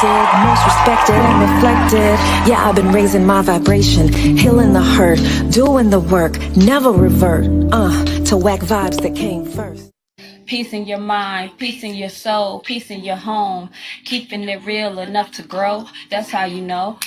protected, most respected and reflected. Yeah, I've been raising my vibration, healing the hurt, doing the work, never revert. To whack vibes that came first. Peace in your mind, peace in your soul, peace in your home. Keeping it real enough to grow. That's how you know.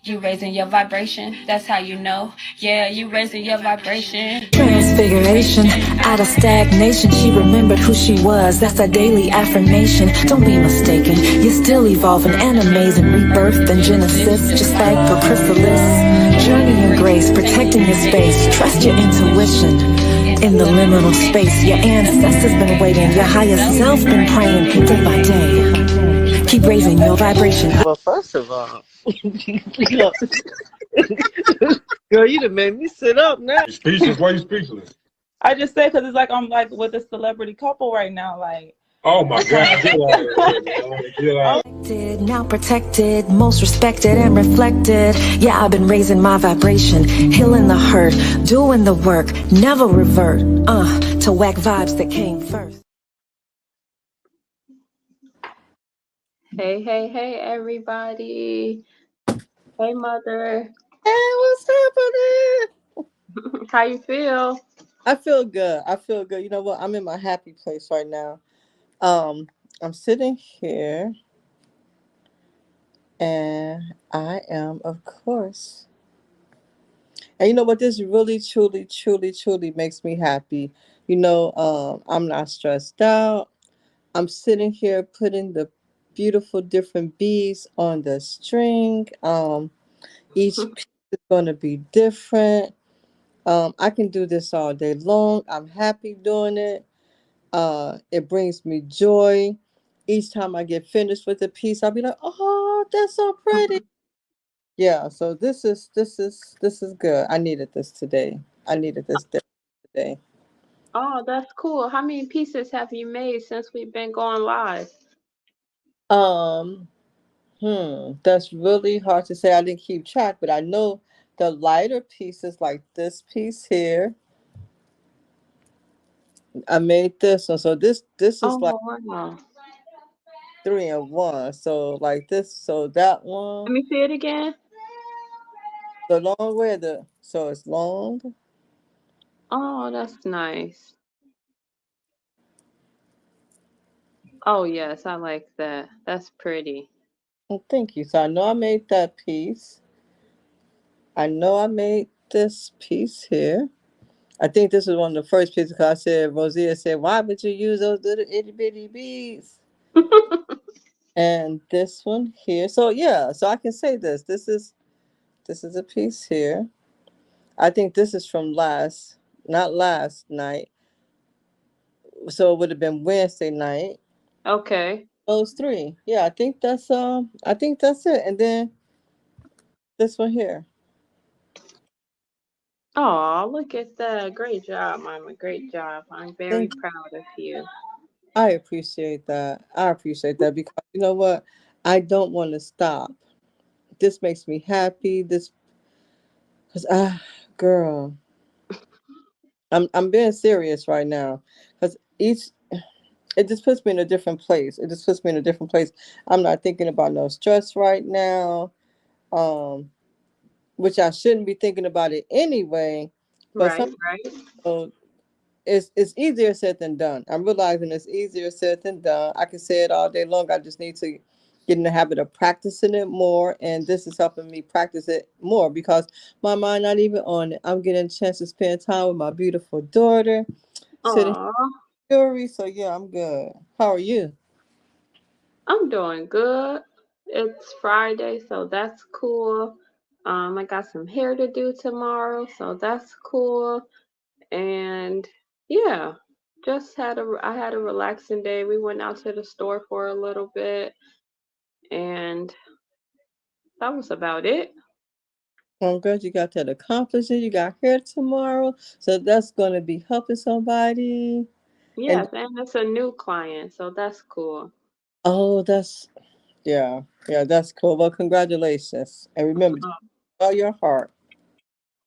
You raising your vibration. That's how you know. Yeah, you raising your vibration. Transfiguration, out of stagnation, she remembered who she was. That's a daily affirmation. Don't be mistaken, you're still evolving and amazing. Rebirth and Genesis, just like a chrysalis. Journey in grace, protecting your space. Trust your intuition. In the liminal space, your ancestors been waiting. Your higher self been praying day by day. Keep raising your vibration. Well, first of all, you know, girl, you done made me sit up now. You speechless? Why you speechless? I just say because it's like I'm like with a celebrity couple right now. Like, Oh my God! Get out of here, man. Get out. Now protected, most respected and reflected. Yeah, I've been raising my vibration, healing the hurt, doing the work, never revert. To whack vibes that came first. Hey, everybody. Hey, mother. Hey, what's happening? How you feel? I feel good. I feel good. You know what? I'm in my happy place right now. I'm sitting here, and I am, of course. And you know what? This really, truly, truly, truly makes me happy. I'm not stressed out. I'm sitting here putting the beautiful different beads on the string. Each piece is going to be different. I can do this all day long. I'm happy doing it. It brings me joy. Each time I get finished with a piece, I'll be like, "Oh, that's so pretty." Yeah. So this is good. I needed this today. I needed this today. Oh, that's cool. How many pieces have you made since we've been going live? Um. That's really hard to say. I didn't keep track, but I know the lighter pieces, like this piece here, I made this one. So this is like Oh, wow. 3 in 1. So like this, so that Let one, me see it again. the long way, so it's long. Oh, that's nice. Oh, yes, I like that. That's pretty. Oh, thank you. So I know I made that piece. I know I made this piece here. I think this was one of the first pieces because I said, Rosia said, "Why would you use those little itty bitty beads?" And this one here. So yeah, so I can say this. This is a piece here. I think this is from not last night. So it would have been Wednesday night. Okay. Those three. Yeah, I think that's it. And then this one here. Oh, look at that. Great job, Mama. Great job. I'm very Thank proud of you. I appreciate that. I appreciate that because you know what? I don't want to stop. This makes me happy. This because girl, I'm being serious right now. Because it just puts me in a different place. It just puts me in a different place. I'm not thinking about no stress right now. Um, which I shouldn't be thinking about it anyway. But Right, right. so it's easier said than done. I'm realizing it's easier said than done. I can say it all day long. I just need to get in the habit of practicing it more, and this is helping me practice it more because my mind not even on it. I'm getting a chance to spend time with my beautiful daughter, sitting Aw, here, jewelry. So yeah, I'm good. How are you? I'm doing good. It's Friday, so that's cool. I got some hair to do tomorrow, so that's cool. And yeah, I had a relaxing day. We went out to the store for a little bit, and that was about it. I'm glad you got that accomplished. You got hair tomorrow, so that's going to be helping somebody. And Yes, and it's a new client, so that's cool. oh, yeah, that's cool. Well, congratulations, and remember, all your heart.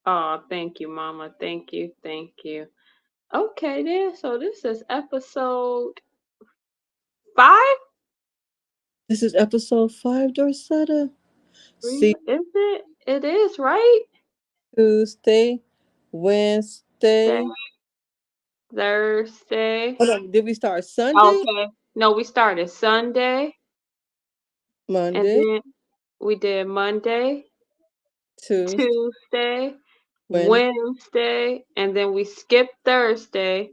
Oh, thank you, Mama. Thank you, thank you. Okay, then. So this is episode 5. This is episode 5, Dorsetta. See, Is it? It is, right? Tuesday, Day, Wednesday. Thursday. Hold on, did we start Sunday? Okay. No, we started Sunday, and Monday, then we did Monday, Tuesday, Tuesday, Wednesday. Wednesday, and then we skipped Thursday.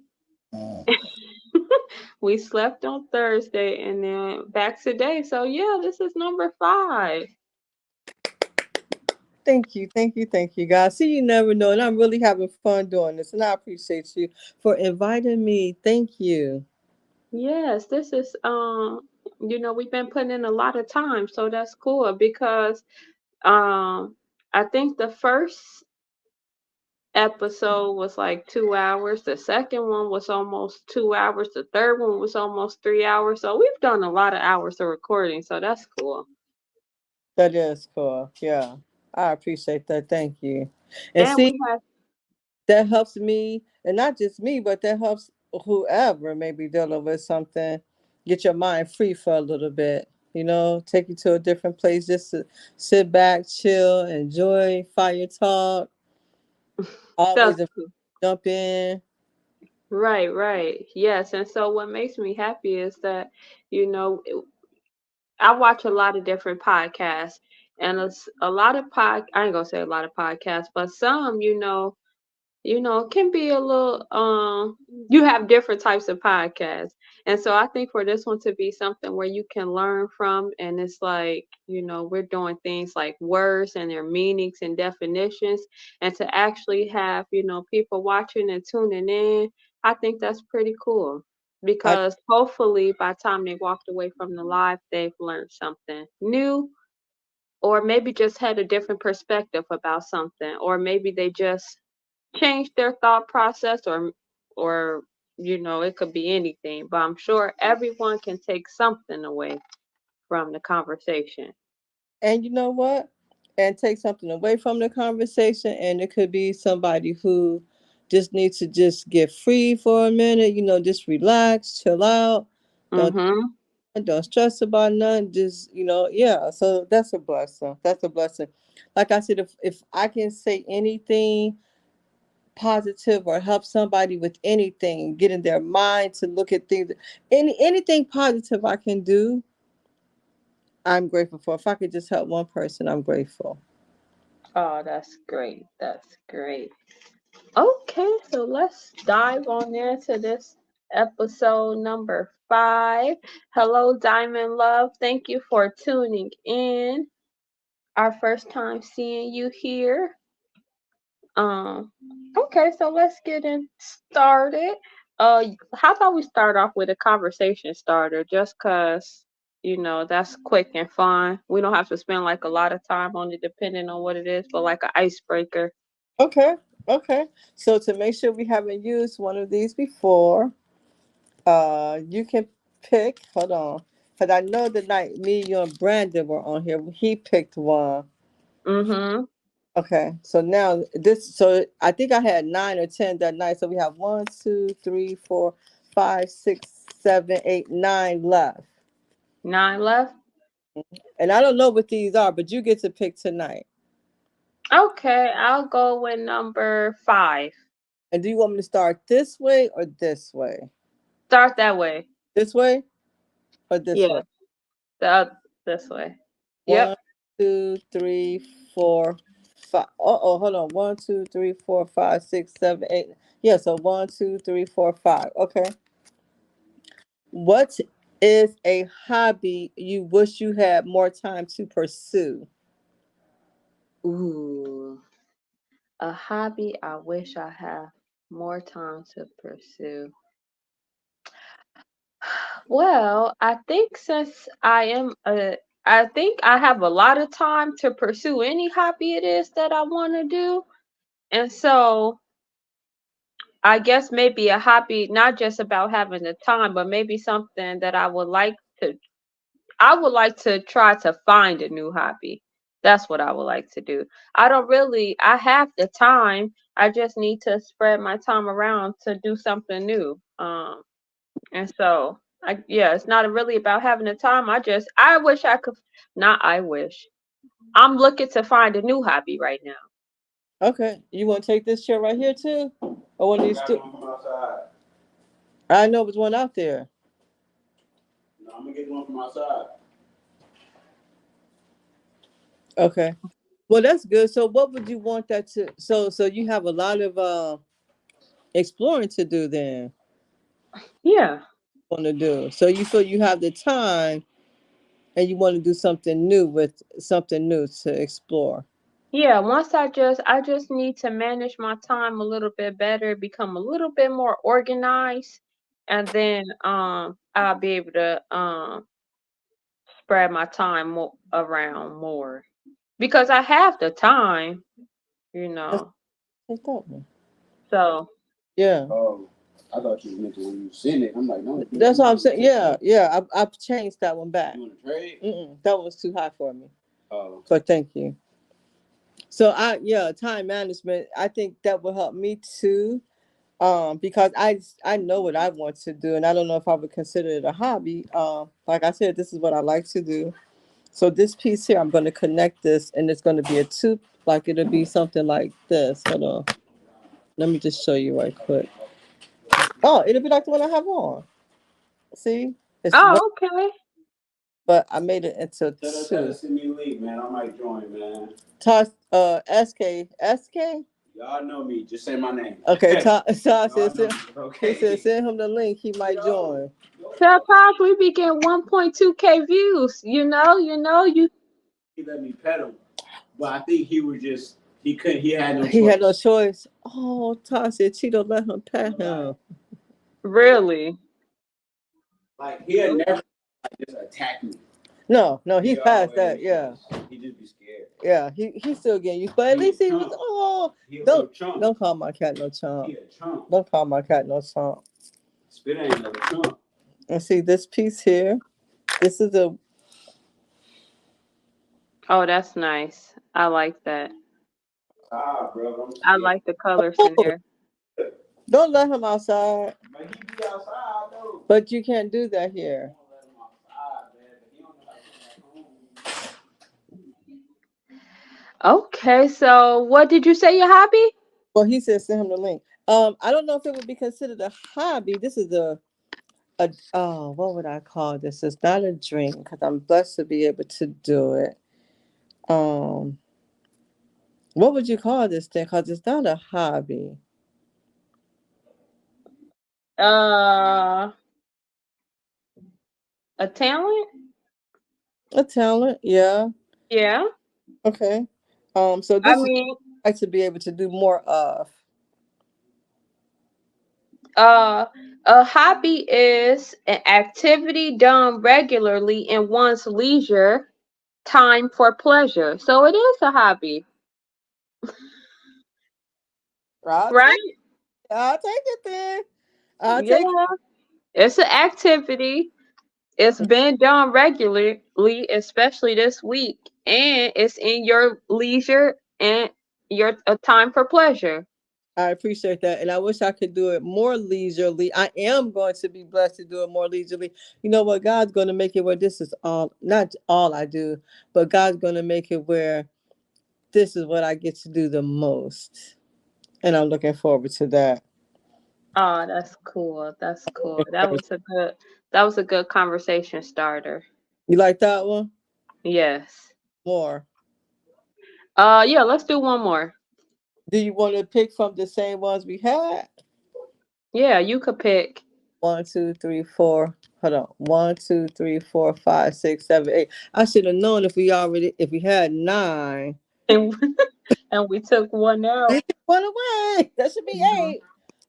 We slept on Thursday and then back today. So yeah, this is number 5. Thank you, guys. See, you never know, and I'm really having fun doing this, and I appreciate you for inviting me. Thank you. Yes, this is we've been putting in a lot of time, so that's cool because I think the first episode was like 2 hours. The second one was almost 2 hours. The third one was almost 3 hours. So we've done a lot of hours of recording, so that's cool. That is cool. Yeah, I appreciate that. Thank you. And And see, we have that helps me, and not just me, but that helps whoever may be dealing with something, get your mind free for a little bit. Take you to a different place, just to sit back, chill, enjoy fire talk. that's Always cool. jump in. Right, right. Yes. And so what makes me happy is that, you know, I watch a lot of different podcasts and it's a lot of I ain't gonna say a lot of podcasts, but some, can be a little you have different types of podcasts. And so I think for this one to be something where you can learn from and it's like, we're doing things like words and their meanings and definitions and to actually have, people watching and tuning in, I think that's pretty cool. I Because hopefully by the time they walked away from the live, they've learned something new or maybe just had a different perspective about something or maybe they just change their thought process or it could be anything, but I'm sure everyone can take something away from the conversation. and you know what? And take something away from the conversation, and it could be somebody who just needs to just get free for a minute. Just relax, chill out. Don't Mhm. don't stress about nothing. Just yeah. So that's a blessing. That's a blessing. Like I said, if I can say anything positive or help somebody with anything, get in their mind to look at things, anything positive I can do, I'm grateful for. If I could just help one person, I'm grateful. Oh, that's great. That's great. Okay, so let's dive on into this episode number 5. Hello, Diamond Love. Thank you for tuning in. Our first time seeing you here. Um, okay, so let's get in started. How about we start off with a conversation starter, just cause that's quick and fun. We don't have to spend like a lot of time on it, depending on what it is, but like an icebreaker. Okay, okay. So to make sure we haven't used one of these before, you can pick. Hold on, because I know the night me, you, and Brandon were on here, he picked one. Mm-hmm. Okay, so now this. So I think I had 9 or 10 that night. So we have 1, 2, 3, 4, 5, 6, 7, 8, 9 left. 9 left. And I don't know what these are, but you get to pick tonight. Okay, I'll go with number 5. And do you want me to start this way or this way? Start that way. This way or this way? Yeah, this way. Yep. 1, 2, 3, 4, 5. Hold on. 1, 2, 3, 4, 5, 6, 7, 8. Yeah, so 1, 2, 3, 4, 5. Okay. What is a hobby you wish you had more time to pursue? Ooh, a hobby I wish I have more time to pursue. Well, I think since I think I have a lot of time to pursue any hobby it is that I want to do. And so I guess maybe a hobby, not just about having the time, but maybe something that I would like to try to find a new hobby. That's what I would like to do. I have the time. I just need to spread my time around to do something new. And so Yeah, it's not really about having the time. I wish I could. Not I wish. I'm looking to find a new hobby right now. Okay, you want to take this chair right here too, or one of I these got two? one from outside. I know there's one out there. No, I'm gonna get one from outside. Okay, well that's good. So what would you want that to? So you have a lot of exploring to do then. Yeah. Want to do so you feel you have the time and you want to do something new with something new to explore. Yeah, once I just need to manage my time a little bit better, become a little bit more organized, and then I'll be able to spread my time around more because I have the time, you That's know. take that one. So, Yeah, Oh, I thought you meant to when you send it. I'm like, no, that's what I'm saying. Yeah, yeah. I've changed that one back. You want to trade? That one was too high for me. Oh, But thank you. So yeah, time management. I think that will help me too. Because I know what I want to do, and I don't know if I would consider it a hobby. Like I said, this is what I like to do. So this piece here, I'm going to connect this, and it's going to be a two. Like it'll be something like this. Hold on. Let me just show you right quick. Oh, it'll be like the one I have on. See, it's one, oh, okay. but I made it into tell her two. send me a link, man. I might join, man. Toss SK. Y'all know me. Just say my name. Okay, Todd Y'all said know me, he okay? said send him the link. He might join. Tell Pops we be getting 1.2K views. You. He let me pet him, but I think he was just he couldn't. He had no choice. He had no choice. Oh, Todd said Cheeto let him pet him. Really? Like he had never just attacked me. No, he passed that. always Yeah, He just be scared. yeah. He's still getting used, but at He least a he was. chump. Oh, He a little don't chump. call my cat no chump. He a chump. Don't call my cat no chump. Spit ain't no chump. And see this piece here. This is a Oh, that's nice. I like that. Ah, bro, I'm I scared. like the colors in oh, there. don't let him outside. But he be outside though. But you can't do that here. Won't let him outside, man. But he don't know how to come back home. Okay, so what did you say your hobby? Well, he said send him the link. I don't know if it would be considered a hobby. This is a what would I call this? It's not a dream because I'm blessed to be able to do it. Um, what would you call this thing? Because it's not a hobby. Uh, a talent? A talent, yeah. Yeah. Okay. So I this is mean, like to be able to do more of. a hobby is an activity done regularly in one's leisure time for pleasure. So it is a hobby, I'll take, right? I'll take it then. I'll Yeah. take It's an activity. It's been done regularly, especially this week, and it's in your leisure and your time for pleasure. I appreciate that. And I wish I could do it more leisurely. I am going to be blessed to do it more leisurely. You know what? God's going to make it where this is all, not all I do, but God's going to make it where this is what I get to do the most. And I'm looking forward to that. Oh, that's cool. That's cool. That was a good conversation starter. You like that one? Yes. More. Yeah, let's do one more. Do you want to pick from the same ones we had? Yeah, you could pick. 1, 2, 3, 4. Hold on. 1, 2, 3, 4, 5, 6, 7, 8. I should have known if we had 9. And, and we took one out. We took one away. That should be Mhm. 8.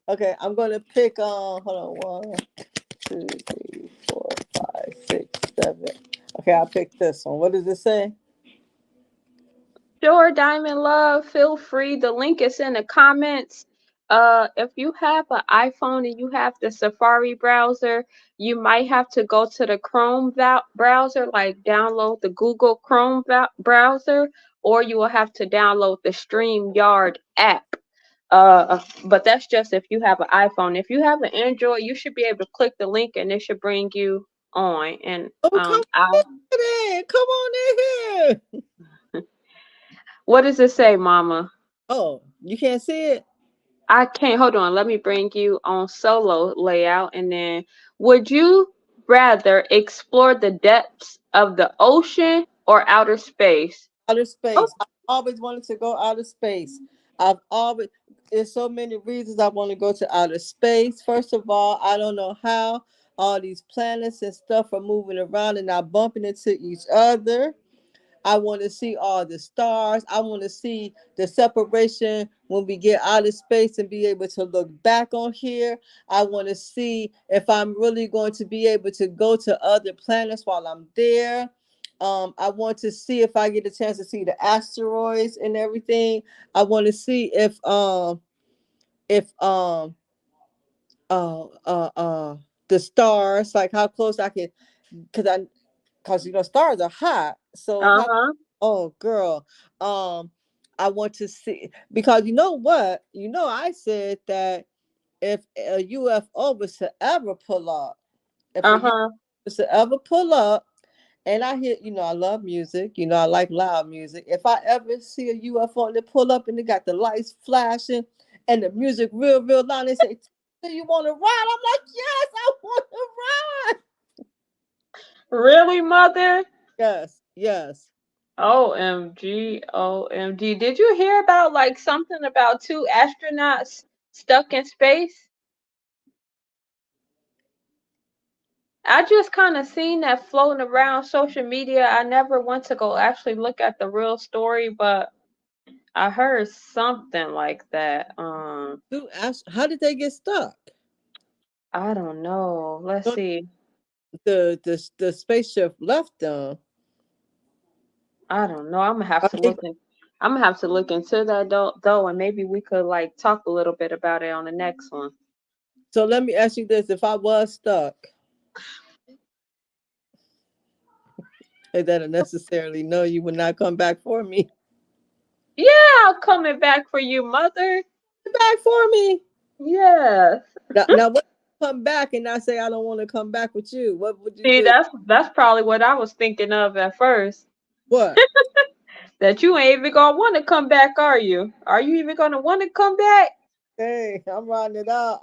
Okay, I'm gonna pick hold on. 1, 2, 3, 4, 5, 6, 7. Okay, I'll pick this one. What does it say? Sure, Diamond Love, feel free. The link is in the comments. If you have an iPhone and you have the Safari browser, you might have to go to the Chrome browser, like download the Google Chrome browser, or you will have to download the StreamYard app. But that's just if you have an iPhone. If you have an Android, you should be able to click the link and it should bring you on. And Oh, come in. Come on in here. what does it say, Mama? Oh, you can't see it? I can't. Hold on. Let me bring you on solo layout. And then, would you rather explore the depths of the ocean or outer space? Outer Oh, space. I've always wanted to go outer space. There's so many reasons I want to go to outer space. First of all, I don't know how all these planets and stuff are moving around and not bumping into each other. I want to see all the stars. I want to see the separation when we get out of space and be able to look back on here. I want to see if I'm really going to be able to go to other planets while I'm there. I want to see if I get a chance to see the asteroids and everything. I want to see if the stars, like how close I can, because stars are hot. So how, uh-huh. oh girl, I want to see, because you know what, I said that if a UFO was to ever pull up, if a UFO Uh-huh. was to ever pull up, and I hear, I love music, I like loud music. If I ever see a UFO and they pull up and they got the lights flashing and the music real, real loud, and they say, "Do you want to ride?" I'm like, "Yes, I want to ride." Really, Mother? Yes, yes. OMG, OMG. Did you hear about like something about two astronauts stuck in space? I just kind of seen that floating around social media. I never went to go actually look at the real story, but I heard something like that. How did they get stuck? I don't know. Let's Don't- see. The spaceship left them. I don't know. I'm gonna have Are to they- look in. I'm gonna have to look into that though, and maybe we could like talk a little bit about it on the next one. So let me ask you this: if I was stuck, it doesn't necessarily know you would not come back for me. Yeah, I'm coming back for you, Mother. Come back for me. Yes. Now what? Come back and I say I don't want to come back with you. What would you See, do? that's probably what I was thinking of at first. What? That you ain't even gonna want to come back, are you? Are you even gonna want to come back? Hey, I'm riding it out.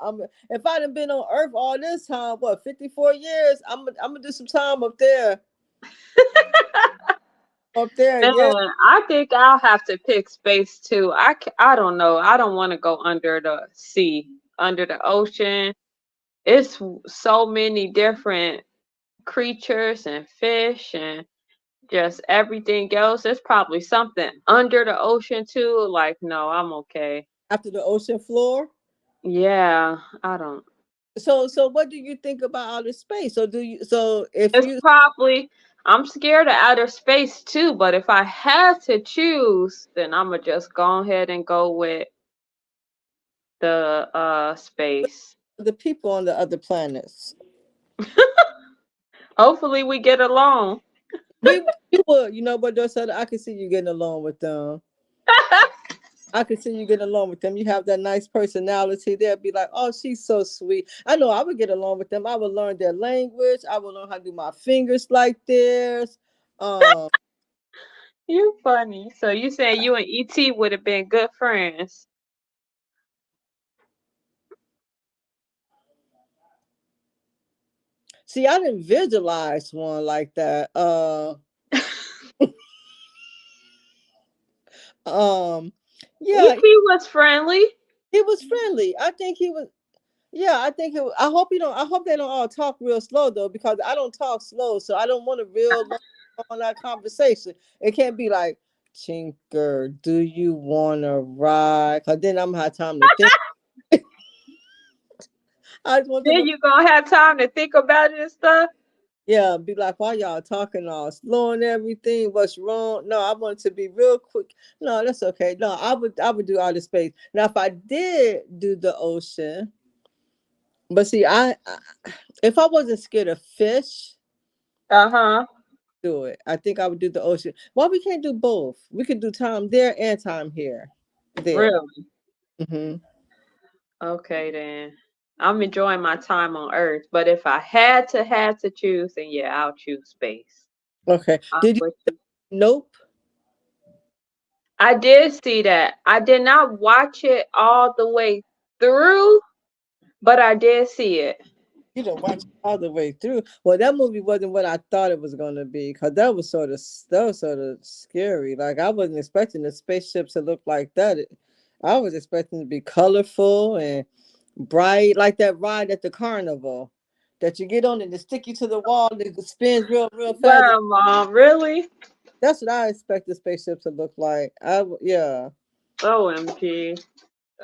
If I'd have been on Earth all this time, what, 54 years? I'm gonna do some time up there. Up there, Man, yeah. I think I'll have to pick space too. I don't know. I don't want to go under the sea, under the ocean. It's so many different creatures and fish and just everything else. There's probably something under the ocean too. Like, no, I'm okay. After the ocean floor. Yeah, I don't. So what do you think about outer space? So if It's you probably, I'm scared of outer space too, but if I had to choose, then I'm gonna just go ahead and go with the space. the people on the other planets, Hopefully we get along. we would, but those other, I can see you getting along with them. I can see you getting along with them. You have that nice personality. They'll be like, "Oh, she's so sweet." I know I would get along with them. I would learn their language. I would learn how to do my fingers like theirs. Um, You funny. So you saying you and ET would have been good friends? See, I didn't visualize one like that. Yeah, ET was friendly. he was friendly. I think he was. Yeah, I think it. I hope you don't. I hope they don't all talk real slow though, because I don't talk slow, so I don't want a real long on that conversation. It can't be like, "Tinker, do you want to ride?" Because then I'm gonna have time to think. I just want them Then to, you gonna have time to think about it and stuff. yeah, be like, "Why y'all talking all slow and everything? What's wrong?" No, I want it to be real quick. No, that's okay. No, I would do outer space. Now, if I did do the ocean, but see, if I wasn't scared of fish, Uh-huh. do it. I think I would do the ocean. Why we can't do both? We could do time there and time here. There. Really? Mm-hmm. Okay, then. I'm enjoying my time on Earth, but if I had to choose, then yeah, I'll choose space. Okay. I Did you would Nope? I did see that. I did not watch it all the way through, but I did see it. You don't watch it all the way through. Well, that movie wasn't what I thought it was gonna be, because that was sort of scary. Like I wasn't expecting the spaceship to look like that. I was expecting it to be colorful and bright, like that ride at the carnival that you get on and it stick you to the wall and it spins real fast. Well, Mom, really? That's what I expect the spaceship to look like. Yeah. OMG.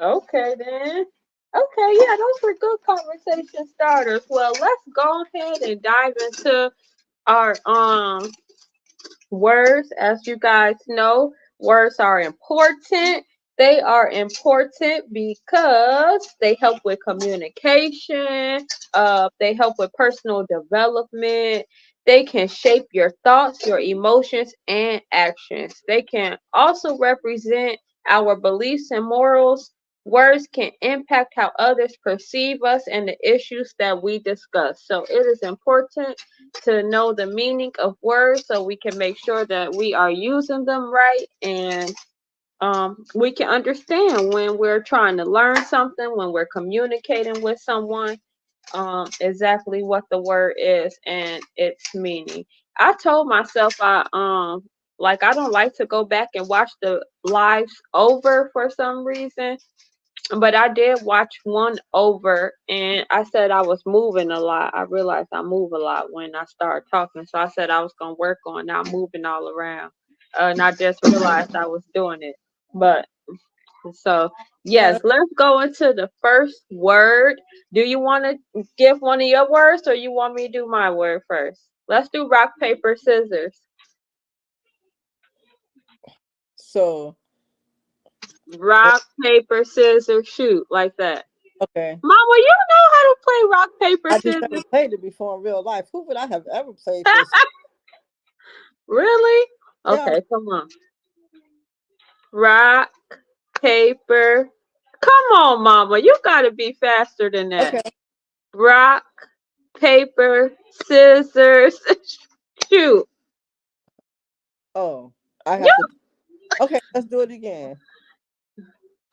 Okay, then. Okay, yeah, those were good conversation starters. Well, let's go ahead and dive into our words. As you guys know, words are important. They are important because they help with communication, they help with personal development. They can shape your thoughts, your emotions, and actions. They can also represent our beliefs and morals. Words can impact how others perceive us and the issues that we discuss. So it is important to know the meaning of words so we can make sure that we are using them right, and we can understand when we're trying to learn something, when we're communicating with someone, exactly what the word is and its meaning. I told myself I don't like to go back and watch the lives over for some reason, but I did watch one over, and I said I was moving a lot. I realized I move a lot when I start talking. So I said I was going to work on not moving all around. And I just realized I was doing it. But so, yes, let's go into the first word. Do you want to give one of your words, or you want me to do my word first? Let's do rock, paper, scissors. So Rock, paper, scissors, shoot, like that. okay. Mama, you know how to play rock, paper, I just never scissors? played it before in real life. Who would I have ever played this? Really? Yeah. Okay, come on. Rock, paper. Come on, Mama. You gotta be faster than that. Okay. Rock, paper, scissors, shoot. Oh, I have to. Yep. Okay, let's do it again.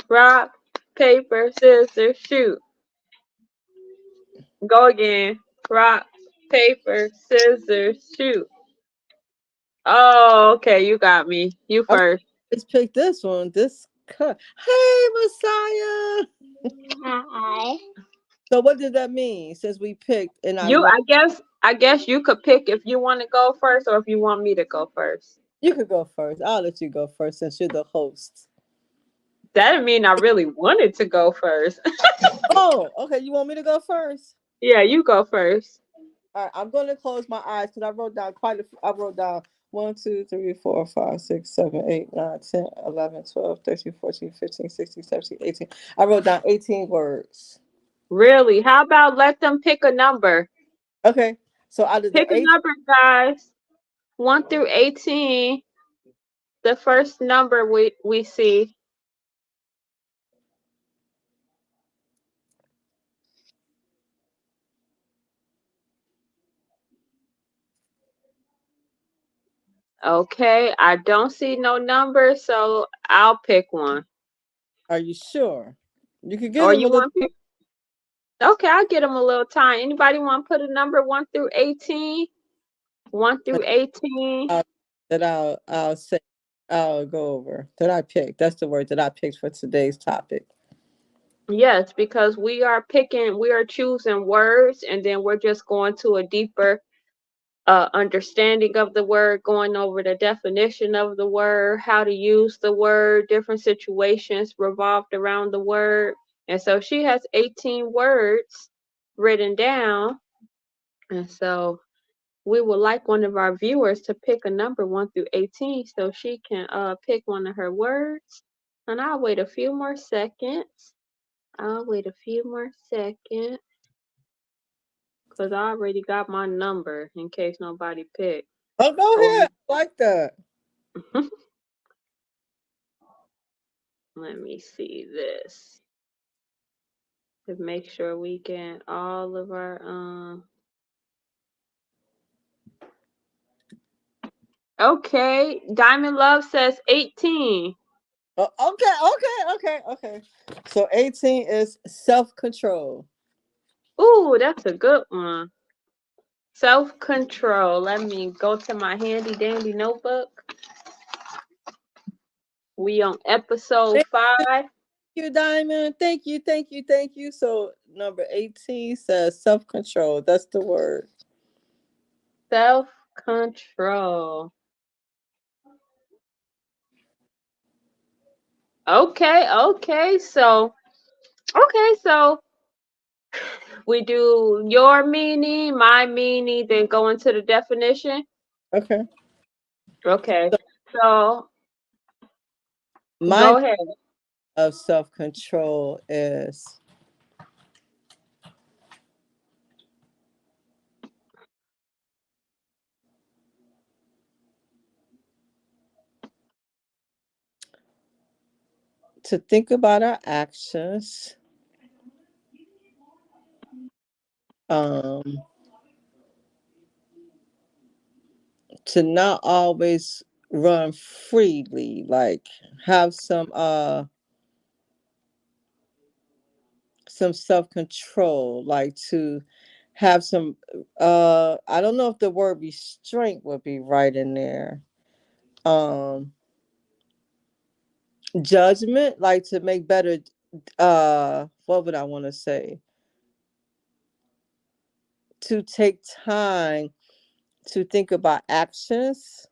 Rock, paper, scissors, shoot. Go again. Rock, paper, scissors, shoot. Oh, okay. You got me. You Okay, first. let's pick this one. This cut. Hey, Messiah. Hi. So what did that mean? Since we picked and I You, won, I guess you could pick if you want to go first or if you want me to go first. you could go first. I'll let you go first since you're the host. That didn't mean I really wanted to go first. Oh, okay. You want me to go first? Yeah, you go first. All right. I'm going to close my eyes because I wrote down quite a. I wrote down 1, 2, 3, 4, 5, 6, 7, 8, 9, 10, 11, 12, 13, 14, 15, 16, 17, 18. I wrote down 18 words. Really? How about let them pick a number? Okay. So out of the Pick a 8, number, guys. 1 through 18. The first number we see. Okay, I don't see no number, so I'll pick one. are you sure? You could get Or them a you little. want to? Okay, I'll get them a little time. Anybody want to put a number 1 through 18? 1 through 18. That I'll say I'll go over that I picked. That's the word that I picked for today's topic. Yes, because we are choosing words, and then we're just going to a deeper understanding of the word, going over the definition of the word, how to use the word, different situations revolved around the word. And so she has 18 words written down. And so we would like one of our viewers to pick a number 1 through 18 so she can pick one of her words. And I'll wait a few more seconds. Because I already got my number in case nobody picked. Oh, go ahead. I like that. Let me see this to make sure we get all of our Okay, Diamond Love says 18. Oh, okay. So 18 is self-control. Ooh, that's a good one. Self-control. Let me go to my handy dandy notebook. We on episode 5. You, Diamond. Thank you. So number 18 says self-control. That's the word. Self-control. Okay. So we do your meaning, my meaning, then go into the definition. Okay. Okay. So My go ahead. of self-control is to think about our actions, to not always run freely, like have some self-control, like to have some I don't know if the word restraint would be right in there. Judgment, like to make better what would I want to say? To take time to think about actions.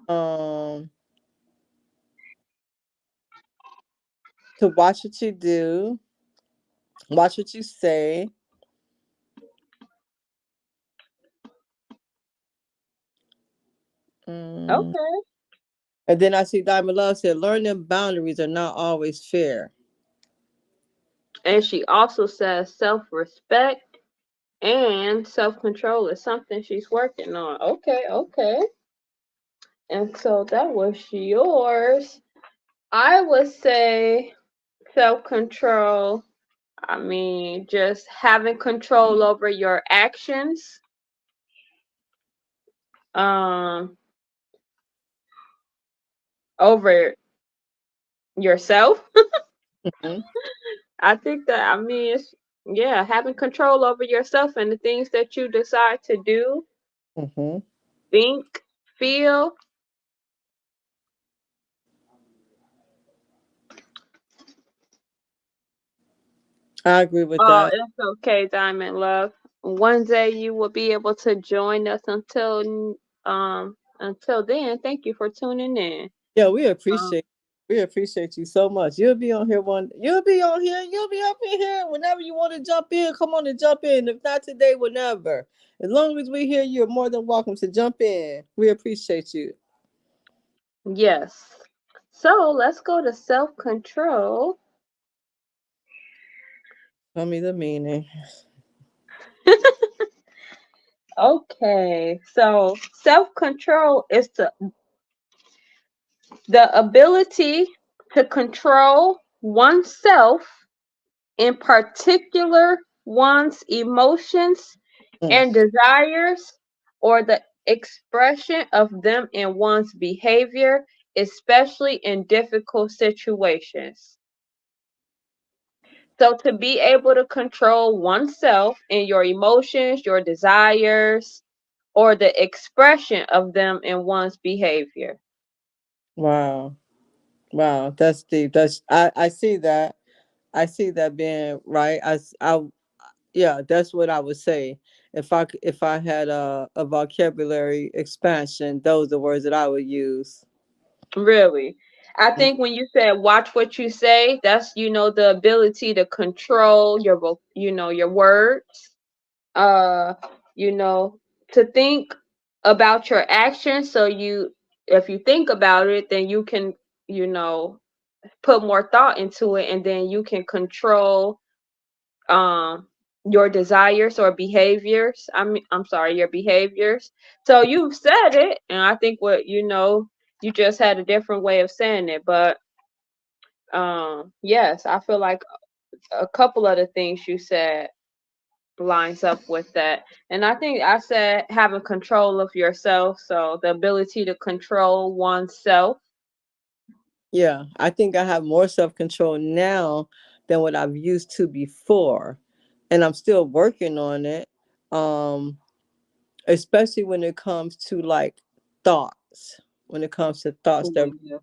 To watch what you do, watch what you say. Okay. And then I see Diamond Love said, learning boundaries are not always fair. And she also says self-respect and self-control is something she's working on. Okay. And so that was yours. I would say self-control. I mean, just having control over your actions. Over yourself. Mm-hmm. I think that, I mean, it's, yeah, having control over yourself and the things that you decide to do, Mm-hmm. think, feel. I agree with Oh, that. it's okay, Diamond Love. One day you will be able to join us. Until then, thank you for tuning in. Yeah, Um, we appreciate you so much. You'll be on here you'll be on here, you'll be up in here whenever you want to jump in. Come on and jump in. If not today, whenever. As long as we hear you're more than welcome to jump in. We appreciate you. yes. So let's go to self-control. Tell me the meaning. Okay, so self-control is the ability to control oneself, in particular one's emotions and desires, or the expression of them in one's behavior, especially in difficult situations. So, to be able to control oneself and your emotions, your desires, or the expression of them in one's behavior. Wow. That's deep. I see that. I see that being right. Yeah, that's what I would say. If I had a vocabulary expansion, those are the words that I would use. Really. I think when you said watch what you say, that's, the ability to control your words, uh, you know, to think about your actions. So if you think about it, then you can, you know, put more thought into it, and then you can control your desires or behaviors. I'm sorry, your behaviors. So you've said it, and I think what You just had a different way of saying it, but yes, I feel like a couple of the things you said lines up with that. And I think I said having control of yourself, so the ability to control oneself. Yeah, I think I have more self-control now than what I've used to before. And I'm still working on it. Um, Especially when it comes to like thoughts. When it comes to thoughts that Yeah.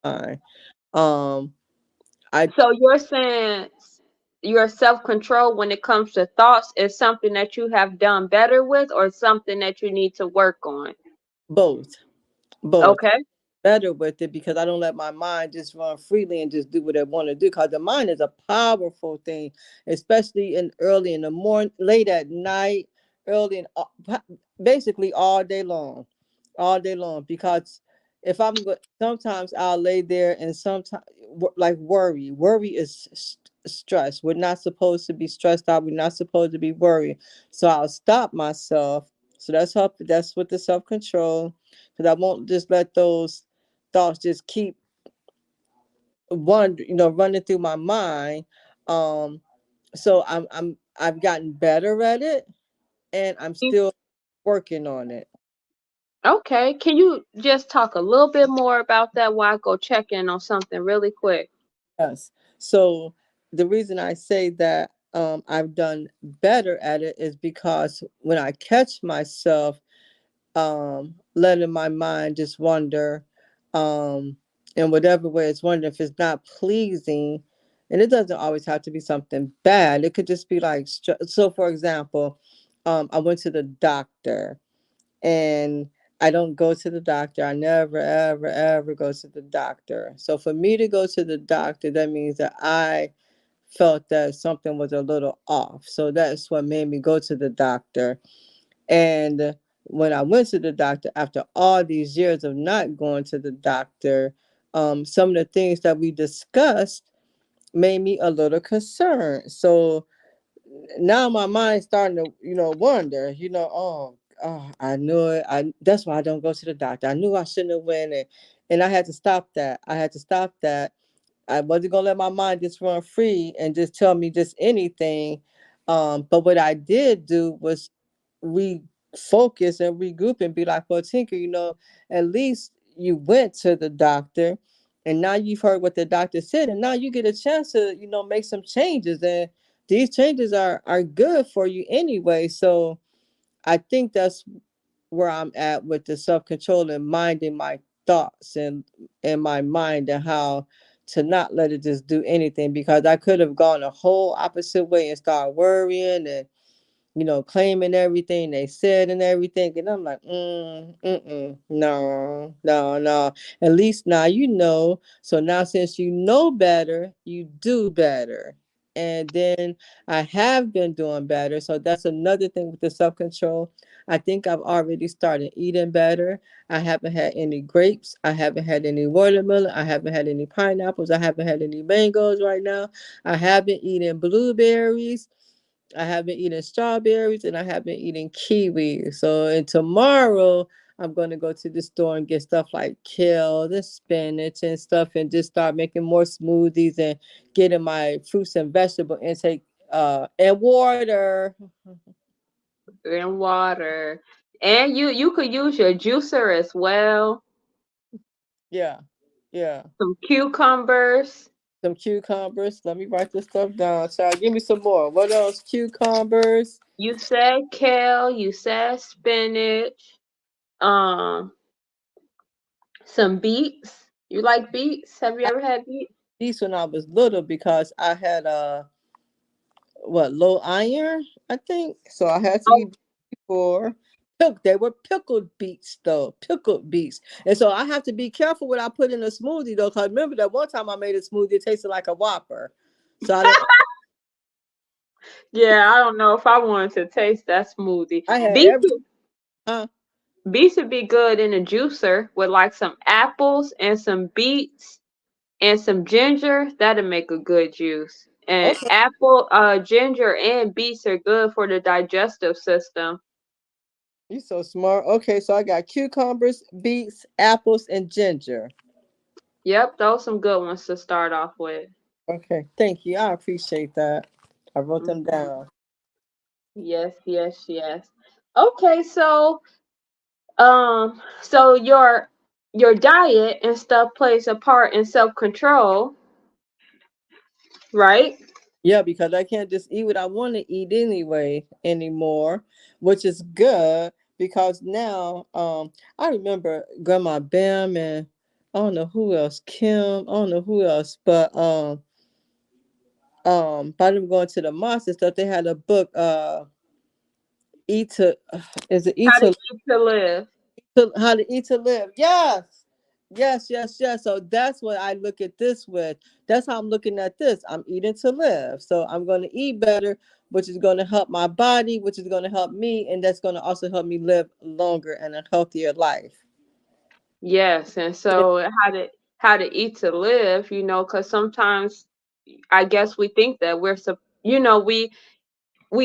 I um I So you're saying your self-control when it comes to thoughts is something that you have done better with, or something that you need to work on? both. Both. Okay. Better with it because I don't let my mind just run freely and just do what I want to do. Because the mind is a powerful thing, especially in early in the morning, late at night, early in basically all day long. Because if sometimes I'll lay there and sometimes like worry is stress. We're not supposed to be stressed out. We're not supposed to be worried. So I'll stop myself. So that's with the self control because I won't just let those thoughts just keep running through my mind. Um, so I've gotten better at it, and I'm still working on it. Okay. Can you just talk a little bit more about that while I go check in on something really quick? Yes. So the reason I say that I've done better at it is because when I catch myself letting my mind just wander in whatever way it's wondering if it's not pleasing, and it doesn't always have to be something bad. It could just be like so for example, I went to the doctor, and I don't go to the doctor. I never ever ever go to the doctor. So for me to go to the doctor, that means that I felt that something was a little off. So that's what made me go to the doctor. And when I went to the doctor, after all these years of not going to the doctor, some of the things that we discussed made me a little concerned. So now my mind's starting to, wonder, I knew it. That's why I don't go to the doctor. I knew I shouldn't have went, and I had to stop that. I wasn't gonna let my mind just run free and just tell me just anything. But what I did do was refocus and regroup and be like, well, Tinker, at least you went to the doctor, and now you've heard what the doctor said, and now you get a chance to, make some changes. And these changes are good for you anyway. So I think that's where I'm at with the self-control and minding my thoughts and my mind, and how to not let it just do anything, because I could have gone a whole opposite way and start worrying and claiming everything they said and everything. And I'm like, no, no, no. At least now you know. So now, since you know better, you do better. And then I have been doing better. So that's another thing with the self control. I think I've already started eating better. I haven't had any grapes. I haven't had any watermelon. I haven't had any pineapples. I haven't had any mangoes right now. I have been eating blueberries. I have been eating strawberries, and I have been eating kiwi. So, and tomorrow I'm going to go to the store and get stuff like kale, the spinach and stuff, and just start making more smoothies and getting my fruits and vegetable intake and water. And water. And you could use your juicer as well. Yeah, yeah. Some cucumbers. Some cucumbers. Let me write this stuff down. Child, give me some more. What else? Cucumbers. You said kale, you said spinach, um, some beets. You like beets? Have you I ever had beets? these when I was little because I had low iron, I think. So I had to Oh, eat before. They were pickled beets though, pickled beets. And so I have to be careful what I put in a smoothie though, because remember that one time I made a smoothie, it tasted like a Whopper. So I don't. yeah, I don't know if I wanted to taste that smoothie. I had Beets, every. Huh? beets would be good in a juicer with like some apples and some beets and some ginger. That'd make a good juice. And Okay. apple, ginger, and beets are good for the digestive system. You so smart. Okay, so I got cucumbers, beets, apples, and ginger. Yep, those some good ones to start off with. Okay, thank you. I appreciate that. I wrote them Mhm. down. Yes, yes, yes. Okay, so your diet and stuff plays a part in self-control, right? Yeah, because I can't just eat what I want to eat anyway anymore, which is good because now I remember Grandma Bam and I don't know who else, Kim, I don't know who else, but by them going to the mosque and stuff, they had a book eat to is it eat How to to eat to live. how to eat to live. Yes. Yes, yes, yes. So that's what I look at this with. That's how I'm looking at this. I'm eating to live. So I'm going to eat better, which is going to help my body, which is going to help me, and that's going to also help me live longer and a healthier life. Yes, and so how to eat to live, because sometimes I guess we think that we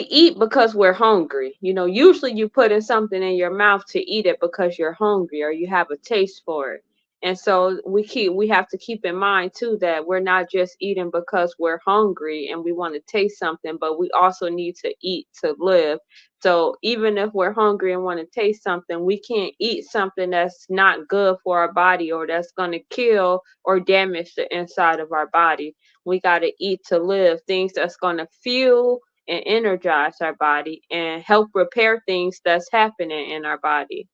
eat because we're hungry. Usually you put in something in your mouth to eat it because you're hungry or you have a taste for it. And so we have to keep in mind too that we're not just eating because we're hungry and we want to taste something, but we also need to eat to live. So even if we're hungry and want to taste something, we can't eat something that's not good for our body or that's going to kill or damage the inside of our body. We got to eat to live, things that's going to fuel and energize our body and help repair things that's happening in our body.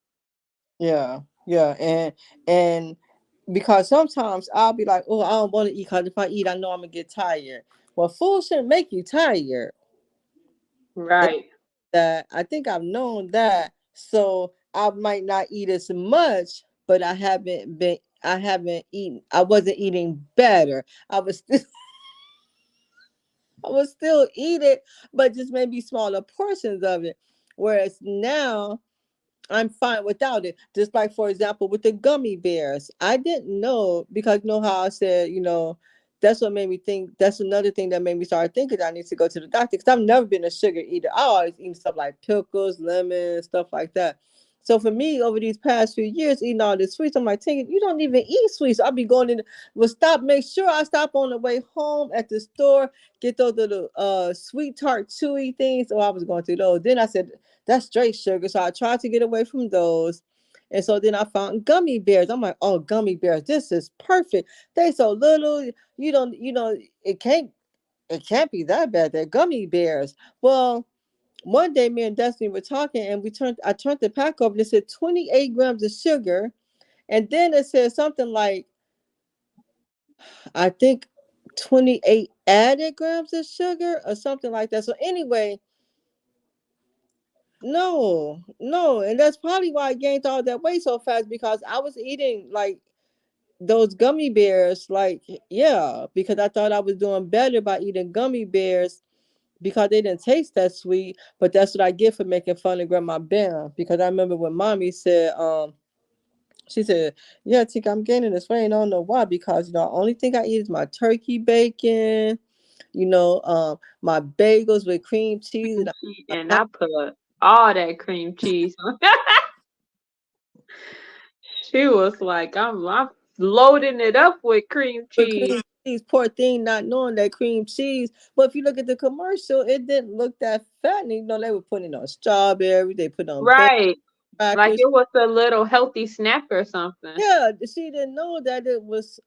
Yeah, yeah, and because sometimes I'll be like, oh, I don't want to eat because if I eat, I know I'm gonna get tired. Well, food shouldn't make you tired. Right. That I think I've known that. So I might not eat as much, but I haven't eaten, I wasn't eating better. I was still I would still eat it, but just maybe smaller portions of it. Whereas now I'm fine without it. Just like, for example, with the gummy bears, I didn't know because you know how I said, that's what made me think. That's another thing that made me start thinking I need to go to the doctor because I've never been a sugar eater. I always eat stuff like pickles, lemons, stuff like that. So for me, over these past few years, eating all the sweets, I'm like, thinking, you don't even eat sweets. I'll be going in, make sure I stop on the way home at the store, get those little sweet tart chewy things. Oh, I was going through those. Then I said, that's straight sugar. So I tried to get away from those. And so then I found gummy bears. I'm like, oh, gummy bears, this is perfect. They so little, it can't be that bad. They're gummy bears. Well, one day me and Destiny were talking and I turned the pack over and it said 28 grams of sugar. And then it said something like, I think 28 added grams of sugar or something like that. So anyway, no, no, and that's probably why I gained all that weight so fast because I was eating like those gummy bears, like yeah, because I thought I was doing better by eating gummy bears because they didn't taste that sweet. But that's what I get for making fun of Grandma Bam because I remember when Mommy said, she said, "Yeah, Tika, I'm gaining this weight. I don't know why because the only thing I eat is my turkey bacon, my bagels with cream cheese Cream and cheese, and I put all that cream cheese on. She was like, I'm loading it up with cream with cheese. cream cheese, poor thing, not knowing that cream cheese. But if you look at the commercial, it didn't look that fattening. They were putting on strawberries, they put on bacon Right. Like crackers. it was a little healthy snack or something. Yeah, she didn't know that it was.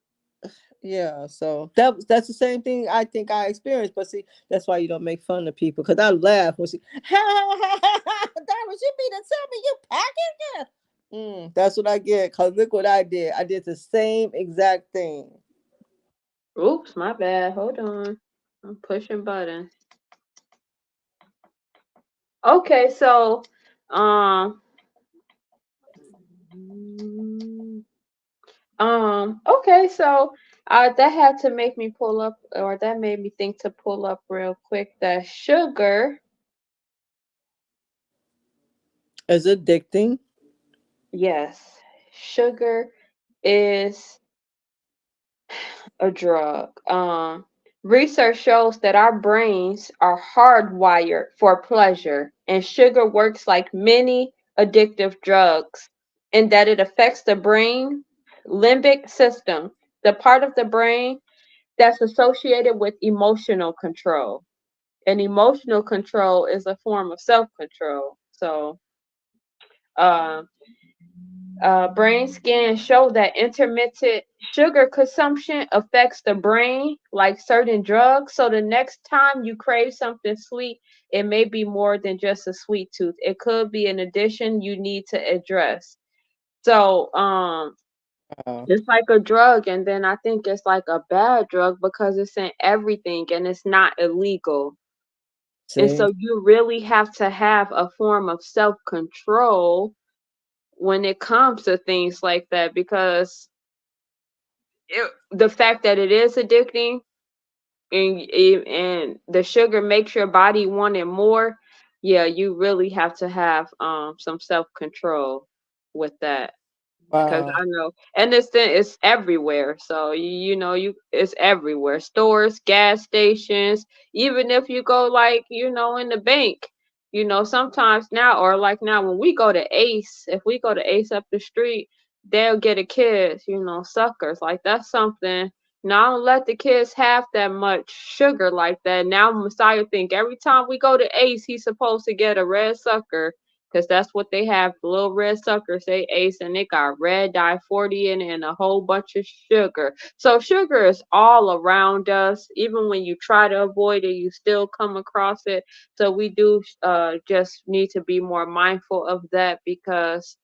Yeah, so that's the same thing I think I experienced. But see, that's why you don't make fun of people because I laugh when she, that was you mean to tell me you packing it? That's what I get. Cause look what I did. I did the same exact thing. Oops, my bad. Hold on. I'm pushing buttons. Okay, so um okay, so that had to make me pull up, or that made me think to pull up real quick that sugar, It's addicting. yes, sugar is a drug. Research shows that our brains are hardwired for pleasure, and sugar works like many addictive drugs in that it affects the brain limbic system, the part of the brain that's associated with emotional control. And emotional control is a form of self control. So, uh, brain scans show that intermittent sugar consumption affects the brain like certain drugs. So, the next time you crave something sweet, it may be more than just a sweet tooth. It could be an addition you need to address. So, Wow. it's like a drug, and then I think it's like a bad drug because it's in everything and it's not illegal. And See? so you really have to have a form of self-control when it comes to things like that because the fact that it is addicting and the sugar makes your body want it more, yeah, you really have to have some self-control with that. Because Wow. I know, and it's everywhere. So you it's everywhere. Stores, gas stations, even if you go like in the bank. Sometimes now or like now when we go to Ace, if we go to Ace up the street, they'll get a kids, suckers. Like that's something. Now don't let the kids have that much sugar like that. Now Messiah think every time we go to Ace, he's supposed to get a red sucker because that's what they have. The little red suckers, they Ace, and they got red dye 40 in it and a whole bunch of sugar. So sugar is all around us. Even when you try to avoid it, you still come across it. So we do just need to be more mindful of that because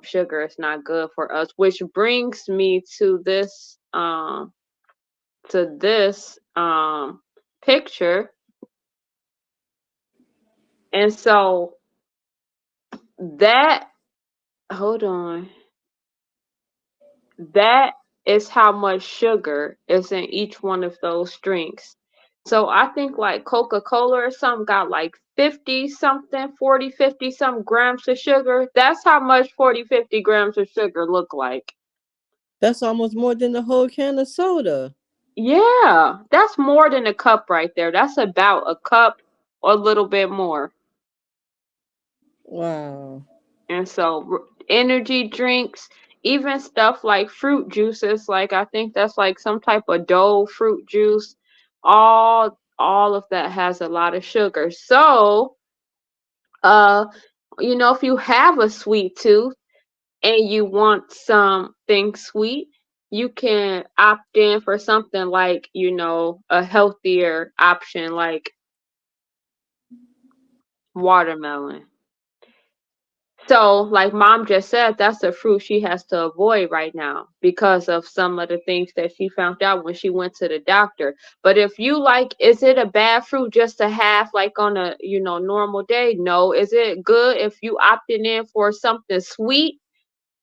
sugar is not good for us. Which brings me to this picture. And so that hold on. That is how much sugar is in each one of those drinks. So I think like Coca-Cola or something got like 50 something, 40, 50 some grams of sugar. That's how much 40, 50 grams of sugar look like. That's almost more than the whole can of soda. Yeah, that's more than a cup right there. That's about a cup or a little bit more. Wow. And so energy drinks, even stuff like fruit juices, like I think that's like some type of Dole fruit juice, all of that has a lot of sugar. So, uh, if you have a sweet tooth and you want something sweet, you can opt in for something like, a healthier option like watermelon. So, like mom just said, that's a fruit she has to avoid right now because of some of the things that she found out when she went to the doctor. But if you like, is it a bad fruit just to have like on a, normal day? No. Is it good if you opted in for something sweet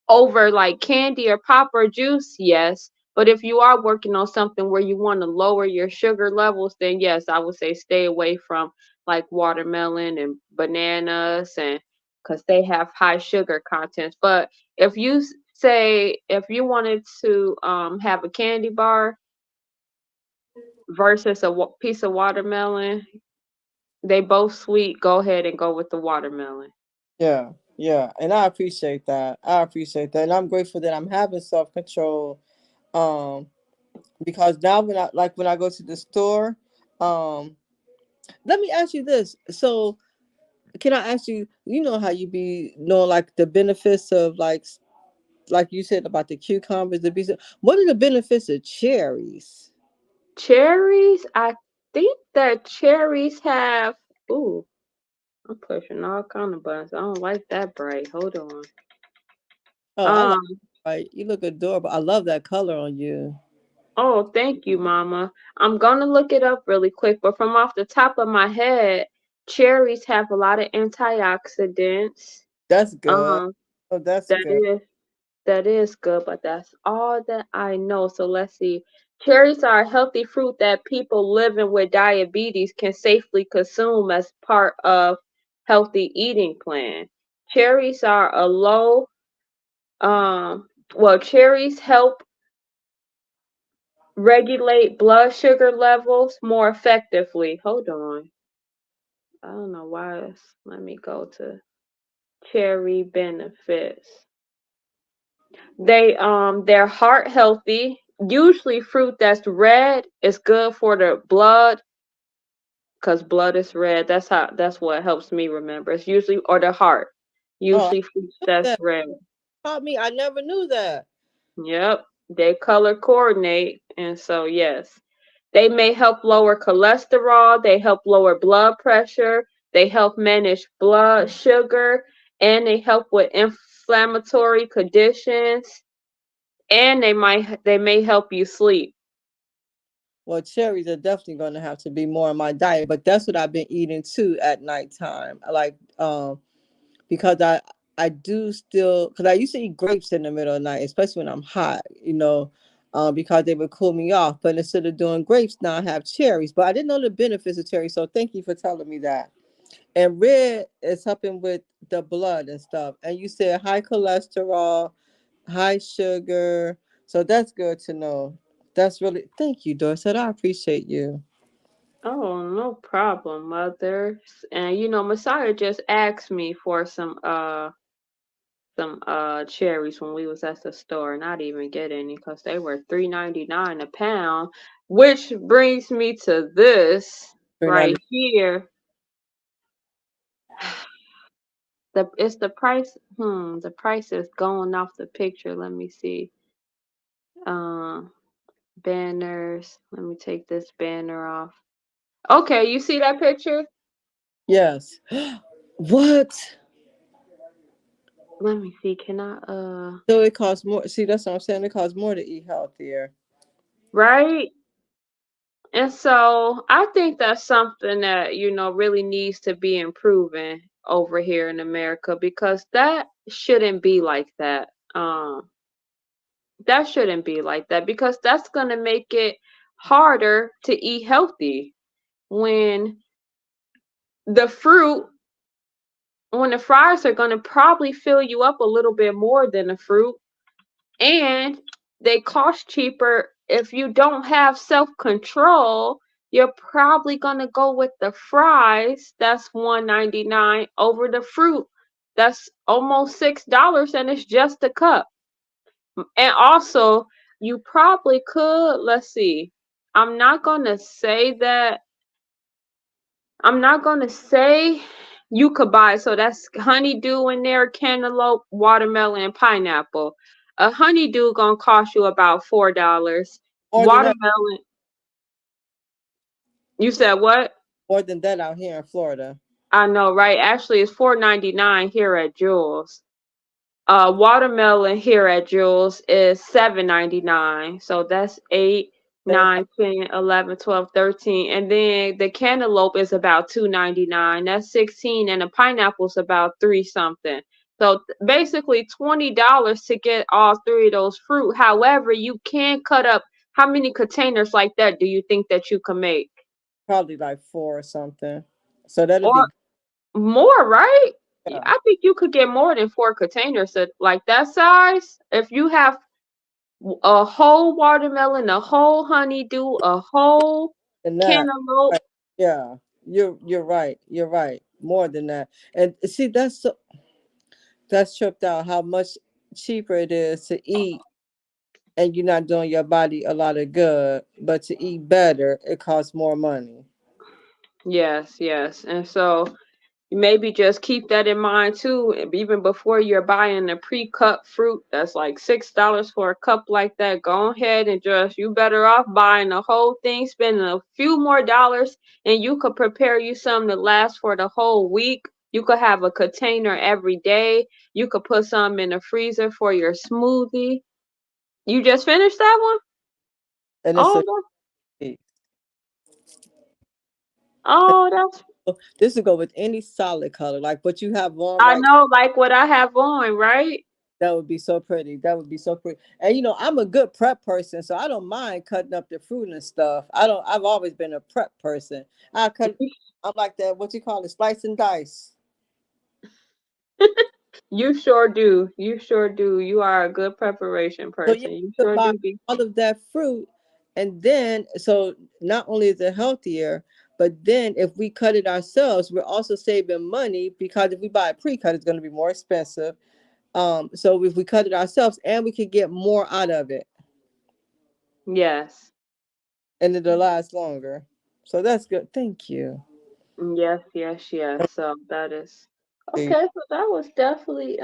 over like candy or pop or juice? Yes. But if you are working on something where you want to lower your sugar levels, then yes, I would say stay away from like watermelon and bananas and because they have high sugar contents. But if you say if you wanted to have a candy bar versus a piece of watermelon, they both sweet. Go ahead and go with the watermelon. Yeah, yeah. And I appreciate that. I appreciate that. And I'm grateful that I'm having self control. Um, because now when I go to the store, um, let me ask you this. So can I ask you, you know how you be knowing like the benefits of like you said about the cucumbers, what are the benefits of cherries? Cherries, I think that cherries have. Ooh, I'm pushing all kind of buttons. I don't like that bright. Hold on. Oh, I like, Um. right. You look adorable. I love that color on you. Oh, thank you, Mama. I'm gonna look it up really quick, but from off the top of my head, cherries have a lot of antioxidants. That's good. Um, Oh, that's that good. is that is good, but that's all that I know. So let's see. Cherries are a healthy fruit that people living with diabetes can safely consume as part of healthy eating plan. Cherries are a low cherries help regulate blood sugar levels more effectively. Hold on. I don't know why let me go to cherry benefits. They're heart healthy. Usually fruit that's red is good for the blood because blood is red. That's what helps me remember. It's usually or the heart. Oh, I Usually fruits knew that's that. red. Taught me. I never knew that. Yep. They color coordinate and so yes. They may help lower cholesterol, they help lower blood pressure, they help manage blood sugar, and they help with inflammatory conditions, and they may help you sleep. Well, cherries are definitely going to have to be more in my diet, but that's what I've been eating too at nighttime. Because I do still because I used to eat grapes in the middle of the night, especially when I'm hot, because they would cool me off. But instead of doing grapes, now I have cherries. But I didn't know the benefits of cherries, so thank you for telling me that. And red is helping with the blood and stuff. And you said high cholesterol, high sugar, so that's good to know. That's really thank you, Dorset. I appreciate you. Oh, no problem, mother. And Messiah just asked me for some cherries when we was at the store, and I didn't even get any because they were $3.99 a pound, which brings me to this right 390. here. The price. The price is going off the picture. Let me see. Uh, Banners. Let me take this banner off. Okay, you see that picture? Yes. What? Let me see. Can I So it costs more. See, that's what I'm saying. It costs more to eat healthier. right? And so I think that's something that, really needs to be improving over here in America because that shouldn't be like that. That shouldn't be like that because that's going to make it harder to eat healthy when the fruit, when the fries are going to probably fill you up a little bit more than the fruit, and they cost cheaper. If you don't have self-control, you're probably going to go with the fries that's $1.99 over the fruit that's almost $6 and it's just a cup. And also, you probably could, let's see, I'm not going to say that I'm not gonna say you could buy, so that's honeydew in there, cantaloupe, watermelon, and pineapple. A honeydew gonna cost you about $4. More than that, Watermelon, you said what? more than that out here in Florida. I know, right? Actually, it's $4.99 here at Jewel's. Watermelon here at Jules is $7.99. So that's 8, Same 9, 10, 11, 12, 13. And then the cantaloupe is about $2.99. That's 16. And the pineapple's about 3 something. So basically $20 to get all three of those fruit. However, you can cut up how many containers like that do you think that you can make? probably like 4 or something. So that'll Or be more, right? yeah. I think you could get more than 4 containers like that size. If you have a whole watermelon, a whole honeydew, a whole And that, cantaloupe. right. Yeah, you're right. You're right. More than that. And see, that's tripped out how much cheaper it is to eat and you're not doing your body a lot of good, but to eat better, it costs more money. Yes, yes. And so maybe just keep that in mind too. Even before you're buying a pre-cut fruit that's like $6 for a cup like that, go ahead and you better off buying the whole thing, spending a few more dollars, and you could prepare you something to last for the whole week. You could have a container every day. You could put some in the freezer for your smoothie. You just finished that one? And it's Oh, a that's this would go with any solid color, like what you have on I right. know, like what I have on, right? That would be so pretty. That would be so pretty. And I'm a good prep person, so I don't mind cutting up the fruit and stuff. I've always been a prep person. I'm like that, what you call it, slice and dice. You sure do. You sure do. You are a good preparation So yeah, person. You you could sure buy do be. all of that fruit, and then so not only is it healthier, But then if we cut it ourselves, we're also saving money, because if we buy a pre-cut, it's going to be more expensive. So if we cut it ourselves, and we could get more out of it, Yes. and it'll last longer. So that's good. Thank you. Yes, yes, yes. So that is Okay. okay. So that was definitely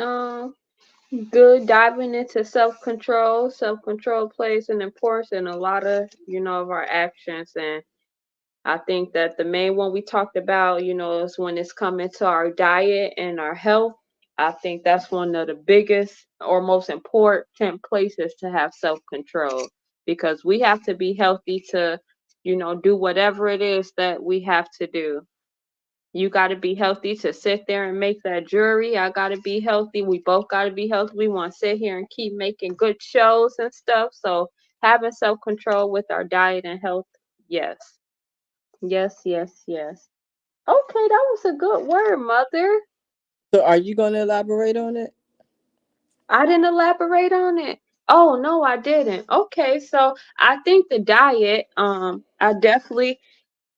good diving into self-control. Self-control plays an importance in a lot of, of our actions. And I think that the main one we talked about, is when it's coming to our diet and our health. I think that's one of the biggest or most important places to have self-control, because we have to be healthy to, do whatever it is that we have to do. You got to be healthy to sit there and make that jewelry. I got to be healthy. We both got to be healthy. We want to sit here and keep making good shows and stuff. So having self-control with our diet and health, yes. Yes, yes, yes. Okay, that was a good word, Mother. So are you going to elaborate on it? I didn't elaborate on it. Oh, no, I didn't. Okay, so I think the diet, I definitely,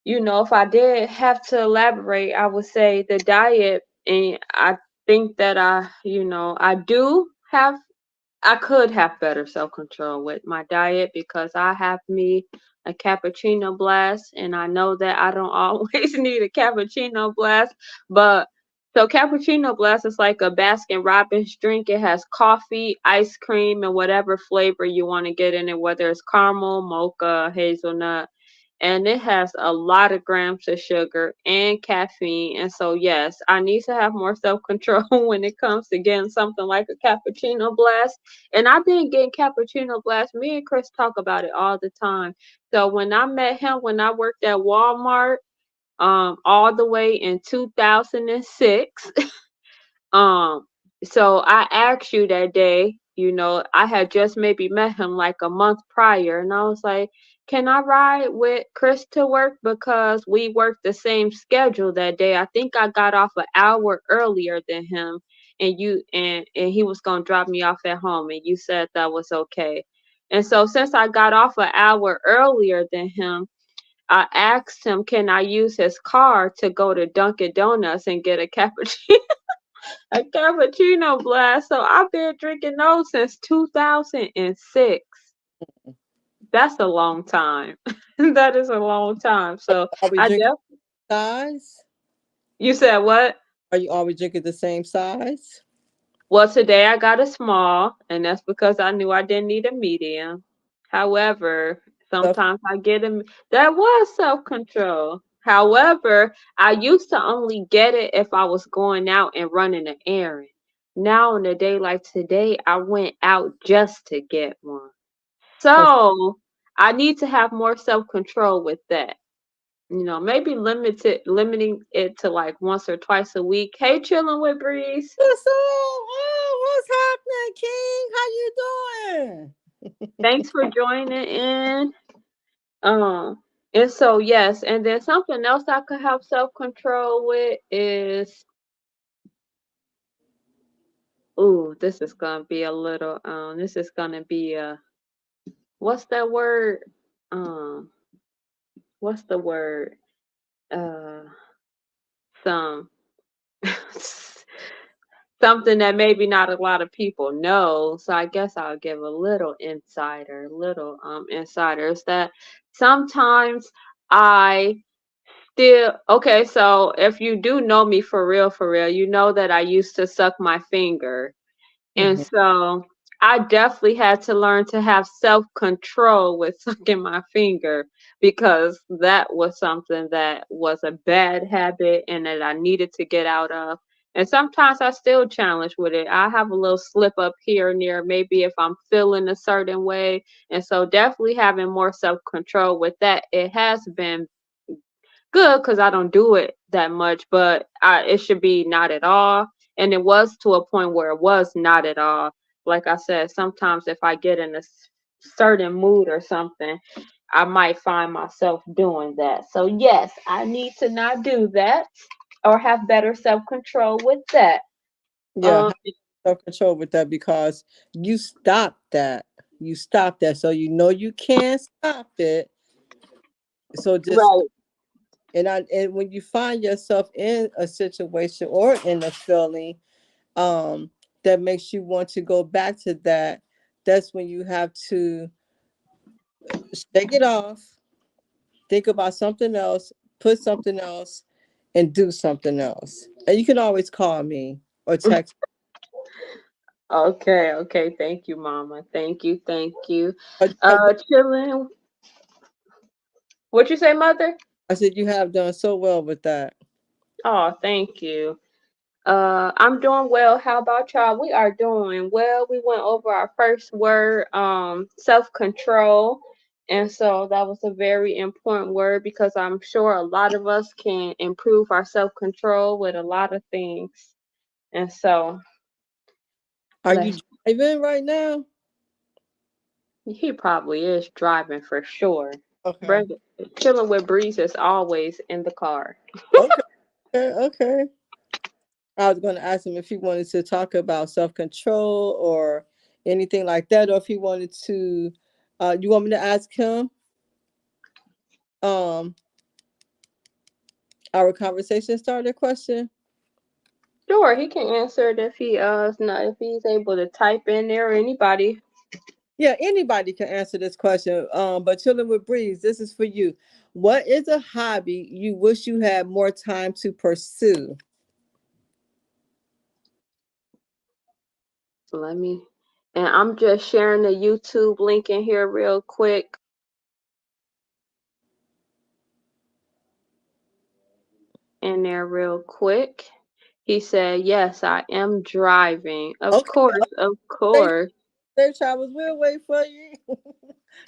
if I did have to elaborate, I would say the diet, and I think that I could have better self-control with my diet, because I have me a cappuccino blast, and I know that I don't always need a cappuccino blast, but so cappuccino blast is like a Baskin Robbins drink. It has coffee, ice cream, and whatever flavor you want to get in it, whether it's caramel, mocha, hazelnut, and it has a lot of grams of sugar and caffeine. And so, yes, I need to have more self-control when it comes to getting something like a cappuccino blast. And I've been getting cappuccino blast. Me and Chris talk about it all the time. So when I met him, when I worked at Walmart, all the way in 2006, um, so I asked you that day, I had just maybe met him like a month prior, and I was like, can I ride with Chris to work? Because we worked the same schedule that day. I think I got off an hour earlier than him, and and he was gonna drop me off at home, and you said that was okay. And so since I got off an hour earlier than him, I asked him, can I use his car to go to Dunkin' Donuts and get a cappuccino? A cappuccino blast. So I've been drinking those since 2006. That's a long time. That is a long time. So Are we I drinking def size? you said what? Are you always drinking the same size? Well, today I got a small, and that's because I knew I didn't need a medium. However, Self- sometimes I get a that was self-control. However, I used to only get it if I was going out and running an errand. Now, on a day like today, I went out just to get one. so So I need to have more self-control with that. Maybe limiting it to like once or twice a week. Hey, chilling with Breeze. what's up? Oh, what's happening, King? How you doing? Thanks for joining in. And so yes, and then something else I could have self-control with is, ooh, this is gonna be a little this is gonna be a what's that word? Um what's the word? Uh some something that maybe not a lot of people know. So I guess I'll give a little insider is that sometimes I okay, so if you do know me for real, you know that I used to suck my finger. And Mhm. so I definitely had to learn to have self-control with sucking my finger, because that was something that was a bad habit and that I needed to get out of. And sometimes I still challenge with it. I have a little slip up here and there, maybe if I'm feeling a certain way. And so definitely having more self-control with that. It has been good because I don't do it that much, but it should be not at all. And it was to a point where it was not at all. Like I said, sometimes if I get in a certain mood or something, I might find myself doing that. So yes, I need to not do that or have better self-control with that. Yeah, Um, have self-control with that, because you stopped that. You stopped that, so you know you can't stop it. So just right. And when you find yourself in a situation or in a feeling that makes you want to go back to that, that's when you have to shake it off, think about something else, put something else, and do something else. And you can always call me or text. Okay. Thank you, Mama. Thank you. But you have done, Chilling. What you say, Mother? I said you have done so well with that. Oh, thank you. I'm doing well. How about y'all? We are doing well. We went over our first word, self-control. And so that was a very important word because I'm sure a lot of us can improve our self-control with a lot of things. And so Are you let's driving right now? he probably is driving for sure. Okay. Brenda, chilling with Breeze is always in the car. Okay. Okay. I was going to ask him if he wanted to talk about self-control or anything like that, or if he wanted to. You want me to ask him um our conversation starter question? Sure, he can answer it if if he's able to type in there or anybody. Yeah, anybody can answer this question. But chilling with Breeze, this is for you. What is a hobby you wish you had more time to pursue? Let me, and I'm just sharing the YouTube link in here real quick. In there real quick. He said, "Yes, I am driving." Of Okay, course, of okay, course. safe travels. We'll wait for you.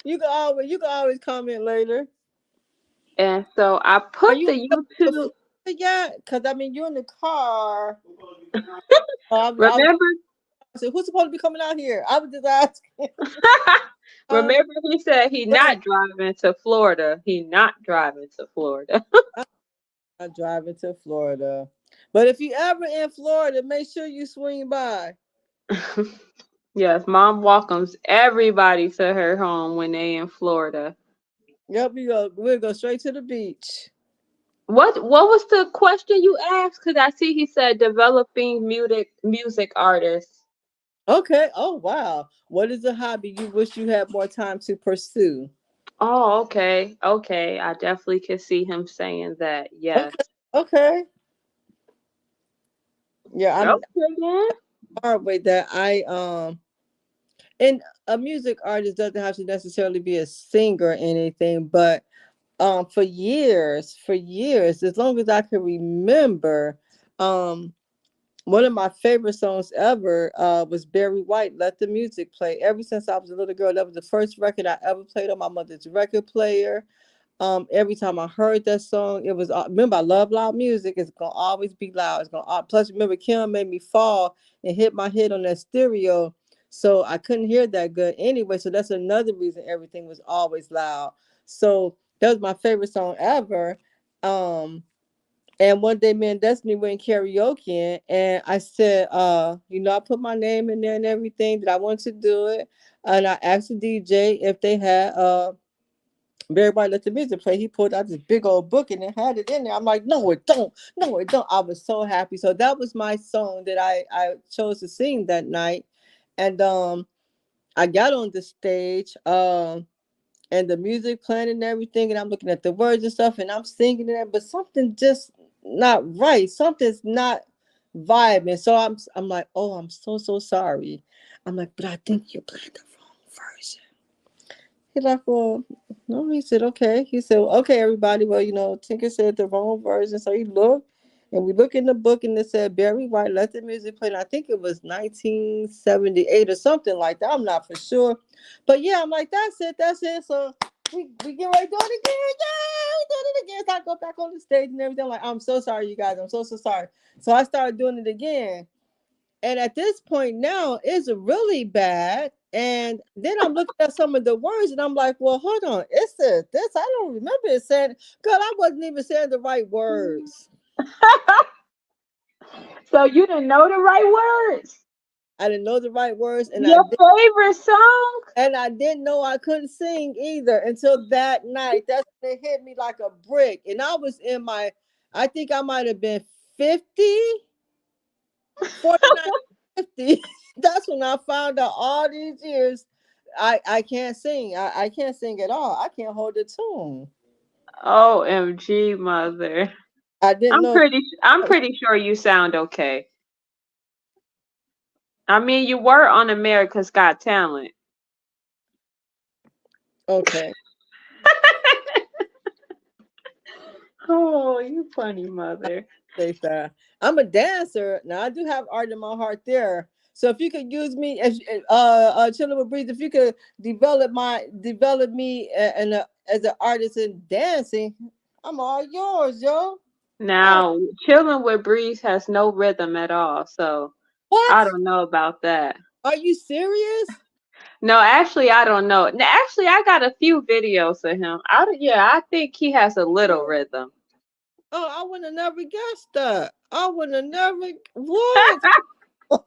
You can always comment later. And so I Are put you the to YouTube. Florida yet? Because I mean, you're in the car. I Remember, said, who's supposed to be coming out here? I was just asking. uh, remember, he said he right. not driving to Florida. He not driving to Florida. I'm not driving to Florida. But if you ever in Florida, make sure you swing by. Yes, Mom welcomes everybody to her home when they in Florida. Yep, we'll go straight to the beach. What was the question you asked? Because I see he said developing music artists. Okay. Oh wow. What is a hobby you wish you had more time to pursue? Oh, okay. I definitely can see him saying that. Yes. Okay. Okay. Yeah, I'm Okay, then. hard with that. And a music artist doesn't have to necessarily be a singer or anything, but for years, as long as I can remember, um one of my favorite songs ever was Barry White, Let the Music Play. Ever since I was a little girl, that was the first record I ever played on my mother's record player. Every time I heard that song, it was remember I love loud music. It's gonna always be loud. It's gonna plus remember Kim made me fall and hit my head on that stereo, so I couldn't hear that good anyway. So that's another reason everything was always loud. So that was my favorite song ever. And one day me and Destiny went karaoke and I said, I put my name in there and everything that I wanted to do it. And I asked the DJ if they had Everybody Let the Music Play. He pulled out this big old book and it had it in there. I'm like, no, it don't. No, it don't. I was so happy. So that was my song that I chose to sing that night. And I got on the stage, and the music playing and everything, and I'm looking at the words and stuff, and I'm singing it, but something just not right. Something's not vibing. So I'm like, oh, I'm so sorry. I'm like, but I think you're playing the wrong version. He's like, well, no. He said, okay. He said, well, okay, everybody. Well, Tinker said the wrong version. So he looked, and we look in the book, and it said Barry White, Let the Music Play. And I think it was 1978 or something like that. I'm not for sure. But yeah, I'm like, that's it. So we get ready to do it again. Yeah, we did it again. So I go back on the stage and everything. I'm like, I'm so sorry, you guys. I'm so sorry. So I started doing it again. And at this point now, it's really bad. And then I'm looking at some of the words and I'm like, well, hold on. It said this. I don't remember it saying, girl, I wasn't even saying the right words. So you didn't know the right words. I didn't know the right words, and Your favorite song? I didn't know I couldn't sing either until that night. That's when it hit me like a brick. And I was in my, I think I might have been 50, 49, 50. That's when I found out all these years I can't sing. I can't sing at all. I can't hold a tune. OMG, mother. I didn't know. I'm pretty sure you sound okay. I mean, you were on America's Got Talent. Okay. Oh, you funny, mother. I'm a dancer. Now I do have art in my heart there. So if you could use me as Chilling with Breeze, if you could develop me and as an artist in dancing, I'm all yours, yo. Now, Chilling with Breeze has no rhythm at all, so what? I don't know about that. Are you serious? No, actually, I don't know. Actually, I got a few videos of him. I think he has a little rhythm. Oh, I would have never guessed that. I would have never. What?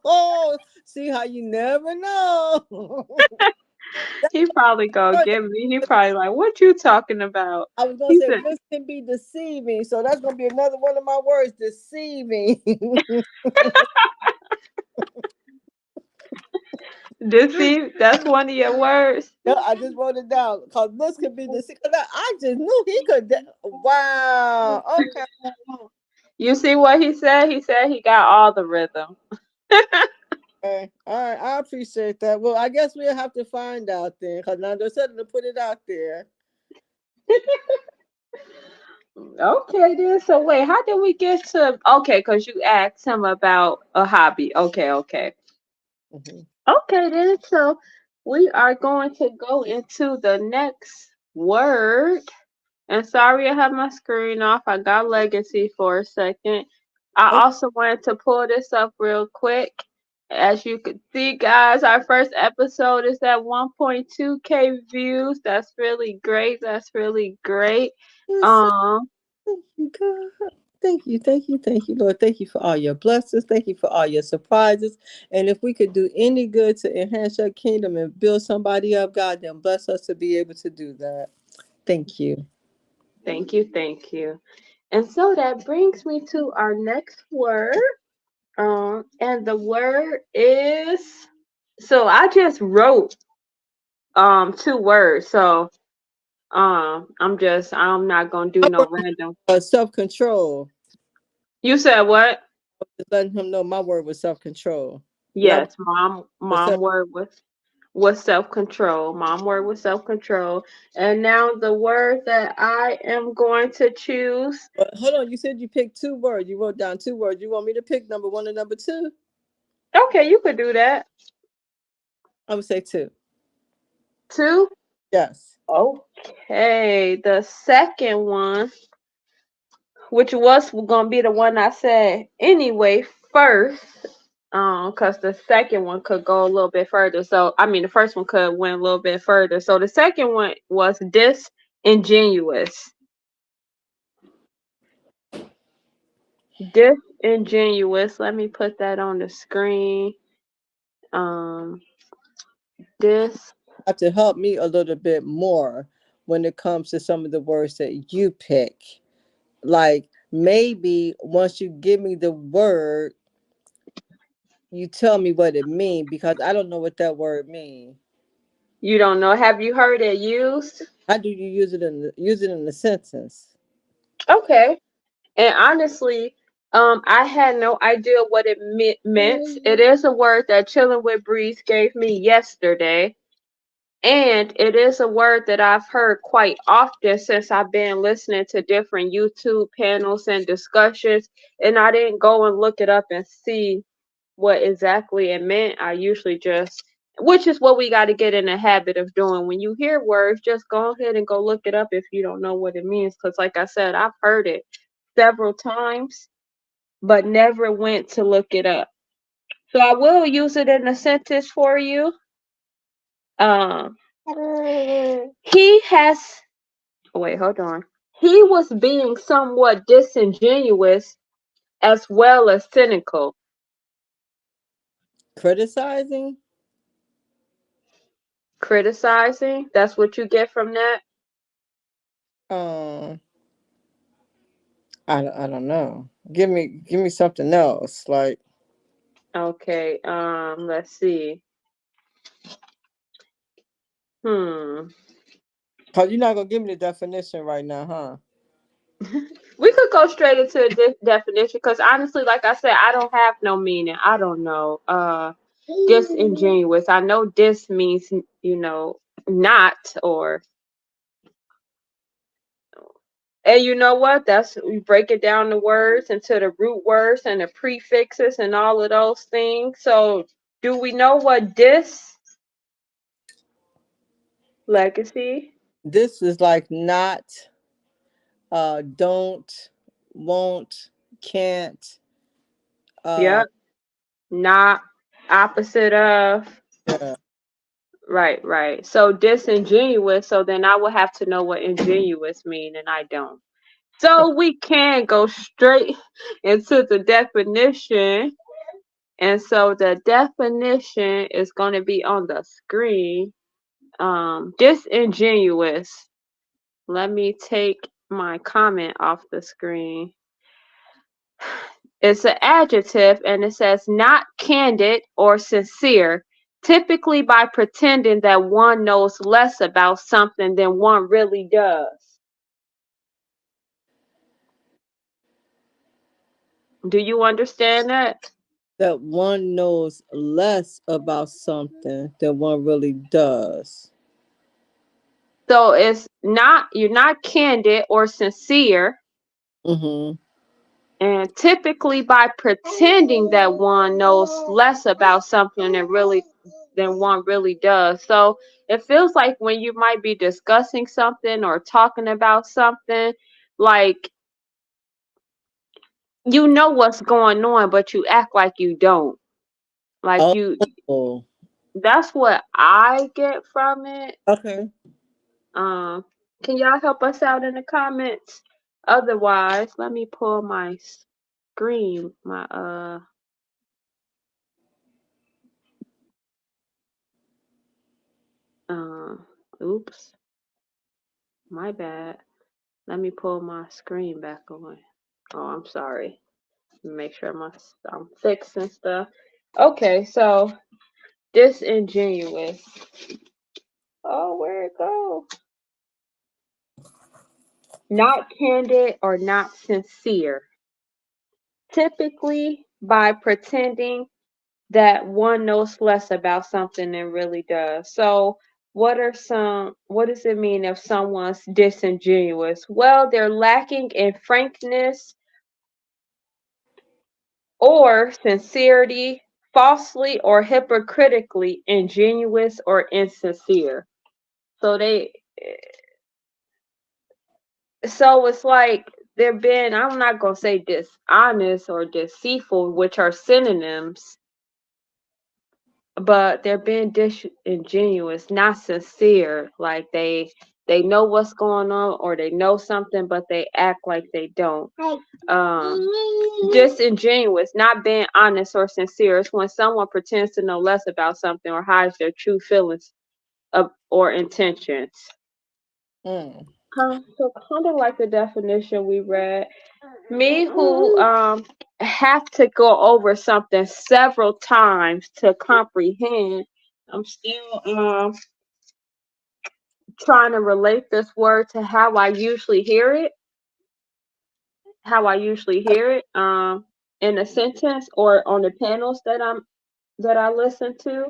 Oh, see how you never know. He probably gonna get me. He probably like, what you talking about? I was gonna say this can be deceiving, so that's gonna be another one of my words, deceiving. Deceive, that's one of your words. No, I just wrote it down because this could be deceiving. I just knew he could. Wow. Okay. You see what he said? He said he got all the rhythm. Okay. All right. I appreciate that. Well, I guess we'll have to find out then, because now they're starting to put it out there. Okay, then. So wait, how did we get to? Okay, because you asked him about a hobby. Okay. Mm-hmm. Okay, then. So we are going to go into the next word. And sorry, I have my screen off. I got legacy for a second. I also wanted to pull this up real quick. As you can see, guys, our first episode is at 1.2K views. That's really great. Thank you, God. Thank you, Lord. Thank you for all your blessings. Thank you for all your surprises. And if we could do any good to enhance your kingdom and build somebody up, God, then bless us to be able to do that. Thank you. Thank you. And so that brings me to our next word. And the word is, so I just wrote 2 words. So I'm not gonna do no random. Self-control. You said what? Just letting him know my word was self-control. Yes, mom word was self-control. Mom word was self-control. And now the word that I am going to choose. Hold on, you said you picked 2 words. You wrote down 2 words. You want me to pick number 1 and number 2? Okay, you could do that. I would say 2. 2? Yes. Okay, the second one, which was gonna be the one I said anyway first, because the second one could go a little bit further. So I mean, the first one could went a little bit further. So the second one was disingenuous. Disingenuous. Let me put that on the screen. This have to help me a little bit more when it comes to some of the words that you pick. Like maybe once you give me the word, you tell me what it means, because I don't know what that word means. You don't know? Have you heard it used? How do you use it in the sentence? Okay. And honestly, I had no idea what it meant. It is a word that Chilling with Breeze gave me yesterday. And it is a word that I've heard quite often since I've been listening to different YouTube panels and discussions. And I didn't go and look it up and see what exactly it meant. I usually just, which is what we got to get in the habit of doing. When you hear words, just go ahead and go look it up if you don't know what it means. Because like I said, I've heard it several times, but never went to look it up. So I will use it in a sentence for you. He has, wait, hold on. He was being somewhat disingenuous as well as cynical. Criticizing? Criticizing? That's what you get from that? Um, I don't know. Give me something else. Like, Okay, let's see. Hmm. cause you're not gonna give me the definition right now, huh? We could go straight into the definition because honestly, like I said, I don't have no meaning. I don't know. Disingenuous. I know dis means, not or. And you know what? That's we break it down the words into the root words and the prefixes and all of those things. So, do we know what dis legacy? This is like not, don't, won't, can't. Uh, Yep. Not opposite of. yeah. Right, right. So disingenuous. So then I would have to know what ingenuous mean, and I don't. So we can go straight into the definition. And so the definition is going to be on the screen. Disingenuous. Let me take my comment off the screen. It's an adjective and it says not candid or sincere, typically by pretending that one knows less about something than one really does. Do you understand that? That one knows less about something than one really does. So you're not candid or sincere, Mm-hmm. and typically by pretending that one knows less about something than one really does. So it feels like when you might be discussing something or talking about something, like you know what's going on, but you act like you don't. Like Oh, that's what I get from it. okay. Um, can y'all help us out in the comments? Otherwise, let me pull my screen, my uh oops, my bad. Let me pull my screen back on. Oh, I'm sorry. Make sure I'm fixing stuff. Okay, so disingenuous. Oh, where'd it go? Not candid or not sincere. Typically by pretending that one knows less about something than really does. So what does it mean if someone's disingenuous? Well, they're lacking in frankness or sincerity, falsely or hypocritically ingenuous or insincere. So it's like they're being, I'm not gonna say dishonest or deceitful, which are synonyms, but they're being disingenuous, not sincere. Like they know what's going on or they know something, but they act like they don't. Disingenuous, not being honest or sincere. It's when someone pretends to know less about something or hides their true feelings or intentions. Mm. So kind of like the definition we read. Me who have to go over something several times to comprehend, I'm still trying to relate this word to how I usually hear it, in a sentence or on the panels that I listen to.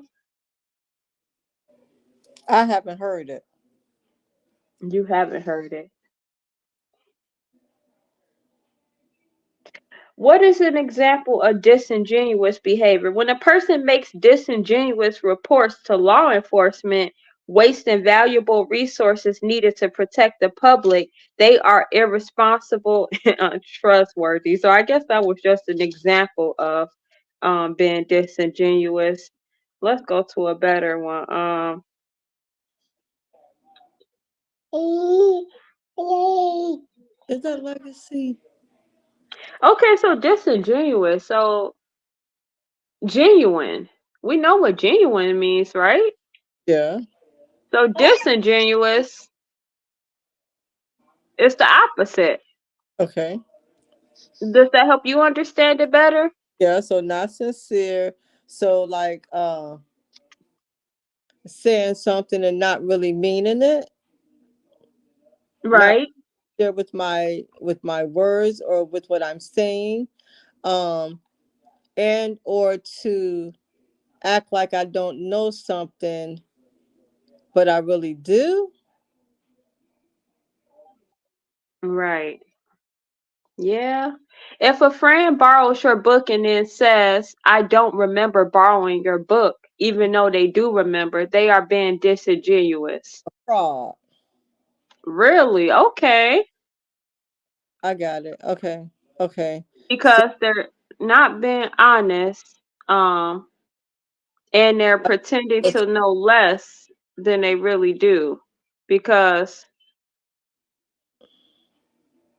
I haven't heard it. You haven't heard it. What is an example of disingenuous behavior? When a person makes disingenuous reports to law enforcement, wasting valuable resources needed to protect the public, they are irresponsible and untrustworthy. So I guess that was just an example of being disingenuous. Let's go to a better one. Is that legacy? Okay, so disingenuous. So genuine. We know what genuine means, right? Yeah. So disingenuous is the opposite. Okay. Does that help you understand it better? Yeah. So not sincere. So like saying something and not really meaning it. Not Right. there with my words or with what I'm saying. Um and or to act like I don't know something, but I really do. Right. Yeah. If a friend borrows your book and then says, I don't remember borrowing your book, even though they do remember, they are being disingenuous. Fraud. Really? Okay. I got it. Okay. Okay. So Because they're not being honest, um, and they're pretending it's to know less than they really do. Because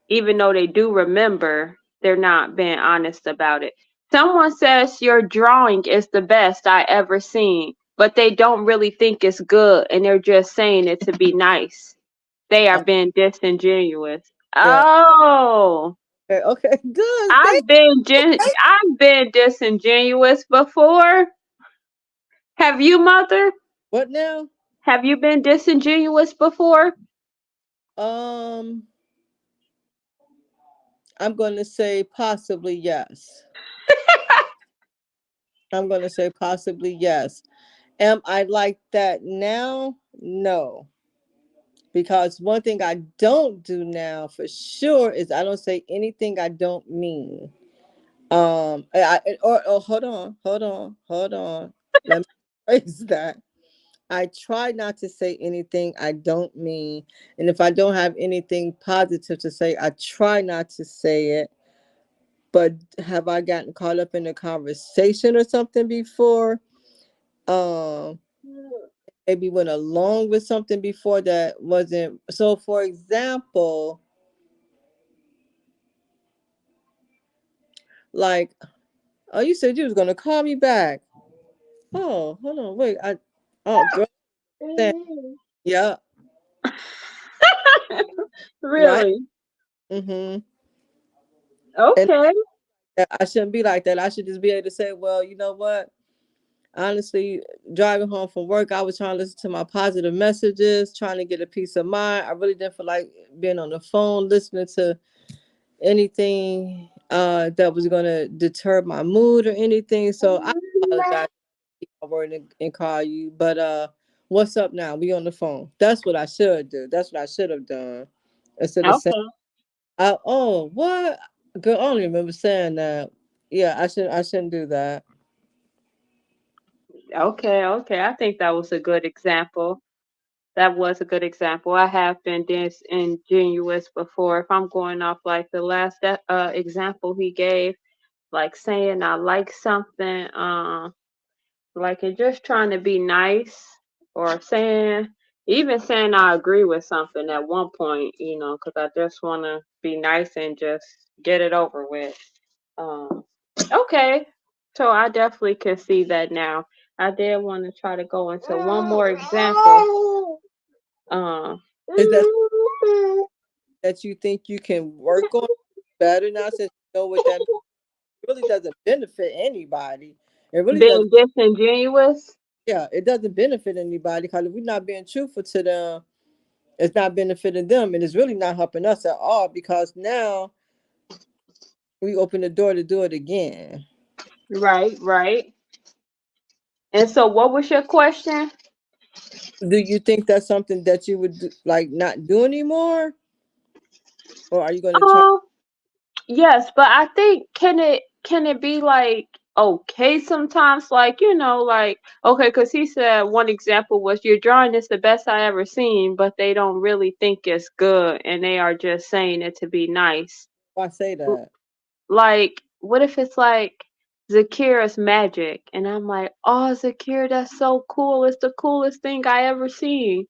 even though they do remember, they're not being honest about it. Someone says your drawing is the best I ever seen, but they don't really think it's good and they're just saying it to be nice. They are being disingenuous. yeah. Oh, Okay. Okay. Good. Thank you. I've been disingenuous before. Have you, mother? What now? Have you been disingenuous before? Um, I'm going to say possibly yes. I'm going to say possibly yes. Am I like that now? No. Because one thing I don't do now for sure is I don't say anything I don't mean. Or hold on. Let me phrase that. I try not to say anything I don't mean. And if I don't have anything positive to say, I try not to say it. But have I gotten caught up in a conversation or something before? Um, Maybe went along with something before that wasn't. So, for example, like, oh, you said you was gonna call me back. Oh, hold on, wait. Oh, girl, yeah, right. Really? Mm-hmm. And Okay. I shouldn't be like that. I should just be able to say, well, you know what? Honestly, driving home from work, I was trying to listen to my positive messages, trying to get a peace of mind. I really didn't feel like being on the phone, listening to anything that was going to deter my mood or anything. So I apologize for my word and call you. But what's up now? We on the phone. That's what I should do. That's what I should have done. Instead of saying, Okay. oh, what? Girl, I don't remember saying that. Yeah, I shouldn't do that. Okay. Okay. I think that was a good example. That was a good example. I have been disingenuous before. If I'm going off like the last example he gave, like saying I like something, like and just trying to be nice, or even saying I agree with something at one point, because I just want to be nice and just get it over with. Um, okay, so I definitely can see that now. I did want to try to go into one more example. Um, Is that you think you can work on better now since you know what that means? It really doesn't benefit anybody. It really doesn't. being disingenuous. Yeah, it doesn't benefit anybody because if we're not being truthful to them, it's not benefiting them, and it's really not helping us at all because now we open the door to do it again. Right, right. And so, what was your question? Do you think that's something that you would do, like not do anymore, or are you going to try? Um, yes, but I think can it be like okay sometimes, like like okay, because he said one example was your drawing is the best I ever seen, but they don't really think it's good, and they are just saying it to be nice. Why say that? Like, what if it's like Zakira's magic, and I'm like, oh, Zakira, that's so cool. It's the coolest thing I ever seen.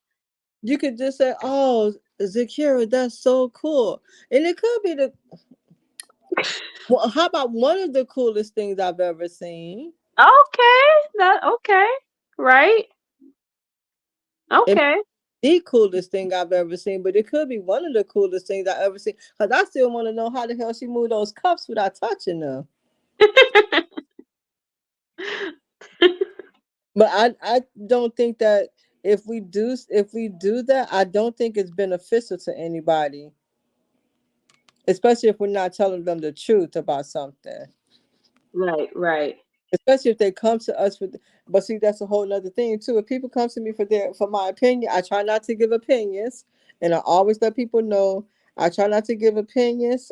You could just say, "Oh, Zakira, that's so cool," and it could be the. Well, how about one of the coolest things I've ever seen? Okay. That okay. Right? It Okay. the coolest thing I've ever seen, but it could be one of the coolest things I've ever seen. Because I still want to know how the hell she moved those cups without touching them. But I don't think that if we do that, I don't think it's beneficial to anybody, especially if we're not telling them the truth about something. Right. Especially if they come to us with, but see, that's a whole nother thing too. If people come to me for my opinion, I try not to give opinions, and I always let people know I try not to give opinions.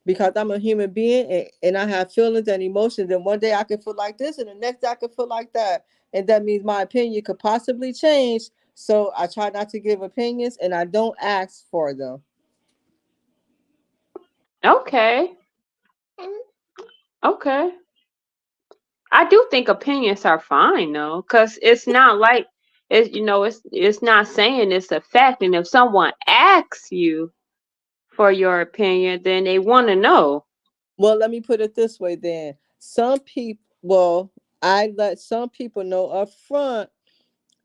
Because I'm a human being and I have feelings and emotions, and one day I could feel like this, and the next day I could feel like that, and that means my opinion could possibly change. So I try not to give opinions, and I don't ask for them. Okay. Okay. I do think opinions are fine though, because it's not like it's not saying it's a fact. And if someone asks you for your opinion, then they want to know. Well, let me put it this way then. Some people, well, I let some people know up front,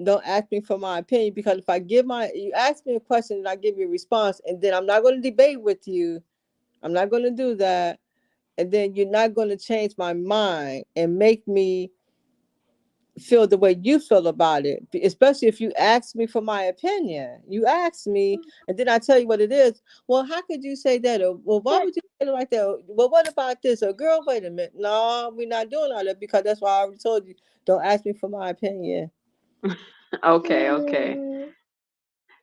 don't ask me for my opinion, because if you ask me a question and I give you a response, and then I'm not going to debate with you, I'm not going to do that. And then you're not going to change my mind and make me feel the way you feel about it, especially if you ask me for my opinion. You ask me, and then I tell you what it is. Well, how could you say that? Or, well, why would you say it like that? Well, what about this? Or, girl, wait a minute. No, we're not doing all that, because that's why I already told you, don't ask me for my opinion. Okay.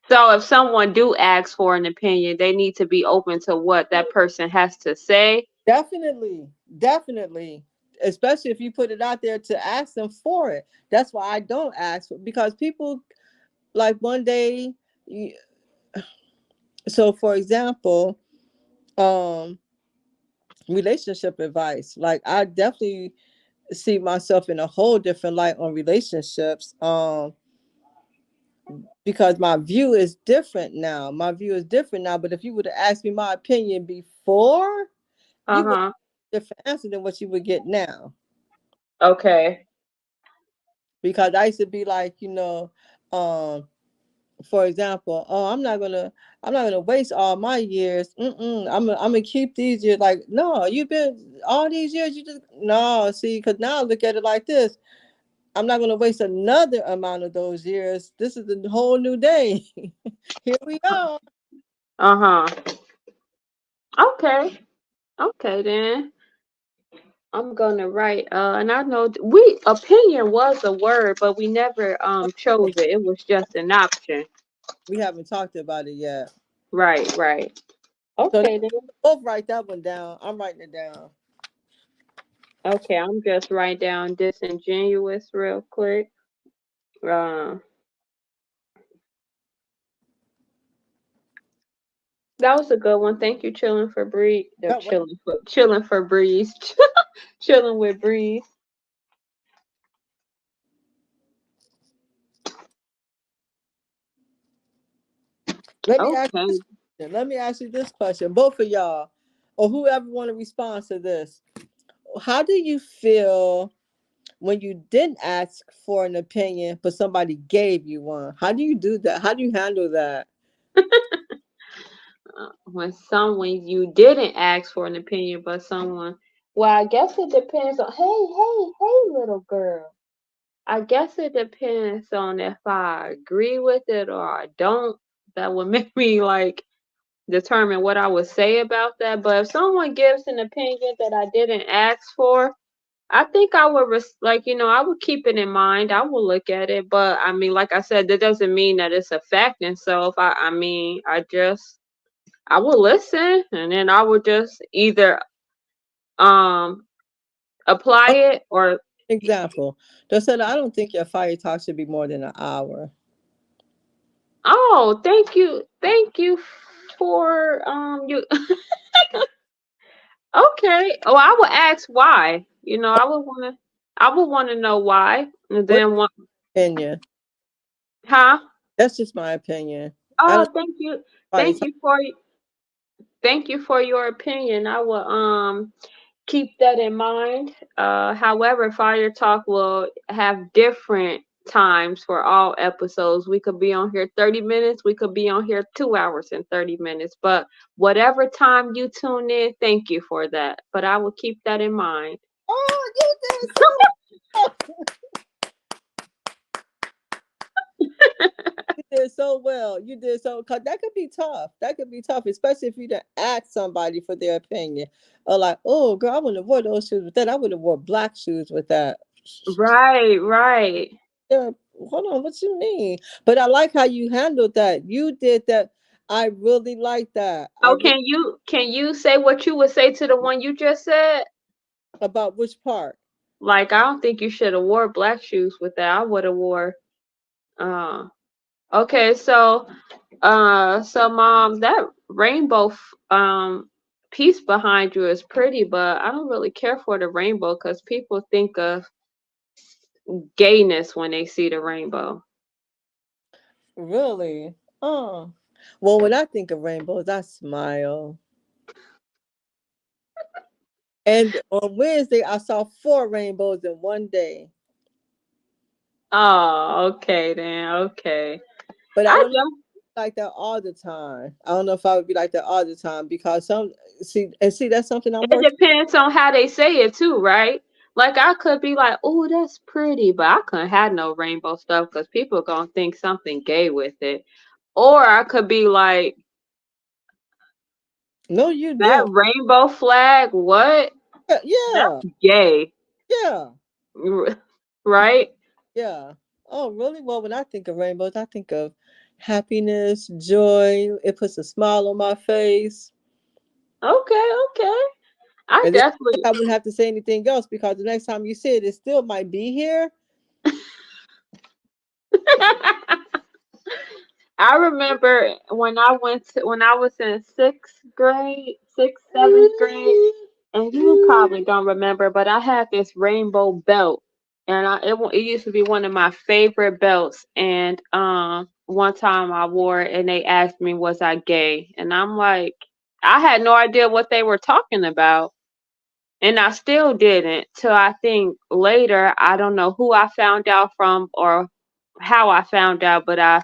So if someone do ask for an opinion, they need to be open to what that person has to say. Definitely. Especially if you put it out there to ask them for it. That's why I don't ask, because people, like, one day, so for example, relationship advice, like, I definitely see myself in a whole different light on relationships, because my view is different now. But if you would have asked me my opinion before, you would have a different answer than what you would get now. Okay. Because I used to be like, for example, oh, I'm not gonna waste all my years. I'm gonna keep these years. Like, no, you've been all these years. You just no. See, because now I look at it like this. I'm not gonna waste another amount of those years. This is a whole new day. Here we are. Okay. Okay then. I'm gonna write. And I know opinion was a word, but we never chose it. It was just an option. We haven't talked about it yet. Right. So Okay then. both write that one down. I'm writing it down. Okay, I'm just writing down disingenuous real quick. That was a good one. Thank you, chilling for Breeze. No, That one- chilling for Breeze. Chilling with Breeze. Let me ask you Okay. this question. Let me ask you this question. Both of y'all, or whoever want to respond to this. How do you feel when you didn't ask for an opinion, but somebody gave you one? How do you do that? How do you handle that? When you didn't ask for an opinion, but someone. Well, I guess it depends on. Hey, little girl. I guess it depends on if I agree with it or I don't. That would make me like determine what I would say about that. But if someone gives an opinion that I didn't ask for, I think I would I would keep it in mind. I will look at it, but I mean, like I said, that doesn't mean that it's a fact. And so if I will listen, and then I would just either apply it or. Example. Just said, I don't think your fire talk should be more than an hour. Oh, thank you for you. Okay. Oh, I would ask why. I would want to know why, and What then what? opinion? Huh? That's just my opinion. I Oh, don't fire thank talk. you for thank you for your opinion. I will keep that in mind. However, Fire Talk will have different times for all episodes. We could be on here 30 minutes, we could be on here 2 hours and 30 minutes. But whatever time you tune in, thank you for that. But I will keep that in mind. Oh, you did so you did so well. You did so, cause that could be tough. That could be tough, especially if you didn't ask somebody for their opinion. Or like, oh girl, I wouldn't have wore those shoes with that. I would have wore black shoes with that. Right, right. Yeah, hold on, what you mean? But I like how you handled that. You did that. I really like that. I Oh, really can you say what you would say to the one you just said? about which part? Like, I don't think you should have wore black shoes with that. I would have wore uh okay, so mom, that piece behind you is pretty, but I don't really care for the rainbow because people think of gayness when they see the rainbow. Really? Oh. Well, when I think of rainbows, I smile. And on Wednesday, I saw 4 rainbows in one day. Oh, okay then. Okay. But I I don't know just like that all the time. I don't know if I would be like that all the time because see that's something I'm It working. depends on how they say it too, right? Like I could be like, "Oh, that's pretty," but I couldn't have no rainbow stuff because people gonna think something gay with it. Or I could be like, No, you "That don't. rainbow flag, what? That's Yeah, gay." yeah, Right? yeah. Oh, really? Well, when I think of rainbows, I think of happiness, joy. It puts a smile on my face. Okay, okay. I And then definitely I wouldn't have to say anything else because the next time you see it, it still might be here. I remember when I was in sixth grade, sixth, seventh grade, and you probably don't remember, but I had this rainbow belt, and it used to be one of my favorite belts. And one time I wore it, and they asked me was I gay, and I'm like, I had no idea what they were talking about. And I still didn't till I think later. I don't know who I found out from or how I found out, but I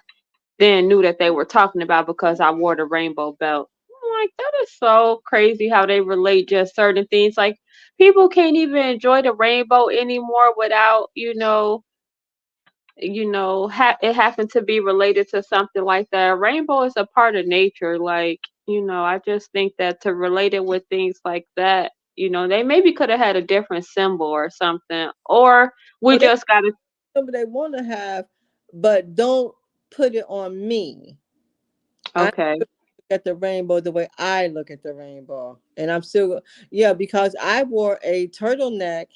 then knew that they were talking about because I wore the rainbow belt. I'm like, that is so crazy how they relate just certain things. Like people can't even enjoy the rainbow anymore without, it happened to be related to something like that. Rainbow is a part of nature. Like, I just think that to relate it with things like that, they maybe could have had a different symbol or something. Or we Or they just got to, something they want to have, but don't put it on me. I okay. look at the rainbow the way I look at the rainbow, and I'm still yeah because I wore a turtleneck.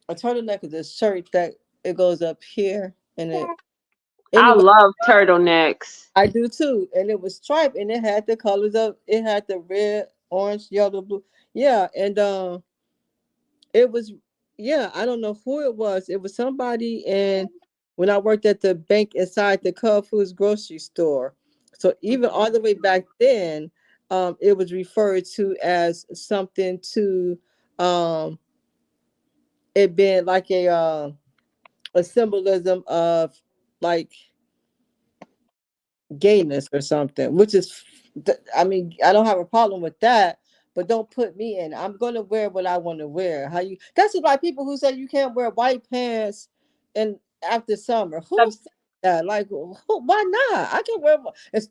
A turtleneck is a shirt that it goes up here, and it I anyway. love turtlenecks. I do too, and it was striped, and it had the colors of it had the red, orange, yellow, blue. Yeah, and it was yeah. I don't know who it was. It was somebody, and when I worked at the bank inside the Cub Foods grocery store, so even all the way back then, it was referred to as something to um, it being like a symbolism of like gayness or something, which is, I mean, I don't have a problem with that, but don't put me in. I'm gonna wear what I want to wear. How you? That's just like people who say you can't wear white pants and after summer. Who The said that? Like, why not? I can wear. It's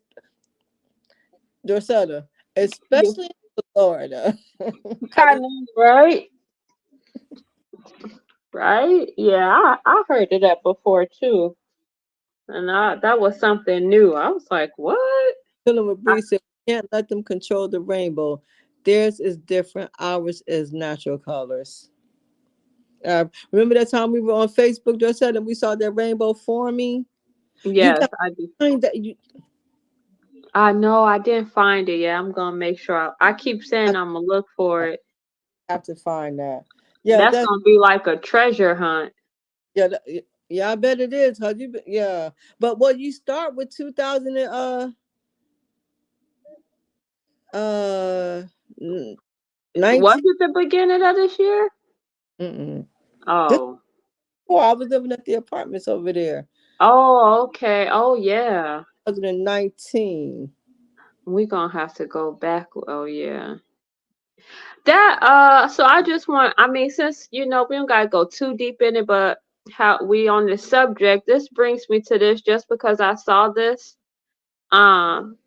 Dorcetta, especially in Florida. kind of right, right. Yeah, I heard of that before too, and that was something new. I was like, what? Chilling with Bree said, "We can't let them control the rainbow. Theirs is different. Ours is natural colors." Remember that time we were on Facebook, Dorcetta, and we saw that rainbow forming? You Yes, got I do. to find that. You I know I didn't find it yet. I'm gonna make sure. I keep saying I'm gonna look for it. have to find that. Yeah, That's that's gonna be like a treasure hunt. yeah, yeah. I bet it is. Huh? Yeah, but what you start with 2000 uh Was 19. it the beginning of this year? Mm-mm. This Oh. before I was living at the apartments over there. Oh, okay. Oh, yeah. 2019. We gonna have to go back. Oh, yeah. That so I just want, I mean, since we don't gotta go too deep in it, but how we on this subject, this brings me to this just because um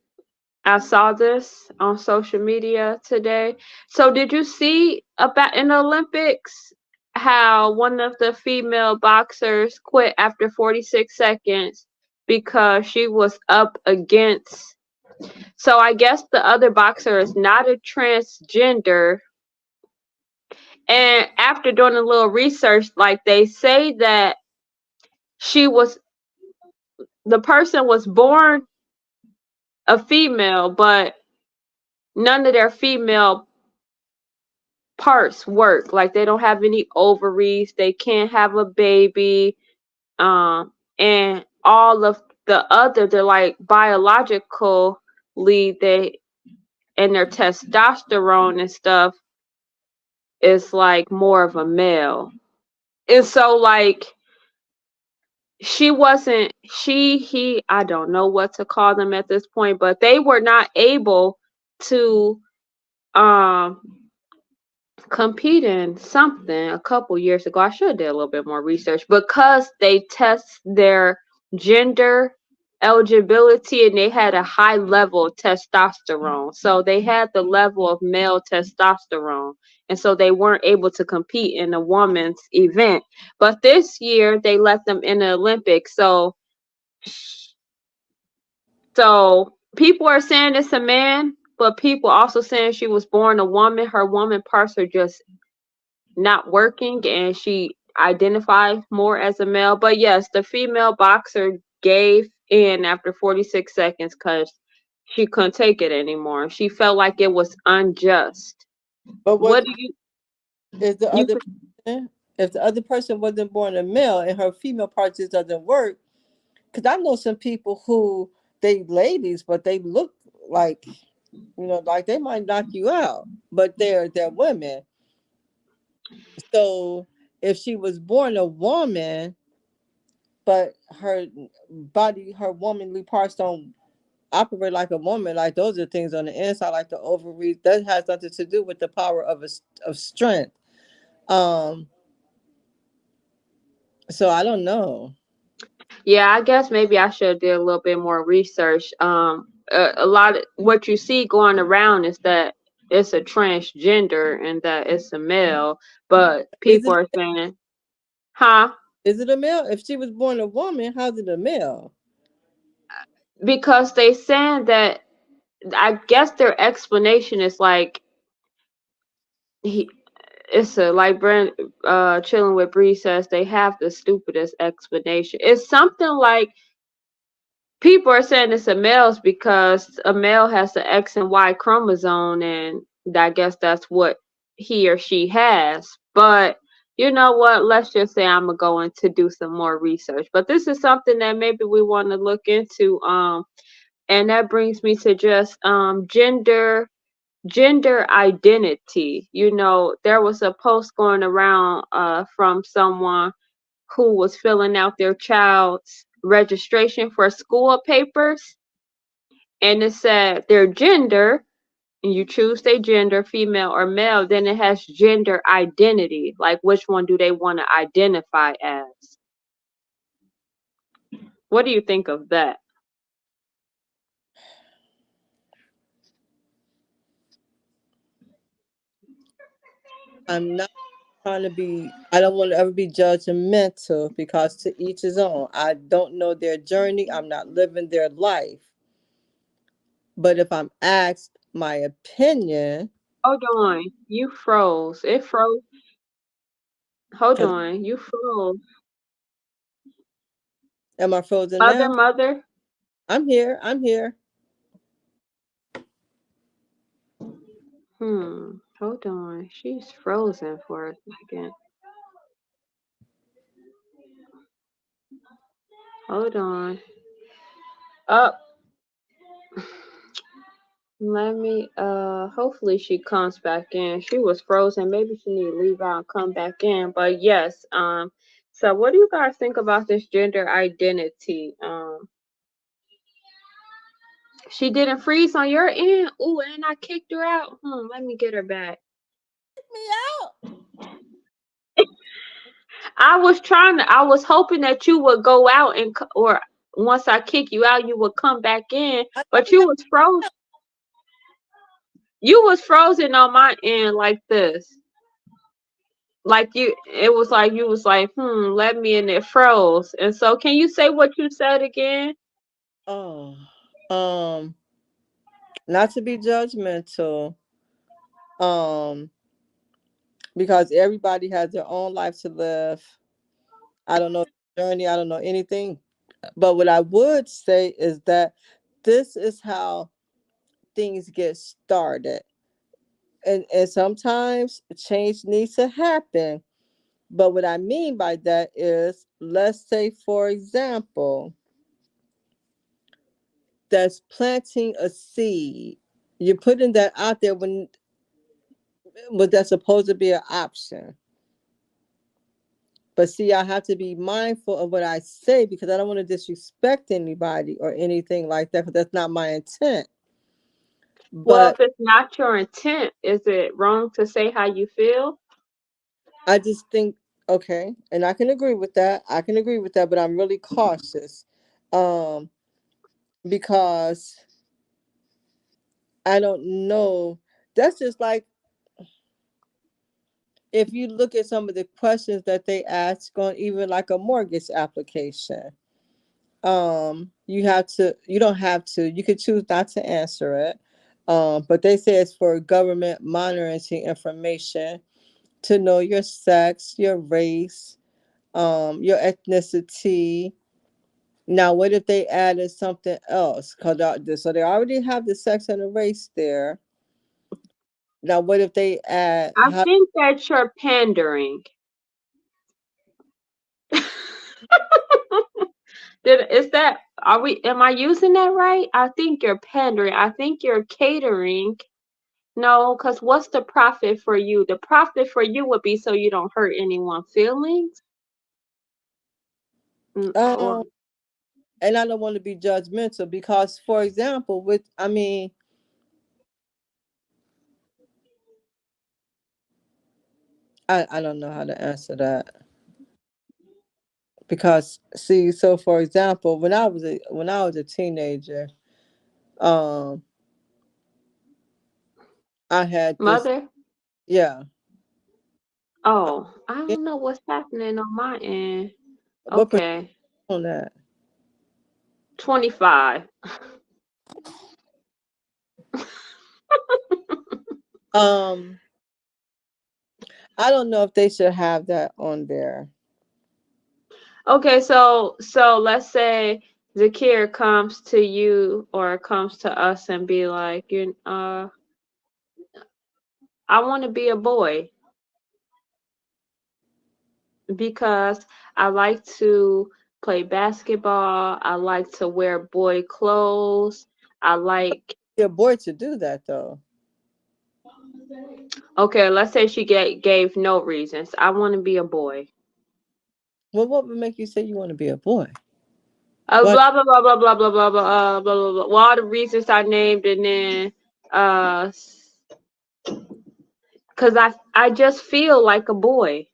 I saw this on social media today. So did you see about in the Olympics how one of the female boxers quit after 46 seconds because she was up against, so I guess the other boxer is not a transgender. And after doing a little research, like they say that she was the person was born a female, but none of their female parts work. Like they don't have any ovaries, they can't have a baby, and all of the other, they're like biologically they and their testosterone and stuff is like more of a male. And so like she wasn't she he I don't know what to call them at this point, but they were not able to um compete in something a couple years ago. I should have did a little bit more research because they test their gender eligibility and they had a high level of testosterone. So they had the level of male testosterone. And so they weren't able to compete in a woman's event. But this year they let them in the Olympics. So people are saying it's a man, but people also saying she was born a woman. Her woman parts are just not working and she identifies more as a male. But yes, the female boxer gave in after 46 seconds because she couldn't take it anymore. She felt like it was unjust. But what What do you is the you other person? If the other person wasn't born a male and her female part just doesn't work, because I know some people who they ladies, but they look like like they might knock you out, but they're women. So if she was born a woman, but her body, her womanly parts don't operate like a woman, like those are things on the inside, like the ovaries, that has nothing to do with the power of strength. Um, so I don't know. Yeah, I guess maybe I should do a little bit more research. A lot of what you see going around is that it's a transgender and that it's a male, but Is people it are saying, huh? is it a male? If she was born a woman, how's it a male? Because they saying that, I guess their explanation is like he it's a like Brent chilling with Bree says they have the stupidest explanation. It's something like people are saying it's a male's because a male has the X and Y chromosome and I guess that's what he or she has. But you know what? Let's just say I'm going to do some more research. But this is something that maybe we want to look into. And that brings me to just gender identity. There was a post going around from someone who was filling out their child's registration for school papers, and it said their gender, and you choose their gender, female or male, then it has gender identity, like which one do they want to identify as. What do you think of that? I'm not trying to be. I don't want to ever be judgmental because to each his own. I don't know their journey. I'm not living their life. But if I'm asked my opinion, Hold on, you froze. It froze. Hold because on, you froze. am I frozen Mother, now? mother. I'm here. I'm here. Hold on. She's frozen for a second. Hold on. Up. Let me hopefully she comes back in. She was frozen. Maybe she need to leave out and come back in. But yes, so what do you guys think about this gender identity? She didn't freeze on your end. Ooh, and I kicked her out. Let me get her back. Me out. I was hoping that you would go out and or once I kick you out, you would come back in, I but don't you know. was frozen. You was frozen on my end like this. Like it was like you was like, let me in, it froze. And so can you say what you said again? Oh, um, not to be judgmental, um, because everybody has their own life to live. I don't know the journey. I don't know anything. But what I would say is that this is how things get started. And sometimes change needs to happen. But what I mean by that is, let's say, for example, that's planting a seed. You're putting that out there when that's supposed to be an option. But see, I have to be mindful of what I say because I don't want to disrespect anybody or anything like that, because that's not my intent. Well, if But it's not your intent, is it wrong to say how you feel? I just think, okay, and I can agree with that. I can agree with that, but I'm really cautious. Um, because I don't know. That's just like if you look at some of the questions that they ask on even like a mortgage application. You don't have to, you could choose not to answer it. But they say it's for government monitoring information to know your sex, your race, your ethnicity. Now, what if they added something else? So they already have the sex and the race there. Now, what if they add I how? think that you're pandering. Is that am I using that right? I think you're pandering. I think you're catering. No, because what's the profit for you? The profit for you would be so you don't hurt anyone's feelings. Or Um, and I don't want to be judgmental because, for example, I don't know how to answer that because, see, so for example, when I was a teenager, um, I had this, mother? yeah, Oh, I yeah, don't know what's happening on my end. what percent Okay, on that? 25. Um, I don't know if they should have that on there. Okay, so let's say Zakir comes to you or comes to us and be like, I want to be a boy because I like to play basketball. I like to wear boy clothes. I like, You're a boy to do that though. okay, let's say she gave no reasons. I want to be a boy. Well, what would make you say you want to be a boy? What? Blah blah blah blah blah blah blah blah blah blah blah. Well, all the reasons I named, and then uh, cause I just feel like a boy.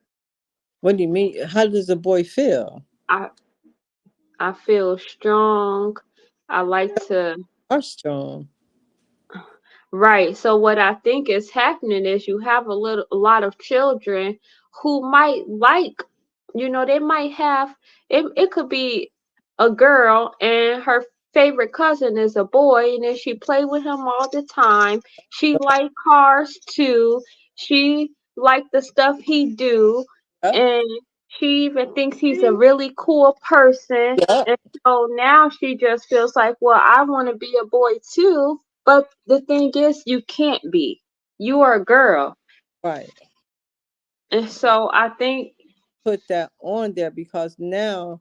What do you mean? How does a boy feel? I I feel strong. I like to. Are strong. Right. So what I think is happening is you have a lot of children who might like, they might have it could be a girl and her favorite cousin is a boy and then she play with him all the time. She like cars too. She like the stuff he do, Yep. and she even thinks he's a really cool person. Yep. And so now she just feels like, well, I want to be a boy too, but the thing is, you can't be. You are a girl. Right. And so I think, Put that on there because now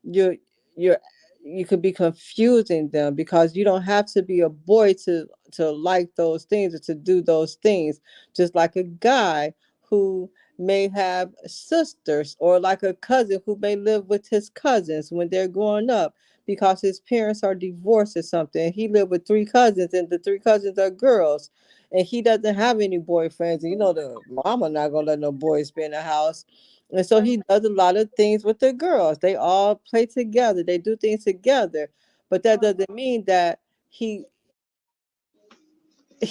you're you're you could be confusing them because you don't have to be a boy to like those things or to do those things. Just like a guy who may have sisters, or like a cousin who may live with his cousins when they're growing up because his parents are divorced or something. He lived with 3 cousins, and the 3 cousins are girls, and he doesn't have any boyfriends. And the mama not gonna let no boys be in the house. And so he does a lot of things with the girls. They all play together. They do things together. But that doesn't mean that he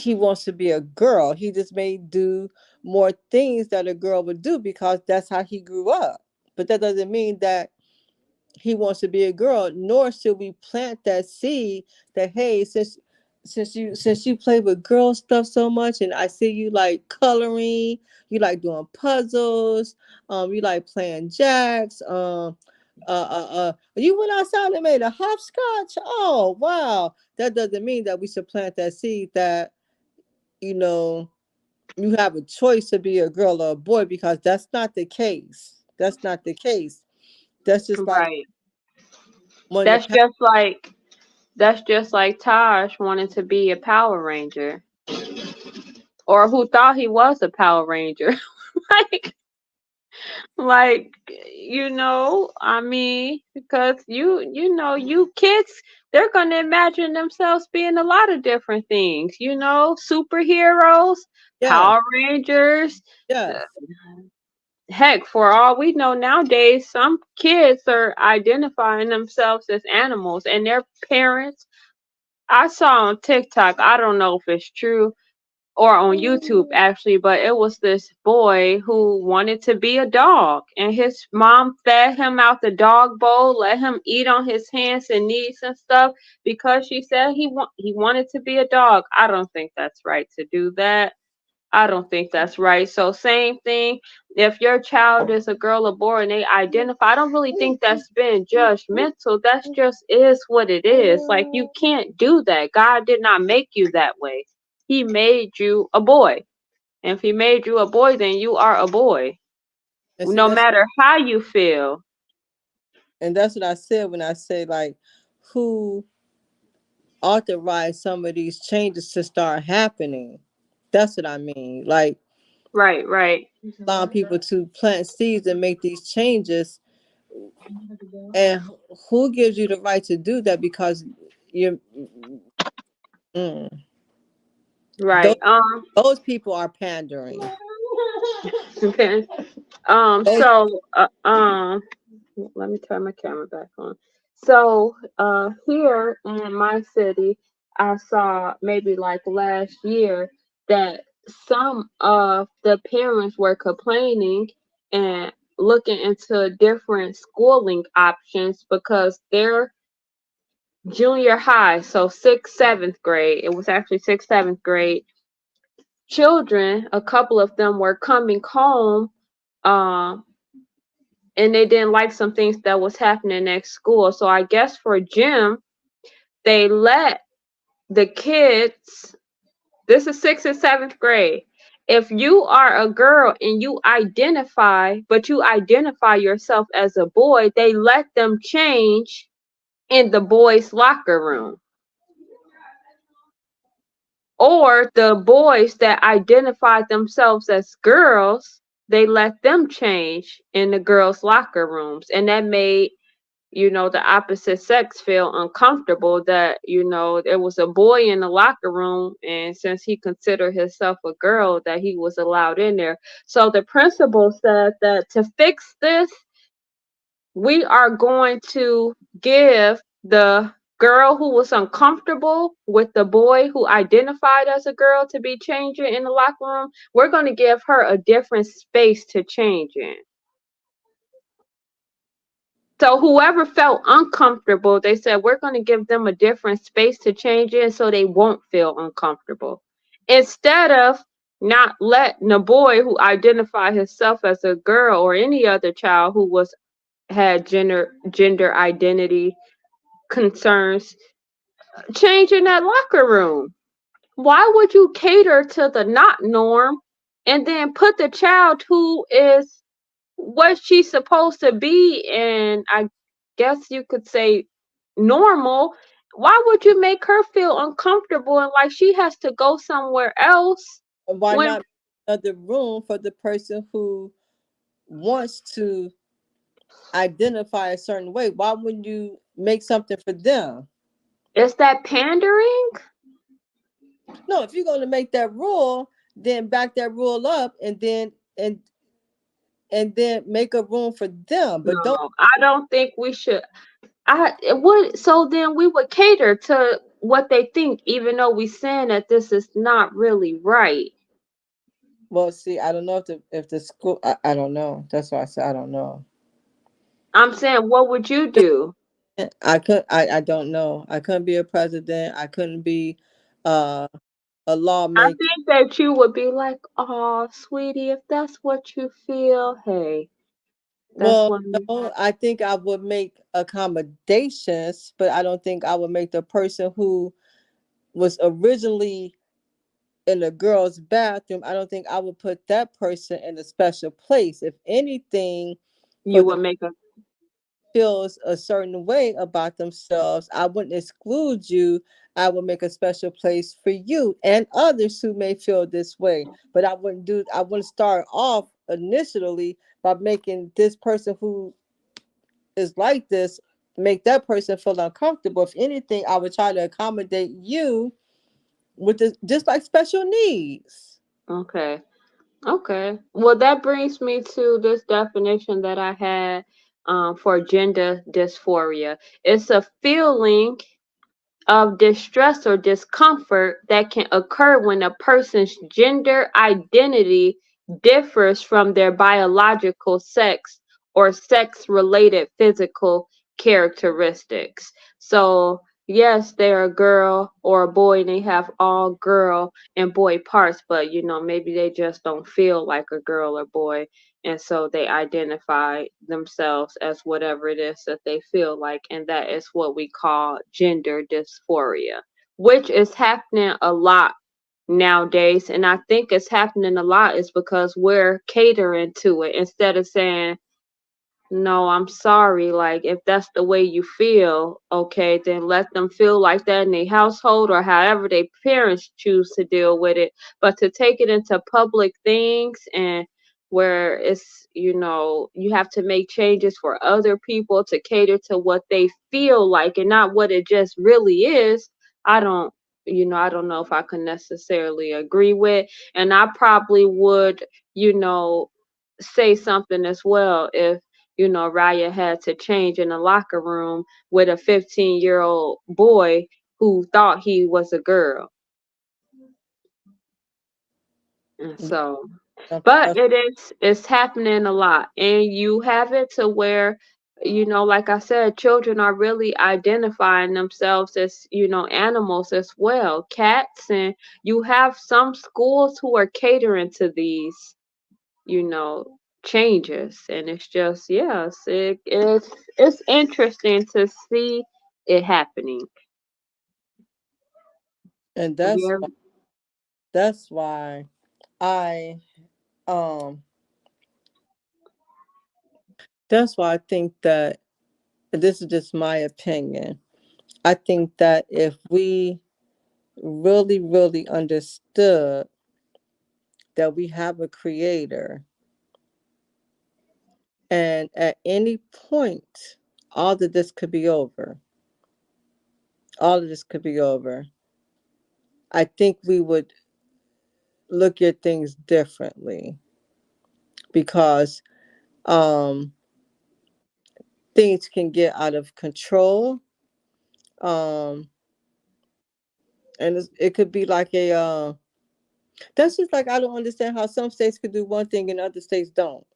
wants to be a girl. He just may do more things that a girl would do because that's how he grew up. But that doesn't mean that he wants to be a girl, nor should we plant that seed that, hey, since you play with girl stuff so much, and I see you like coloring, you like doing puzzles, you like playing jacks, you went outside and made a hopscotch. Oh wow. That doesn't mean that we should plant that seed that you have a choice to be a girl or a boy, because that's not the case. That's not the case. That's just like Right. when That's just like Taj wanting to be a Power Ranger, or who thought he was a Power Ranger. like I mean, because you kids, they're gonna imagine themselves being a lot of different things, superheroes, yeah, Power Rangers. yeah. Heck, for all we know nowadays, some kids are identifying themselves as animals, and their parents. I saw on TikTok, I don't know if it's true, or on YouTube actually, but it was this boy who wanted to be a dog, and his mom fed him out the dog bowl, let him eat on his hands and knees and stuff because she said he wanted to be a dog. I don't think that's right to do that. I don't think that's right. So same thing, if your child is a girl or boy and they identify, I don't really think that's being judgmental. That's just is what it is. Like, you can't do that. God did not make you that way. He made you a boy. And if he made you a boy, then you are a boy. And see, No matter how you feel. that's what I said when I say, like, who authorized some of these changes to start happening. That's what I mean. Like, Right. allowing people to plant seeds and make these changes. And who gives you the right to do that? Because you're Right. those people are pandering. Okay. So let me turn my camera back on. So here in my city, I saw maybe like last year that some of the parents were complaining and looking into different schooling options because their junior high, so 6th, 7th grade, it was actually 6th, 7th grade children, a couple of them were coming home, and they didn't like some things that was happening at school. So I guess for gym, they let the kids, this is 6th and 7th grade. If you are a girl and you identify yourself as a boy, they let them change in the boys' locker room. Or the boys that identified themselves as girls, they let them change in the girls' locker rooms. And that made, the opposite sex feel uncomfortable that, there was a boy in the locker room, and since he considered himself a girl, that he was allowed in there. So the principal said that to fix this, we are going to give the girl who was uncomfortable with the boy who identified as a girl to be changing in the locker room, we're going to give her a different space to change in. So whoever felt uncomfortable, they said, we're going to give them a different space to change in so they won't feel uncomfortable. Instead of not letting the boy who identified himself as a girl, or any other child who had gender identity concerns, change in that locker room. Why would you cater to the not norm and then put the child who is what she's supposed to be, and I guess you could say normal, Why would you make her feel uncomfortable and like she has to go somewhere else Why when not another room for the person who wants to identify a certain way? Why wouldn't you make something for them? is that pandering? No, if you're going to make that rule, then back that rule up, and then make a room for them. But don't. No, I don't think we should. I it would so then we would cater to what they think, even though we saying that this is not really right. Well, see, I don't know if the school. I don't know. That's why I said I don't know. I'm saying, what would you do? I could. I don't know. I couldn't be a president. I couldn't be uh, a I lawmaker. think that you would be like, "Oh, sweetie, if that's what you feel, hey, that's Well, what." no, I think I would make accommodations, but I don't think I would make the person who was originally in a girl's bathroom. I don't think I would put that person in a special place. If anything, for You the would make a feels a certain way about themselves, I wouldn't exclude you. I would make a special place for you and others who may feel this way. But I wouldn't start off initially by making this person who is like this make that person feel uncomfortable. If anything, I would try to accommodate you with just like special needs. okay. Okay. Well, that brings me to this definition that I had for gender dysphoria. It's a feeling of distress or discomfort that can occur when a person's gender identity differs from their biological sex or sex related physical characteristics. So, yes, they're a girl or a boy and they have all girl and boy parts, but maybe they just don't feel like a girl or boy. And so they identify themselves as whatever it is that they feel like, and that is what we call gender dysphoria, which is happening a lot nowadays. And I think it's happening a lot is because we're catering to it instead of saying, no, I'm sorry. Like, if that's the way you feel, okay, then let them feel like that in their household or however their parents choose to deal with it. But to take it into public things and where you have to make changes for other people to cater to what they feel like and not what it just really is, I don't, I don't know if I can necessarily agree with. And I probably would, you know, say something as well if Raya had to change in the locker room with a 15-year-old boy who thought he was a girl. And so, Something but else. it's happening a lot. And you have it to where, like I said, children are really identifying themselves as, animals as well, cats. And you have some schools who are catering to these you know changes, and it's just yes it's interesting to see it happening. And Very. that's why I um that's why I think that this is just my opinion. I think that if we really, really understood that we have a creator, and at any point, all of this could be over. All of this could be over. I think we would look at things differently because um, things can get out of control. Um, and it could be like that's just like I don't understand how some states could do one thing and other states don't.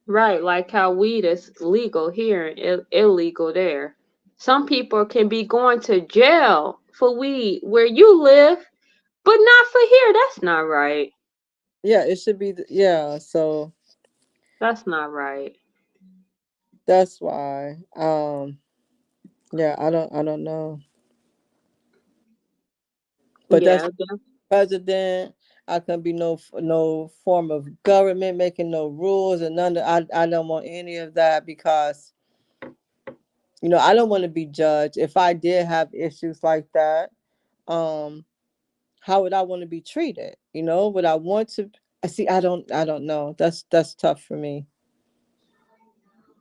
Right, like how weed is legal here and illegal there. Some people can be going to jail for weed where you live, but not for here. That's not right. Yeah, it should be. Yeah, so That's not right. that's why. Yeah, I don't know, but that's Yeah. president. I can be no form of government making no rules and none. I don't want any of that because I don't want to be judged. If I did have issues like that, how would I want to be treated? Would I want to? I see. I don't know. That's tough for me.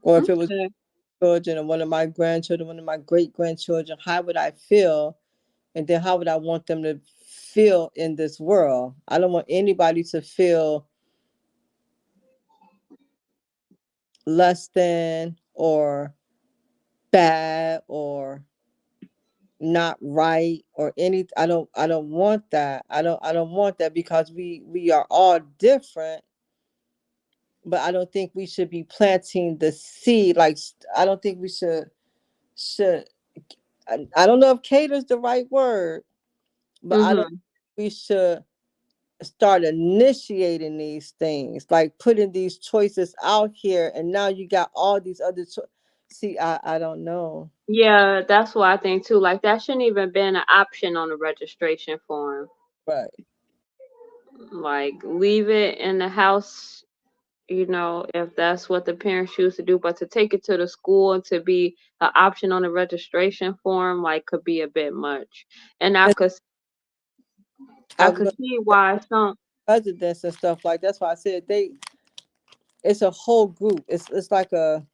Or if it was Okay. children or one of my grandchildren, one of my great grandchildren, how would I feel? And then how would I want them to feel in this world? I don't want anybody to feel less than or bad or not right or any. I don't want that. I don't want that because we are all different, but I don't think we should be planting the seed. Like, I don't think we should I don't know if cater is the right word, but I don't Mhm. we should start initiating these things, like putting these choices out here, and now you got all these other see, I don't know. Yeah, that's what I think too. Like that shouldn't even been an option on the registration form. Right. Like leave it in the house, if that's what the parents choose to do. But to take it to the school and to be an option on the registration form, like could be a bit much. And And I I was could going see why some. presidents and stuff like that's why I said it's a whole group. It's like a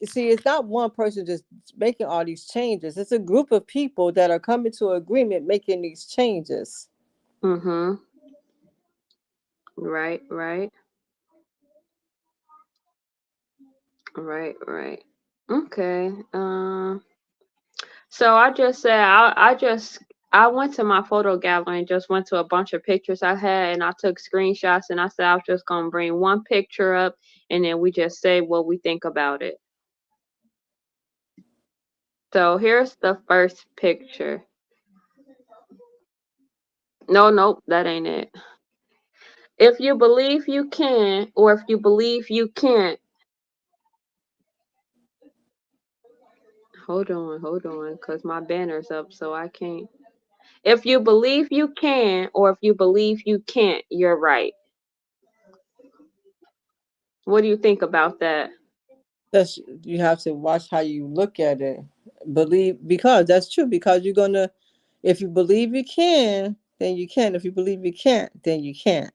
see, it's not one person just making all these changes. It's a group of people that are coming to agreement making these changes. Mhm. Right, right, right. Okay. So I just said I went to my photo gallery and just went to a bunch of pictures I had and I took screenshots and I said I was just gonna bring one picture up and then we just say what we think about it. So here's the first picture. No, nope, that ain't it. If you believe you can, or if you believe you can't, hold on, cause my banner's up, so I can't. If you believe you can, or if you believe you can't, you're right. What do you think about that? That's You have to watch how you look at it. Believe, because that's true, because you're gonna, if you believe you can, then you can. If you believe you can't, then you can't.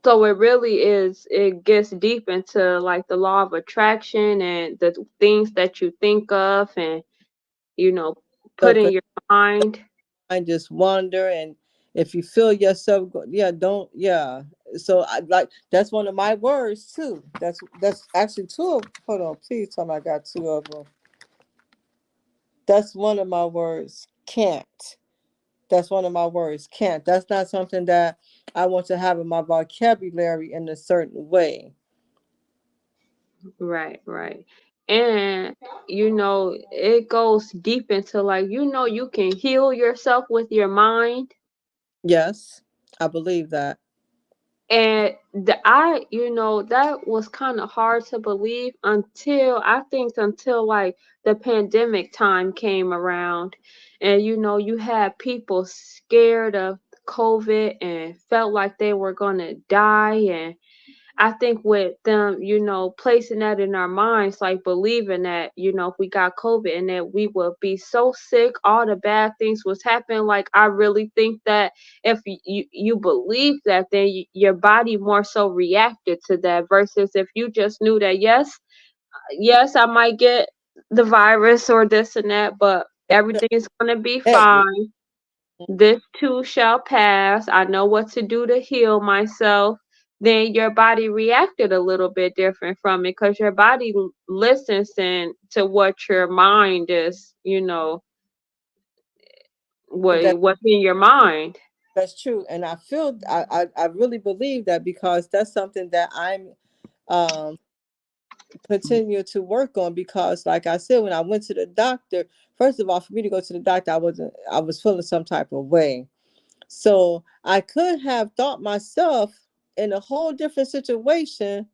So it really is, it gets deep into like the law of attraction and the things that you think of and, you know, So put in your mind. I just wander, and if you feel yourself yeah, don't, yeah. So I like, that's one of my words too. That's actually two of, hold on, please tell me I got two of them. That's one of my words, can't. That's one of my words, can't. That's not something that I want to have in my vocabulary in a certain way. Right, right. And, it goes deep into like, you can heal yourself with your mind. Yes, I believe that. And that was kind of hard to believe until like the pandemic time came around, and you had people scared of COVID and felt like they were gonna die, and I think with them, placing that in our minds, like believing that, if we got COVID and that we would be so sick, all the bad things was happening. Like, I really think that if you believe that, then your body more so reacted to that versus if you just knew that, yes, I might get the virus or this and that, but everything is going to be Hey, fine. This too shall pass. I know what to do to heal myself. Then your body reacted a little bit different from it because your body listens to what your mind is, that what's in your mind. that's true, and I feel I really believe that, because that's something that I'm um continue to work on, because like I said, when I went to the doctor, first of all, for me to go to the doctor, I was feeling some type of way. So I could have thought myself in a whole different situation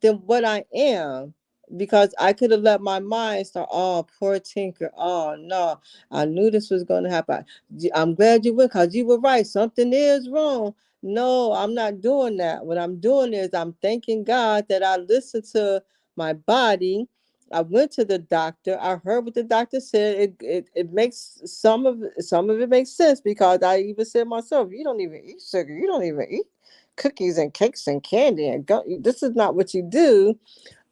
than what I am, because I could have let my mind start, oh, poor Tinker. Oh, no, I knew this was going to happen. I'm glad you went, because you were right. Something is wrong. No, I'm not doing that. What I'm doing is I'm thanking God that I listened to my body. I went to the doctor. I heard what the doctor said. It makes some of it makes sense, because I even said myself, you don't even eat sugar. You don't even eat cookies and cakes and candy and this is not what you do.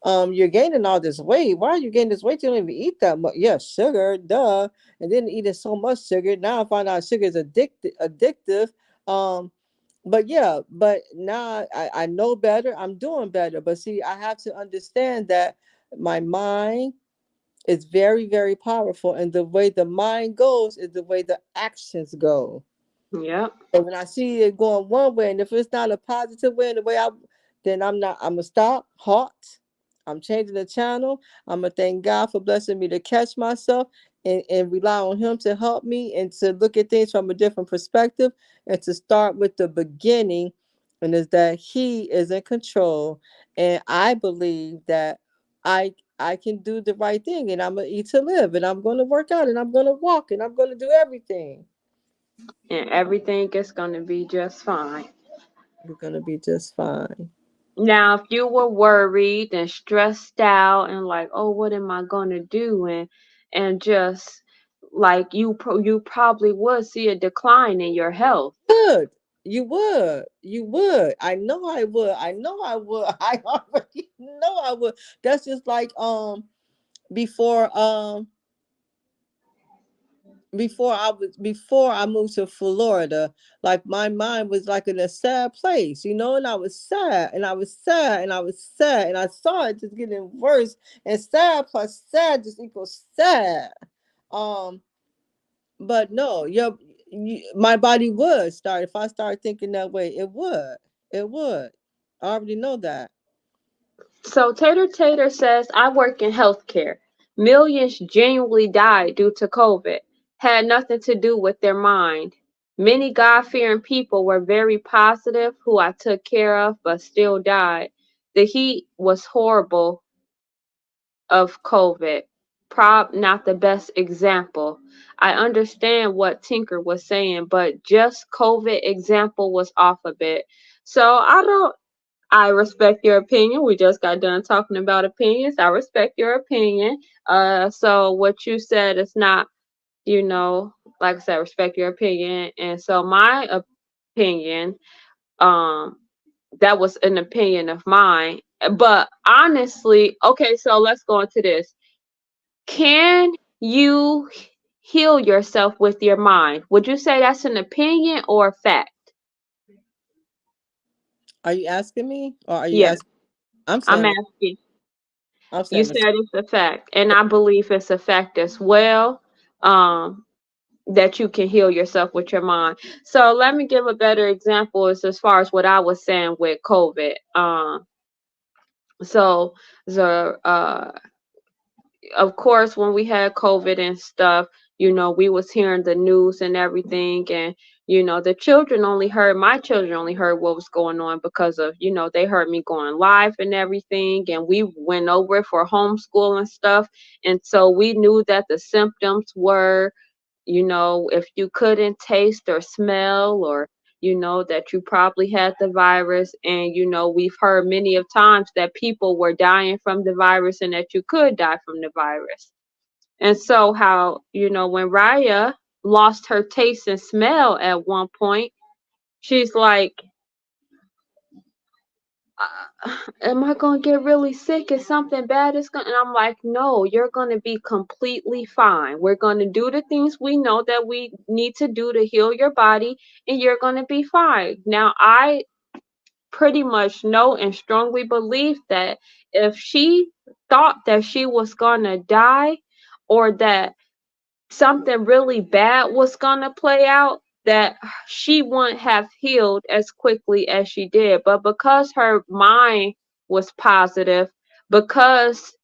You're gaining all this weight. Why are you gaining this weight? You don't even eat that much. Yeah, sugar, duh. And then eating so much sugar. Now I find out sugar is addictive. But yeah, but now I know better. I'm doing better. But see, I have to understand that my mind is very, very powerful. And the way the mind goes is the way the actions go. Yep. And when I see it going one way, and if it's not a positive way, then I'm gonna stop, halt. I'm changing the channel. I'm gonna thank God for blessing me to catch myself and rely on Him to help me and to look at things from a different perspective and to start with the beginning, and is that He is in control. And I believe that I can do the right thing, and I'm gonna eat to live, and I'm gonna work out, and I'm gonna walk, and I'm gonna do everything. And everything is going to be just fine. We're gonna be just fine. Now, if you were worried and stressed out and like, oh, what am I going to do? And just like you probably would see a decline in your health. Would. You would. I know I would. I know I would. I already know I would. That's just like before before I moved to Florida, like my mind was like in a sad place, and I was sad and I was sad and I was sad and I saw it just getting worse, and sad plus sad just equals sad. Um but no, my body would start, if I start thinking that way, it would. I already know that. So Tater says, I work in healthcare. Millions genuinely died due to COVID. Had nothing to do with their mind. Many God-fearing people were very positive who I took care of but still died. The heat was horrible of COVID. Prob not the best example. I understand what Tinker was saying, but just COVID example was off a bit. So I respect your opinion. We just got done talking about opinions. I respect your opinion. So what you said is not, like I said, respect your opinion. And so my opinion, that was an opinion of mine. But honestly, okay, so let's go into this. Can you heal yourself with your mind? Would you say that's an opinion or a fact? Are you asking me, or are you Yeah, asking? I'm I'm saying asking. I'm You saying said it's a fact, and I believe it's a fact as well. That you can heal yourself with your mind. So let me give a better example as far as what I was saying with COVID. So the of course, when we had COVID and stuff, we was hearing the news and everything, and my children only heard what was going on because of, they heard me going live and everything, and we went over it for homeschool and stuff, and so we knew that the symptoms were, if you couldn't taste or smell, or that you probably had the virus, and we've heard many of times that people were dying from the virus and that you could die from the virus. And so how, when Raya lost her taste and smell at one point, she's like, am I going to get really sick? Is something bad is going? And I'm like, no, you're going to be completely fine. We're going to do the things we know that we need to do to heal your body, and you're going to be fine. Now, I pretty much know and strongly believe that if she thought that she was going to die, or that something really bad was going to play out, that she wouldn't have healed as quickly as she did. But because her mind was positive, because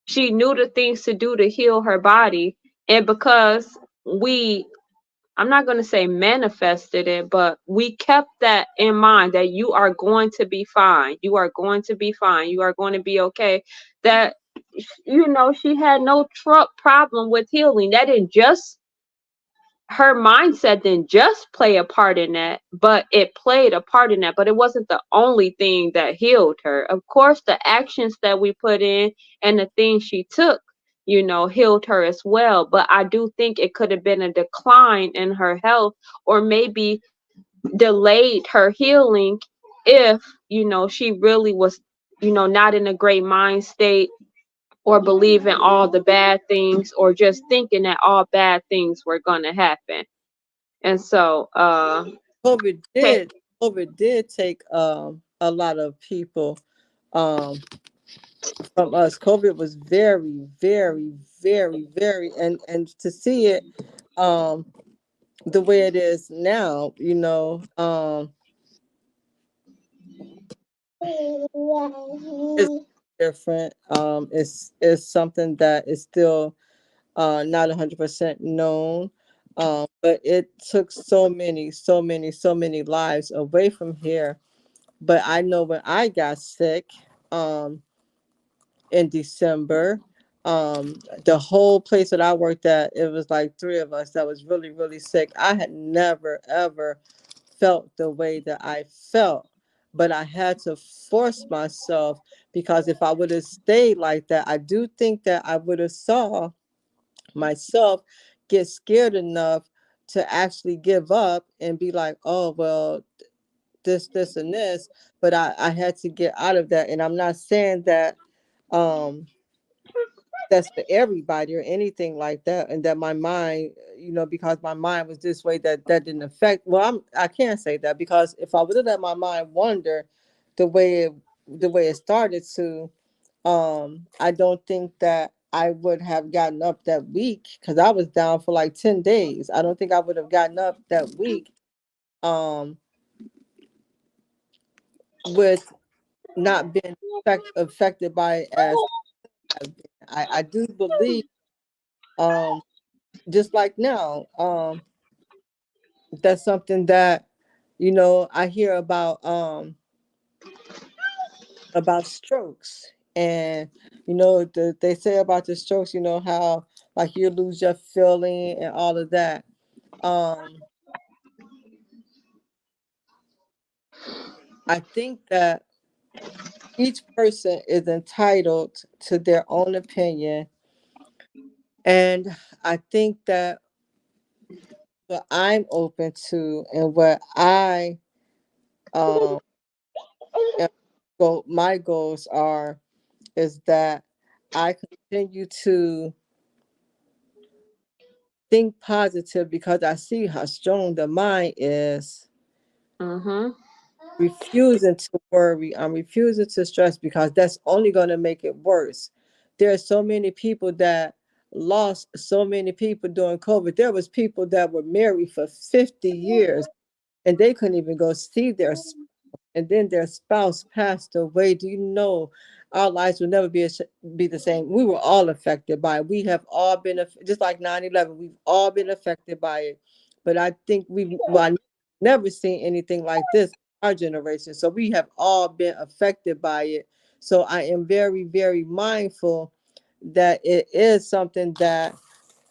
she knew the things to do to heal her body, and because I'm not going to say manifested it, but we kept that in mind, that you are going to be fine. You are going to be fine. You are going to be okay. That, she had no problem with healing. That didn't just her mindset didn't just play a part in that, but it played a part in that. But it wasn't the only thing that healed her. Of course, the actions that we put in and the things she took, healed her as well. But I do think it could have been a decline in her health, or maybe delayed her healing if, she really was, not in a great mind state, or believing all the bad things, or just thinking that all bad things were going to happen. And so, COVID hey, did take a lot of people um, from us. COVID was very, very, very, very, and to see it the way it is now, it's different. It's something that is still not 100% known. But it took so many, so many, so many lives away from here. But I know when I got sick, in December, the whole place that I worked at, it was like three of us that was really, really sick. I had never, ever felt the way that I felt, but I had to force myself, because if I would have stayed like that, I do think that I would have saw myself get scared enough to actually give up and be like, oh, well, this, and this. But I had to get out of that. And I'm not saying that um, that's for everybody or anything like that, and that my mind, because my mind was this way, that didn't affect. Well, I can't say that, because if I would have let my mind wander the way it started to, I don't think that I would have gotten up that week, because I was down for like 10 days. I don't think I would have gotten up that week um with not being affected by it as I've been. I do believe, um just like now, that's something that I hear about strokes. And they say about the strokes, how like you lose your feeling and all of that. um I think that each person is entitled to their own opinion, and I think that what I'm open to, and what I um am- my goals are, is that I continue to think positive, because I see how strong the mind is. mm-hmm. Refusing to worry, I'm refusing to stress, because that's only going to make it worse. There are so many people that lost so many people during COVID. There was people that were married for 50 years and they couldn't even go see their, and then their spouse passed away. Do you know our lives will never be the same? We were all affected by it. We have all been just like 9/11. We've all been affected by it. But I think I never seen anything like this in our generation. So we have all been affected by it. So I am very, very mindful that it is something that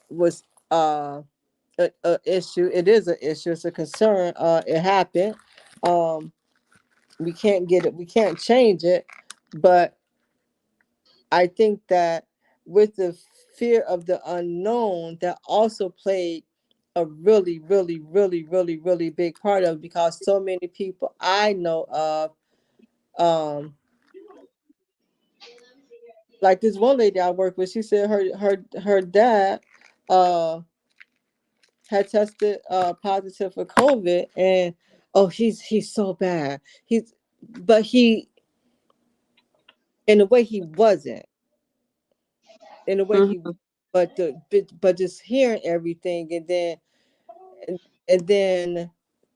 was a issue. It is an issue. It's a concern. It happened. Um, we can't get it, we can't change it. But I think that with the fear of the unknown, that also played a really, really, really, really, really big part of it, because so many people I know of, like this one lady I work with, she said her dad uh had tested positive for COVID, and oh, he's so bad. But in a way he wasn't. In a way he, Mm-hmm. but just hearing everything, and, and then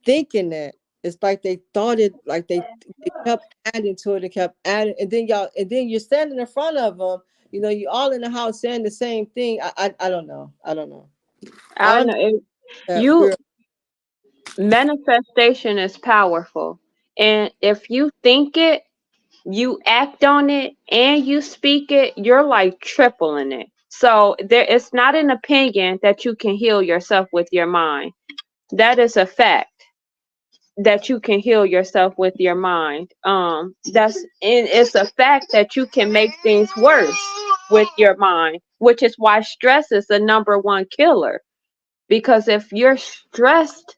thinking it, it's like they thought it, like they kept adding to it and kept adding, and then you're standing in front of them, you all in the house saying the same thing. I don't know. I I know. understand that You we're Manifestation is powerful, and if you think it, you act on it, and you speak it, you're like tripling it. So it's not an opinion that you can heal yourself with your mind. That is a fact that you can heal yourself with your mind. It's a fact that you can make things worse with your mind, which is why stress is the number one killer. Because if you're stressed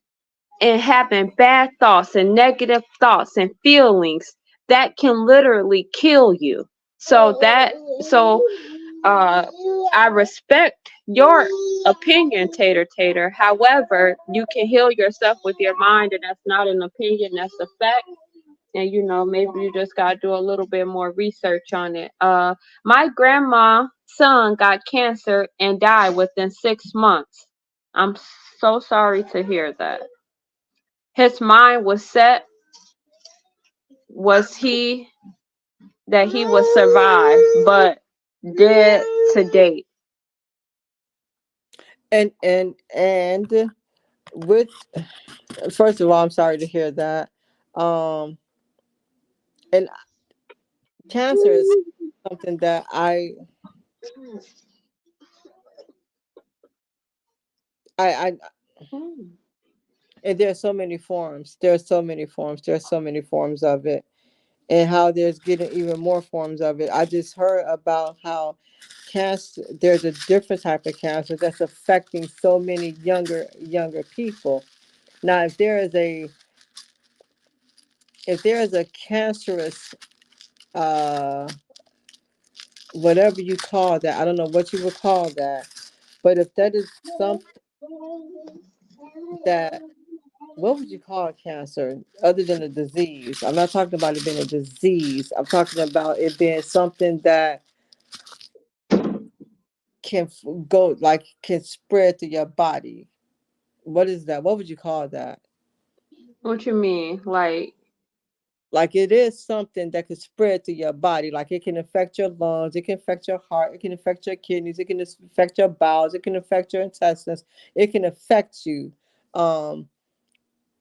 and having bad thoughts and negative thoughts and feelings, that can literally kill you. So I respect your opinion, Tater. However, you can heal yourself with your mind, and that's not an opinion, that's a fact. And maybe you just gotta do a little bit more research on it. My grandma's son got cancer and died within 6 months. I'm so sorry to hear that. His mind was set, was he that he would survive, but dead to date. And with, first of all, I'm sorry to hear that. And cancer is something that I and there's so many forms. There's so many forms of it, and how there's getting even more forms of it. I just heard about how cancer, there's a different type of cancer that's affecting so many younger people. Now, if there is a cancerous, uh whatever you call that, I don't know what you would call that, but if that is something that, what would you call cancer other than a disease? I'm not talking about it being a disease. I'm talking about it being something that can go, like, can spread to your body. What is that? What would you call that? What you mean? Like, it is something that can spread to your body. Like, it can affect your lungs, it can affect your heart, it can affect your kidneys, it can affect your bowels, it can affect your intestines, it can affect you.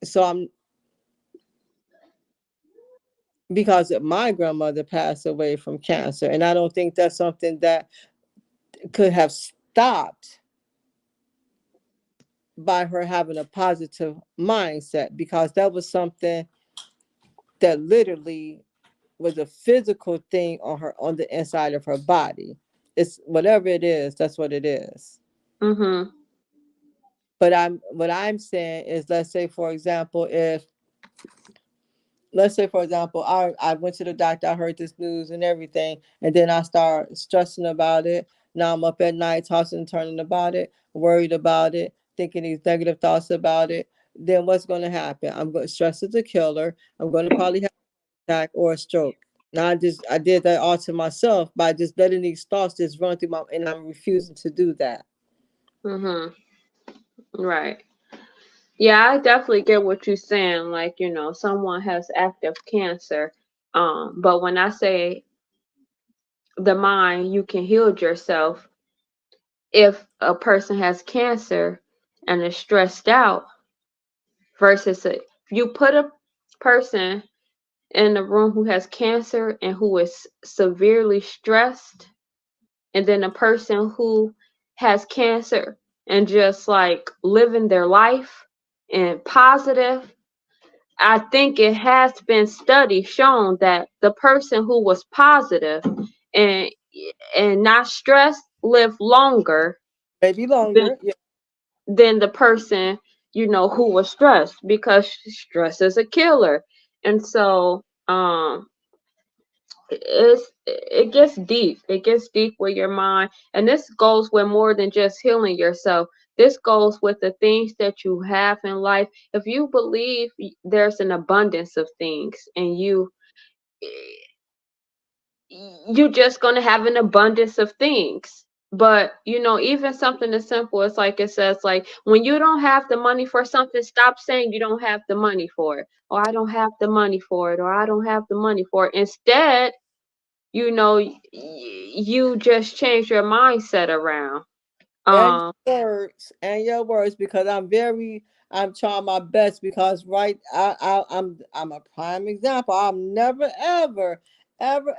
So I'm because my grandmother passed away from cancer, and I don't think that's something that could have stopped by her having a positive mindset, because that was something that literally was a physical thing on the inside of her body. It's whatever it is, that's what it is. Mm-hmm. But what I'm saying is, let's say for example, I went to the doctor, I heard this news and everything, and then I start stressing about it. Now I'm up at night tossing and turning about it, worried about it, thinking these negative thoughts about it. Then what's going to happen? I'm going to stress is a killer. I'm going to probably have an attack or a stroke. Now I did that all to myself by just letting these thoughts just run through and I'm refusing to do that. Mm-hmm. Right. Yeah, I definitely get what you're saying. Someone has active cancer. But when I say the mind, you can heal yourself. If a person has cancer and is stressed out, versus if you put a person in a room who has cancer and who is severely stressed, and then a person who has cancer and just living their life and positive, I think it has been studied shown that the person who was positive and not stressed live longer, Maybe than, longer. Yeah. than the person who was stressed, because stress is a killer. And so it gets deep. It gets deep with your mind, and this goes with more than just healing yourself. This goes with the things that you have in life. If you believe there's an abundance of things, and you just gonna have an abundance of things. But even something as simple as, like it says, when you don't have the money for something, stop saying you don't have the money for it, or I don't have the money for it, or I don't have the money for it. Instead, you just change your mindset around. and Um, your words, because I'm trying my best, because I'm a prime example. I'm never ever ever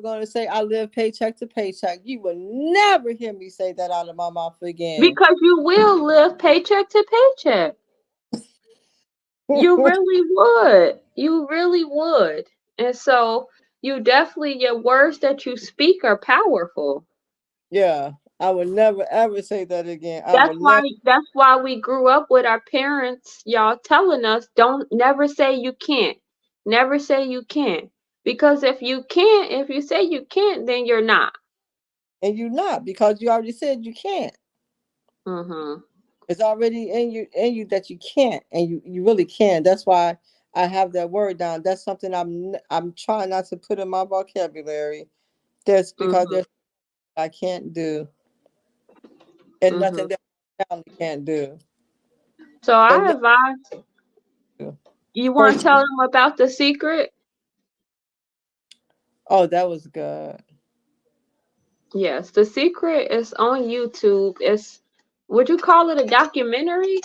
going to say I live paycheck to paycheck. You will never hear me say that out of my mouth again. Because you will live paycheck to paycheck. You really would. You really would. And so you definitely, your words that you speak are powerful. Yeah, I would never ever say that again. I would never. That's why we grew up with our parents, y'all, telling us don't never say you can't. Never say you can't. Because if you say you can't, then you're not. And you're not, because you already said you can't. Mm-hmm. It's already in you that you can't, and you really can. That's why I have that word down. That's something I'm trying not to put in my vocabulary. That's because Mm-hmm. there's I can't do, and Mm-hmm. nothing that my family can't do. So And I advise you want to first, tell them about The Secret? oh, that was good. Yes, The Secret is on YouTube. Would you call it a documentary?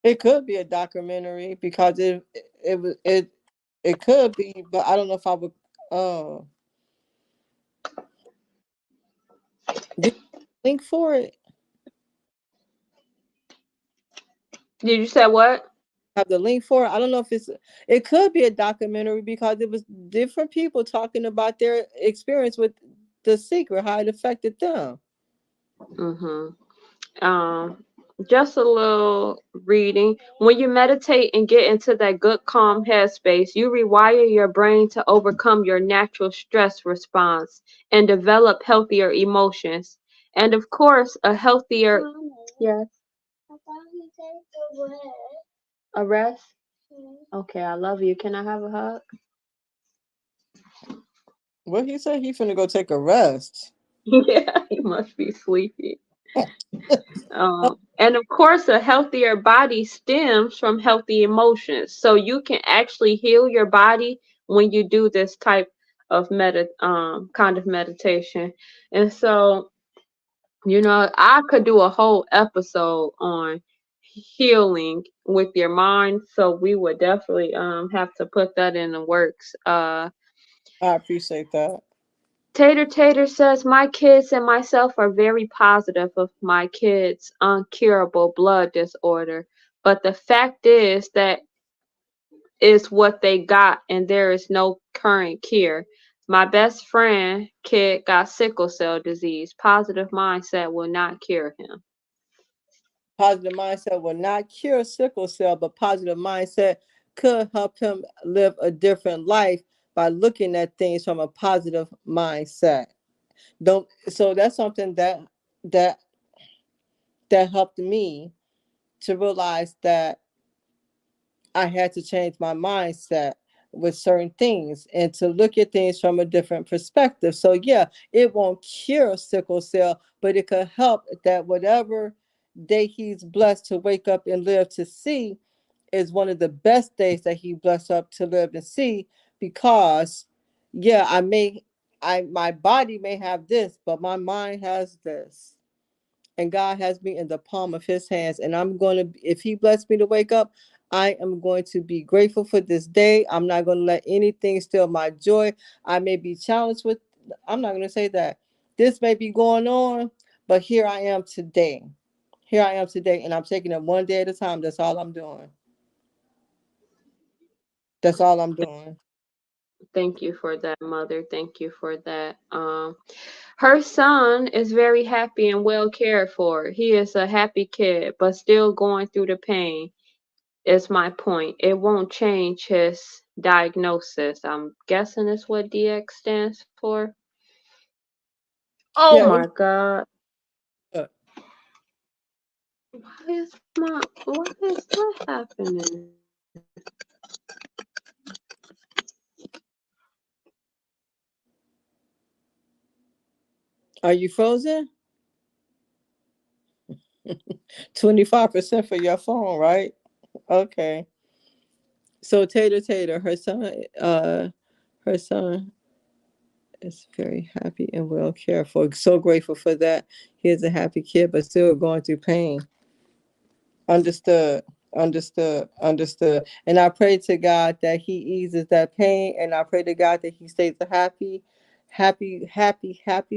It could be a documentary because it could be, but I don't know if I would. Uh, do you link for it? Did you say what? Have the link for it? I don't know if it could be a documentary because it was different people talking about their experience with The Secret, how it affected them. Mm-hmm. Just a little reading. When you meditate and get into that good, calm headspace, you rewire your brain to overcome your natural stress response and develop healthier emotions. And of course, a healthier. Mommy, Yes. I thought he said the word. A rest? Okay, I love you. Can I have a hug? Well, he said he finna go take a rest. Yeah, he must be sleepy. And of course, a healthier body stems from healthy emotions. So you can actually heal your body when you do this type of kind of meditation. And so, I could do a whole episode on healing with your mind. So we would definitely have to put that in the works. I appreciate that. Tater says, my kids and myself are very positive of my kids' uncurable blood disorder. But the fact is that is what they got, and there is no current cure. My best friend kid got sickle cell disease. Positive mindset will not cure him. Positive mindset will not cure sickle cell, but positive mindset could help him live a different life by looking at things from a positive mindset. Don't So that's something that helped me to realize that I had to change my mindset with certain things and to look at things from a different perspective. So yeah, it won't cure sickle cell, but it could help that whatever day he's blessed to wake up and live to see is one of the best days that he blessed up to live and see, because yeah, my body may have this, but my mind has this. And God has me in the palm of his hands. And I'm going to, if he blessed me to wake up, I am going to be grateful for this day. I'm not going to let anything steal my joy. I may be challenged with, I'm not going to say that. This may be going on, but here I am today. Here I am today, and I'm taking it one day at a time. That's all I'm doing. That's all I'm doing. Thank you for that, Mother. Thank you for that. Her son is very happy and well cared for. He is a happy kid, but still going through the pain. Is my point. It won't change his diagnosis. I'm guessing it's what DX stands for. Oh Yeah. my God. Why is that happening? Are you frozen? 25% for your phone, right? Okay. So Tater, her son is very happy and well cared for. So grateful for that. He is a happy kid, but still going through pain. Understood. Understood. Understood. And I pray to God that He eases that pain, and I pray to God that He stays a happy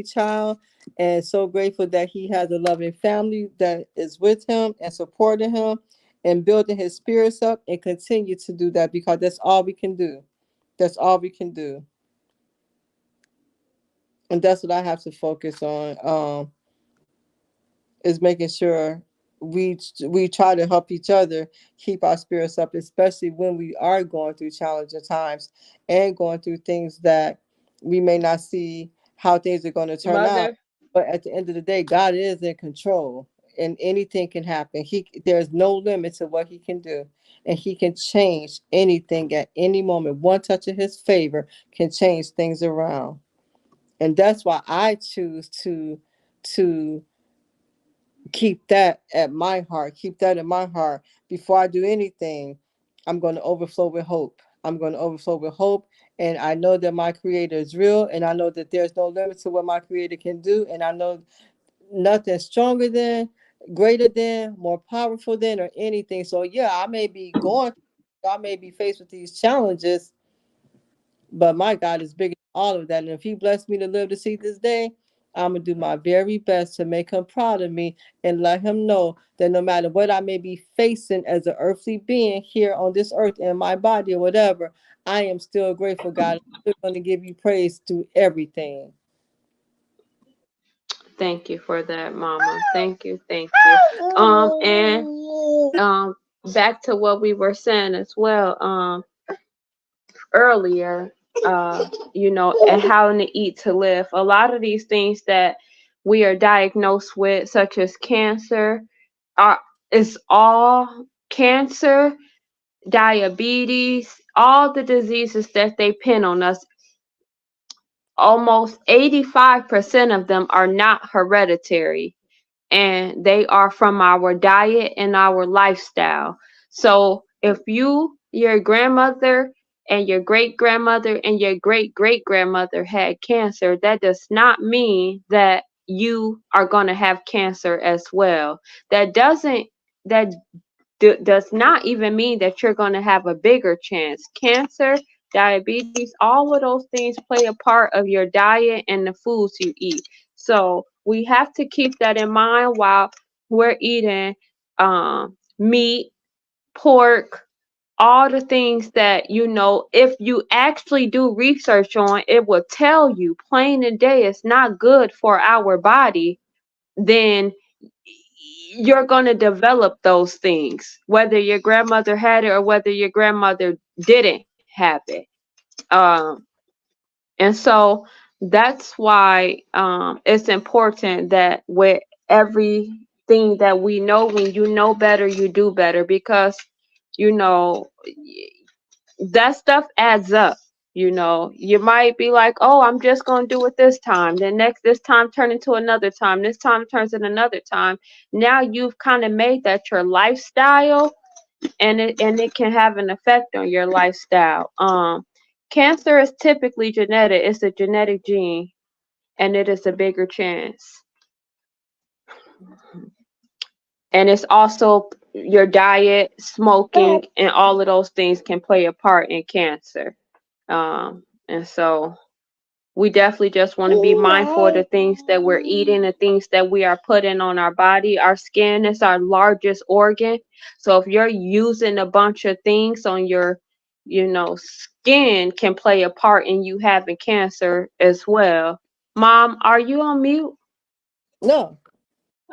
child. And so grateful that He has a loving family that is with him and supporting him and building his spirits up, and continue to do that, because that's all we can do. That's all we can do. And that's what I have to focus on. Is making sure we try to help each other keep our spirits up, especially when we are going through challenging times and going through things that we may not see how things are going to turn out. Mother, But at the end of the day, God is in control, and anything can happen. There's no limit to what He can do, and He can change anything at any moment. One touch of His favor can change things around, and that's why I choose to keep that at my heart, keep that in my heart. Before I do anything, I'm going to overflow with hope. I'm going to overflow with hope. And I know that my creator is real. And I know that there's no limit to what my creator can do. And I know nothing stronger than, greater than, more powerful than, or anything. So yeah, I may be faced with these challenges, but my God is bigger than all of that. And if He blessed me to live to see this day, I'm going to do my very best to make Him proud of me and let Him know that no matter what I may be facing as an earthly being here on this earth in my body or whatever, I am still grateful, God. I'm still going to give You praise through everything. thank you for that, Mama. Thank you, thank you. And back to what we were saying as well, earlier, and how to eat to live. A lot of these things that we are diagnosed with, such as cancer, is all cancer, diabetes, all the diseases that they pin on us. Almost 85% of them are not hereditary, and they are from our diet and our lifestyle. So if your grandmother and your great grandmother and your great great grandmother had cancer, that does not mean that you are going to have cancer as well. That does not even mean that you're going to have a bigger chance. Cancer, diabetes, all of those things play a part of your diet and the foods you eat. So we have to keep that in mind while we're eating meat, pork, all the things that, if you actually do research on, it will tell you plain and day it's not good for our body. Then you're going to develop those things, whether your grandmother had it or whether your grandmother didn't have it. And so that's why it's important that with everything that we know, when you know better, you do better, because, that stuff adds up. You might be like, oh, I'm just going to do it this time. Then this time turn into another time. This time turns into another time. Now you've kind of made that your lifestyle, and it can have an effect on your lifestyle. Cancer is typically genetic. It's a genetic gene, and it is a bigger chance. And it's also your diet, smoking, and all of those things can play a part in cancer. And so we definitely just want to be mindful of the things that we're eating, the things that we are putting on our body. Our skin is our largest organ. So if you're using a bunch of things on your, skin can play a part in you having cancer as well. Mom, are you on mute? No.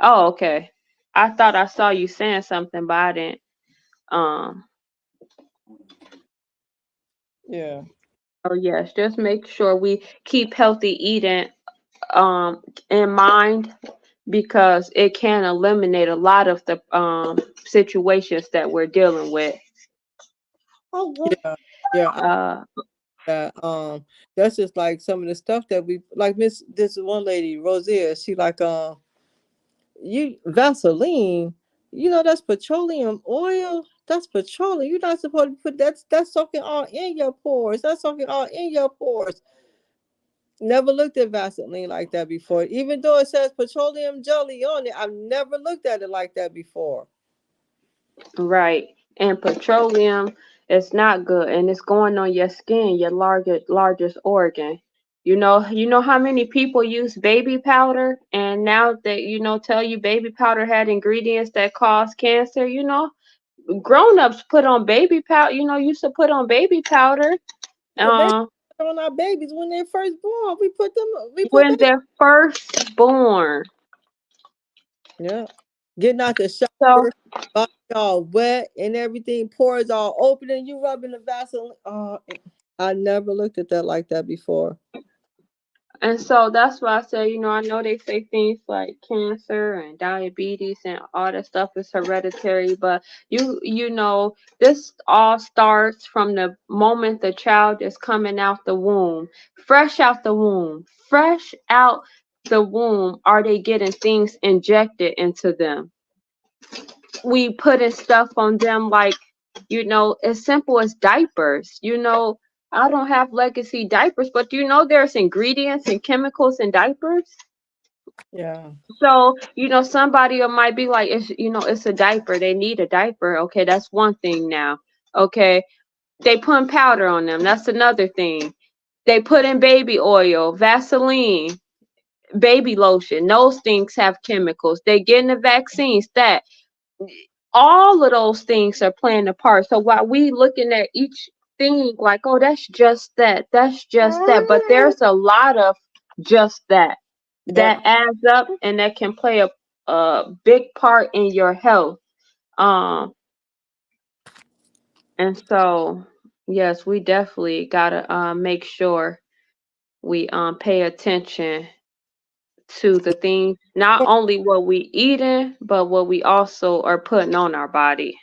Oh, okay. I thought I saw you saying something, but I didn't. Yeah. Oh yes, just make sure we keep healthy eating in mind, because it can eliminate a lot of the situations that we're dealing with. Yeah. That's just like some of the stuff that we like. This one lady, Rosia, she like you Vaseline, that's petroleum oil. That's petroleum. You're not supposed to put that's soaking all in your pores. That's soaking all in your pores. Never looked at Vaseline like that before. Even though it says petroleum jelly on it, I've never looked at it like that before. Right. And petroleum is not good, and it's going on your skin, your largest organ. You know how many people use baby powder, and now that tell you baby powder had ingredients that cause cancer. Grown-ups put on baby powder. Used to put on baby powder. Yeah, they Uh, put on our babies when they're first born. We put when baby. they're first born. Yeah. Getting out the So shower, body all wet and everything, pores all open, and you rubbing the Vaseline. I never looked at that like that before. And so that's why I say, I know they say things like cancer and diabetes and all that stuff is hereditary, but this all starts from the moment the child is coming out the womb, fresh out the womb, fresh out the womb. Are they getting things injected into them? We putting stuff on them like, as simple as diapers. I don't have legacy diapers, but there's ingredients and chemicals in diapers. Yeah. So, somebody might be like, it's a diaper. They need a diaper. Okay, that's one thing now. Okay, they putting powder on them. That's another thing. They put in baby oil, Vaseline, baby lotion. Those things have chemicals. They getting the vaccines. That all of those things are playing a part. So while we looking at each thing like, oh, that's just that, but there's a lot of just that Yep. adds up, and that can play a big part in your health. Um, and so yes, we definitely gotta make sure we pay attention to the things, not only what we eating, but what we also are putting on our body.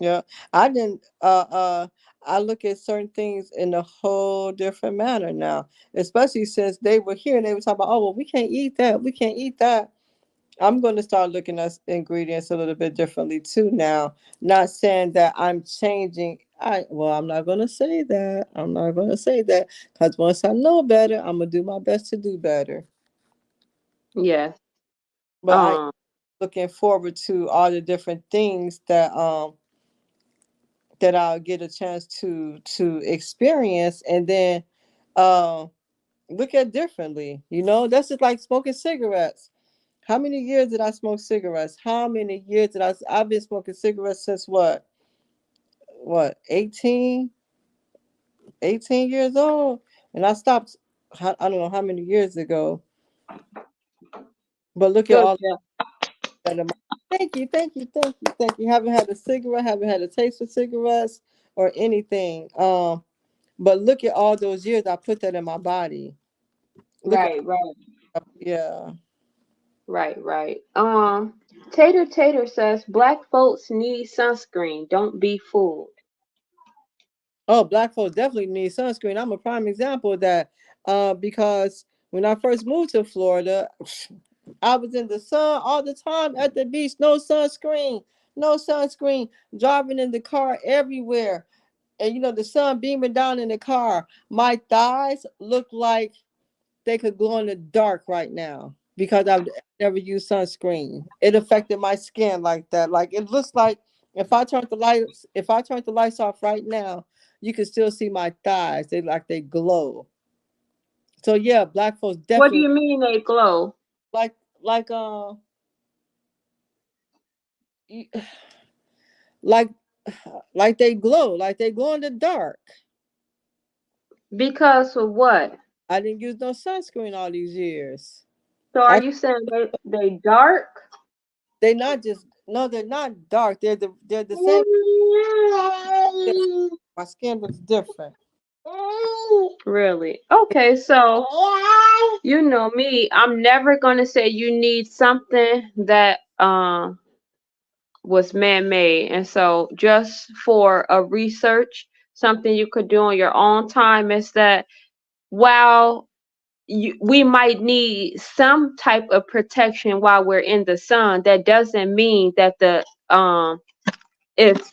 Yeah. I didn't I look at certain things in a whole different manner now, especially since they were here and they were talking about, oh well, we can't eat that. We can't eat that. I'm going to start looking at ingredients a little bit differently too now. Not saying that I'm changing. I'm not going to say that. I'm not going to say that because once I know better, I'm gonna do my best to do better. Yes. But I looking forward to all the different things that I'll get a chance to experience, and then uh, look at differently. That's just like smoking cigarettes. How many years did I smoke cigarettes? How many years did I've been smoking cigarettes since what? 18 years old? And I stopped, I don't know how many years ago. But look at Good all job. that. Thank you, thank you, thank you, thank you. Haven't had a cigarette, haven't had a taste of cigarettes or anything. But look at all those years I put that in my body. Look at, Right, right, yeah. right. Tater says black folks need sunscreen. Don't be fooled. Oh, black folks definitely need sunscreen. I'm a prime example of that. Because when I first moved to Florida, I was in the sun all the time at the beach, no sunscreen, no sunscreen, driving in the car everywhere. And the sun beaming down in the car. My thighs look like they could glow in the dark right now because I've never used sunscreen. It affected my skin like that. Like it looks like if I turn the lights off right now, you can still see my thighs. They glow. So yeah, black folks What do definitely you mean they glow? like like like like they glow in the dark. Because of what? I didn't use no sunscreen all these years. So are I you saying they dark? They not just no, they're not dark. They're the same. My skin looks different. Really? Okay, so you know me, I'm never gonna say you need something that was man-made. And so just for a research, something you could do on your own time is that while we might need some type of protection while we're in the sun, that doesn't mean that the it's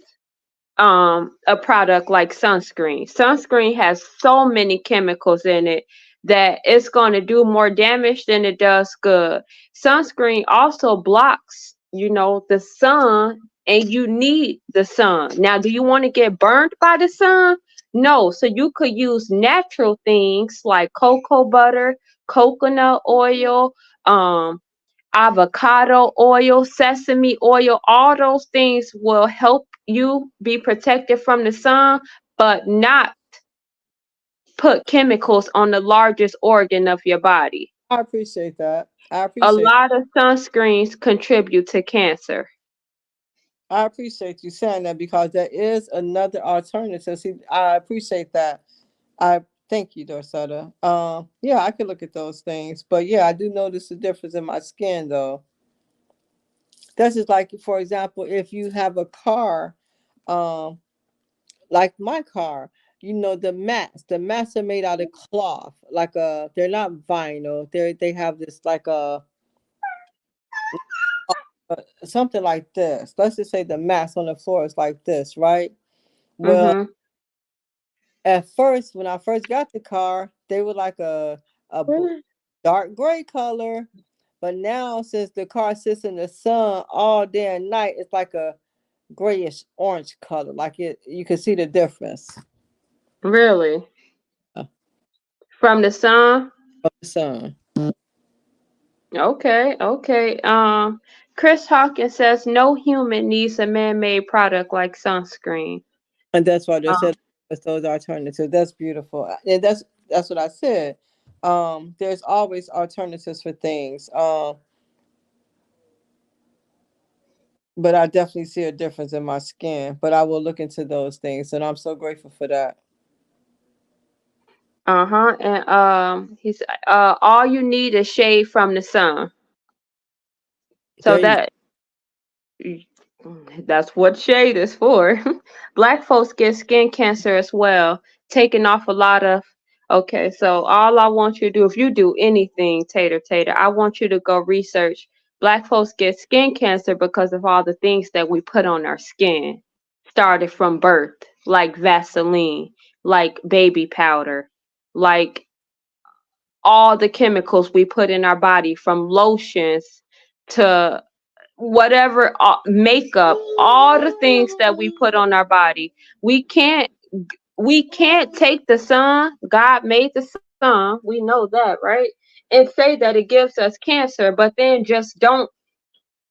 a product like sunscreen. Sunscreen has so many chemicals in it that it's going to do more damage than it does good. Sunscreen also blocks the sun, and you need the sun. Now, do you want to get burned by the sun? No. So you could use natural things like cocoa butter, coconut oil, avocado oil, sesame oil. All those things will help you be protected from the sun, but not put chemicals on the largest organ of your body. I appreciate that. I A appreciate lot of sunscreens contribute to cancer. I appreciate you saying that because there is another alternative. See, I appreciate that. I thank you, Dorsetta. Yeah, I could look at those things, but yeah, I do notice the difference in my skin though. That's just like, for example, if you have a car, um, like my car, the mats are made out of cloth, like they're not vinyl. They have this like something like this. Let's just say the mats on the floor is like this, right? Well, Mm-hmm. at first, when I first got the car, they were like a dark gray color, but now since the car sits in the sun all day and night, it's like a grayish orange color. Like you can see the difference Really? of From the sun? the sun. Okay, okay. Chris Hawkins says no human needs a man-made product like sunscreen. And that's why they Um, said it's those alternatives. That's beautiful. And that's what I said. There's always alternatives for things. But I definitely see a difference in my skin. But I will look into those things, and I'm so grateful for that. uh-huh. And he's all you need is shade from the sun. So There you that's what shade is for. Black folks get skin cancer as well, taking off a lot of. Okay, so all I want you to do, if you do anything, Tater, I want you to go research. Black folks get skin cancer because of all the things that we put on our skin, started from birth, like Vaseline, like baby powder, like all the chemicals we put in our body, from lotions to whatever, makeup, all the things that we put on our body. We can't take the sun. God made the sun, we know that, right? And say that it gives us cancer, but then just don't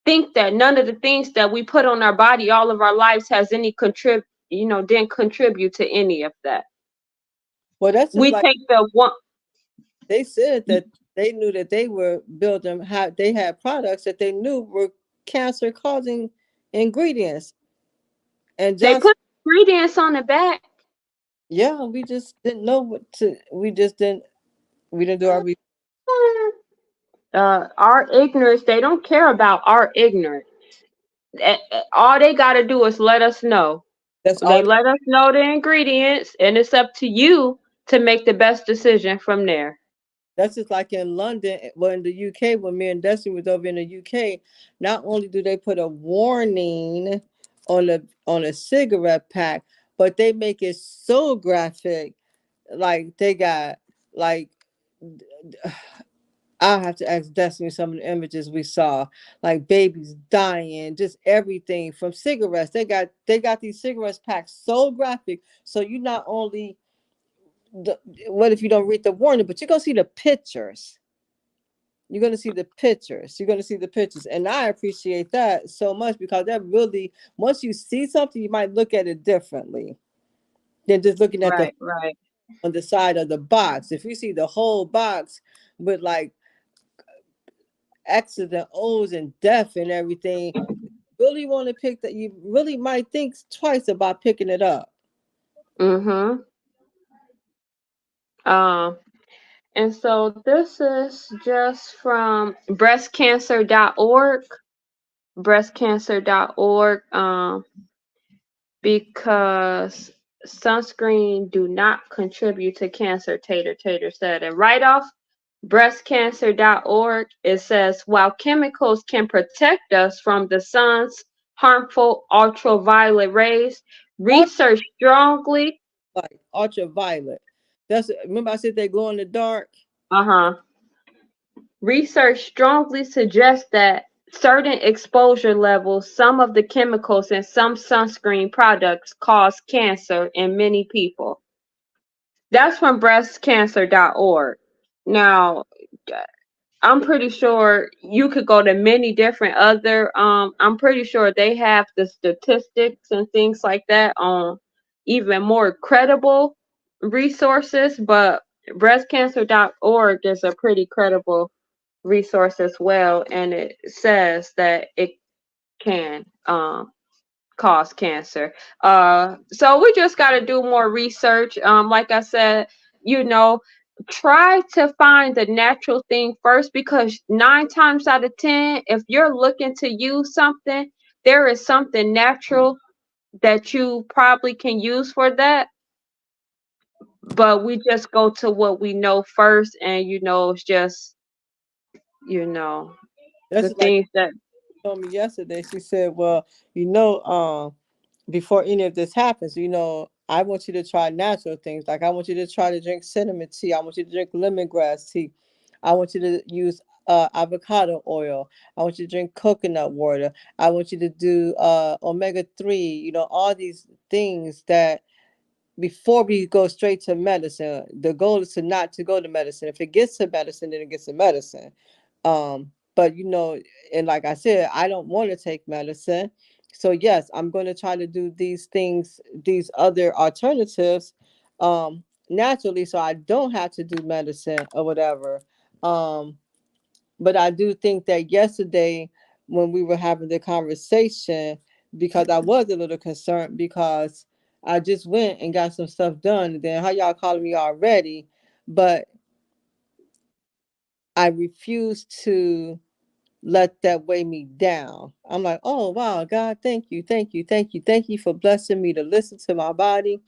think that none of the things that we put on our body all of our lives has any didn't contribute to any of that. Well, that's just We like take the one. they said that they knew that they were building. They had products that they knew were cancer causing ingredients, and They Johnson. put ingredients on the back. Yeah, we just didn't know what to. We just didn't. We didn't do our research. Our ignorance, they don't care about our ignorance. All they got to do is let us know. That's They all. let us know the ingredients, and it's up to you to make the best decision from there. That's just like in London, well, in the UK, when me and Destiny was over in the UK. Not only do they put a warning on a cigarette pack, but they make it so graphic. Like they got like I'll have to ask Destiny some of the images we saw, like babies dying, just everything from cigarettes. They got these cigarettes packed so graphic. So you not only what if you don't read the warning, but you're gonna see the pictures. You're gonna see the pictures. You're gonna see the pictures, and I appreciate that so much because that really, once you see something, you might look at it differently than just looking at the Right, right. on the side of the box. If you see the whole box with like X's and O's and death and everything, really want to pick that, you really might think twice about picking it up. Mm-hmm. And so this is just from breastcancer.org, breastcancer.org, because sunscreen do not contribute to cancer, Tater said. And right off breastcancer.org, it says, while chemicals can protect us from the sun's harmful ultraviolet rays, research strongly. Like ultraviolet. Remember I said they glow in the dark. Research strongly suggests that certain exposure levels, some of the chemicals in some sunscreen products cause cancer in many people. That's from breastcancer.org. Now, I'm pretty sure you could go to many different other I'm pretty sure they have the statistics and things like that on even more credible resources, but breastcancer.org is a pretty credible resource as well, and it says that it can cause cancer. So we just got to do more research. Like I said, you know, try to find the natural thing first, because 9 times out of 10, if you're looking to use something, there is something natural that you probably can use for that. But we just go to what we know first, and it's just the That's just like things that. she told me yesterday. She said, "Well, before any of this happens, I want you to try natural things. Like I want you to try to drink cinnamon tea. I want you to drink lemongrass tea. I want you to use avocado oil. I want you to drink coconut water. I want you to do omega-3. All these things that before we go straight to medicine, the goal is to not to go to medicine. If it gets to medicine, then it gets to medicine. But and like I said, I don't want to take medicine. So yes, I'm going to try to do these things, these other alternatives, naturally, so I don't have to do medicine or whatever. But I do think that yesterday when we were having the conversation, because I was a little concerned because I just went and got some stuff done. And then how y'all calling me already? But I refuse to let that weigh me down. I'm like, oh wow, God, thank you, thank you, thank you, thank you for blessing me to listen to my body.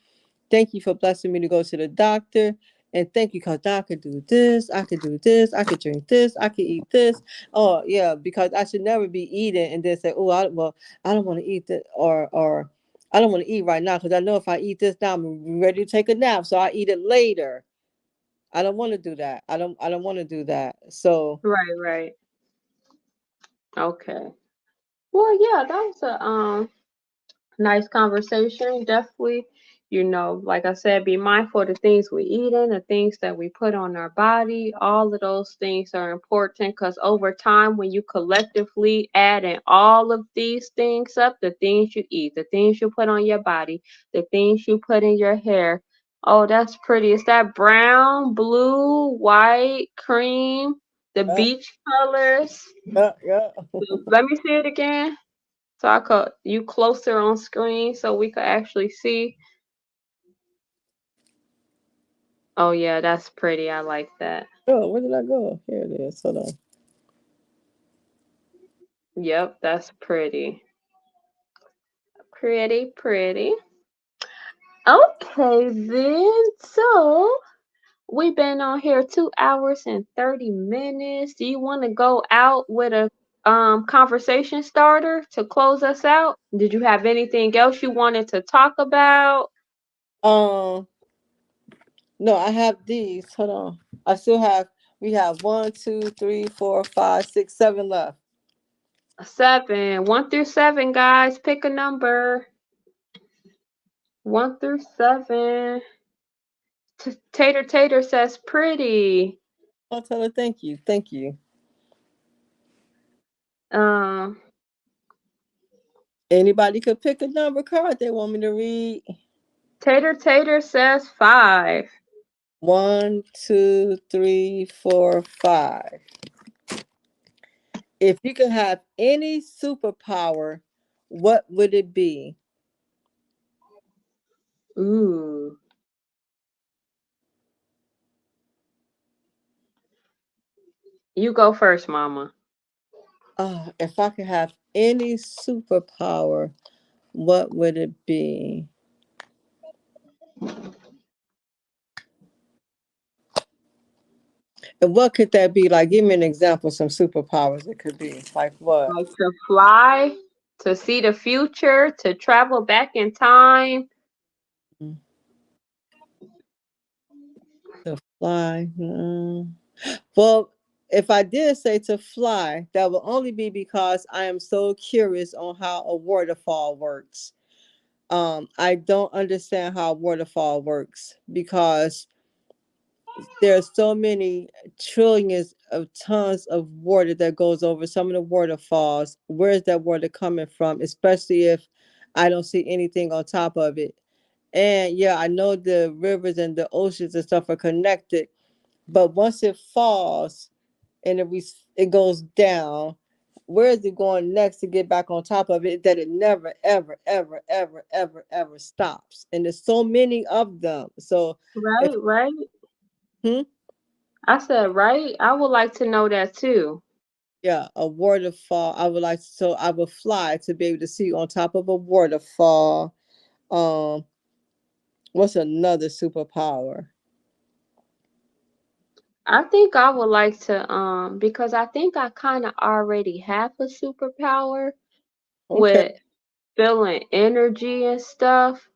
Thank you for blessing me to go to the doctor. And thank you, because I could do this, I could do this, I could drink this, I could eat this. Oh, yeah, because I should never be eating and then say, oh, I don't want to eat this, or I don't want to eat right now because I know if I eat this now, I'm ready to take a nap. So I eat it later. I don't want to do that. I don't want to do that. So Right. Okay. Well, yeah, that was a nice conversation. Definitely, like I said, be mindful of the things we eat in, the things that we put on our body. All of those things are important, because over time, when you collectively add in all of these things up, the things you eat, the things you put on your body, the things you put in your hair. Oh, that's pretty. Is that brown, blue, white, cream, the yeah, beach colors? yeah. Let me see it again. So I could you closer on screen so we could actually see. Oh yeah, that's pretty. I like that. Oh, where did I go? Here it is. Hold on. Yep, that's pretty. Pretty. Okay then. So we've been on here 2 hours and 30 minutes. Do you want to go out with a conversation starter to close us out? Did you have anything else you wanted to talk about? Um, no, I have these. Hold on. I still have. We have 1, 2, 3, 4, 5, 6, 7 left. 7. 1 through 7, guys. Pick a number. 1 through 7. Tater says pretty. I'll tell her thank you, thank you. Um, Anybody could pick a number card they want me to read. Tater says 5. 1, 2, 3, 4, 5. If you could have any superpower, what would it be? Ooh. You go first, Mama. If I could have any superpower, what would it be? And what could that be? Like, give me an example of some superpowers it could be. Like what? Like to fly, to see the future, to travel back in time. To fly. Well, if I did say to fly, that will only be because I am so curious on how a waterfall works. I don't understand how a waterfall works because there's so many trillions of tons of water that goes over some of the waterfalls. Where is that water coming from? Especially if I don't see anything on top of it. And yeah, I know the rivers and the oceans and stuff are connected, but once it falls and it goes down, where is it going next to get back on top of it that it never, ever, ever, ever, ever, ever stops? And there's so many of them. So if Right. hmm, I said, right? I would like to know that too. yeah, a waterfall, I would fly to be able to see on top of a waterfall. Um, what's another superpower? I think I would like to, because I think I kind of already have a superpower Okay. with feeling energy and stuff.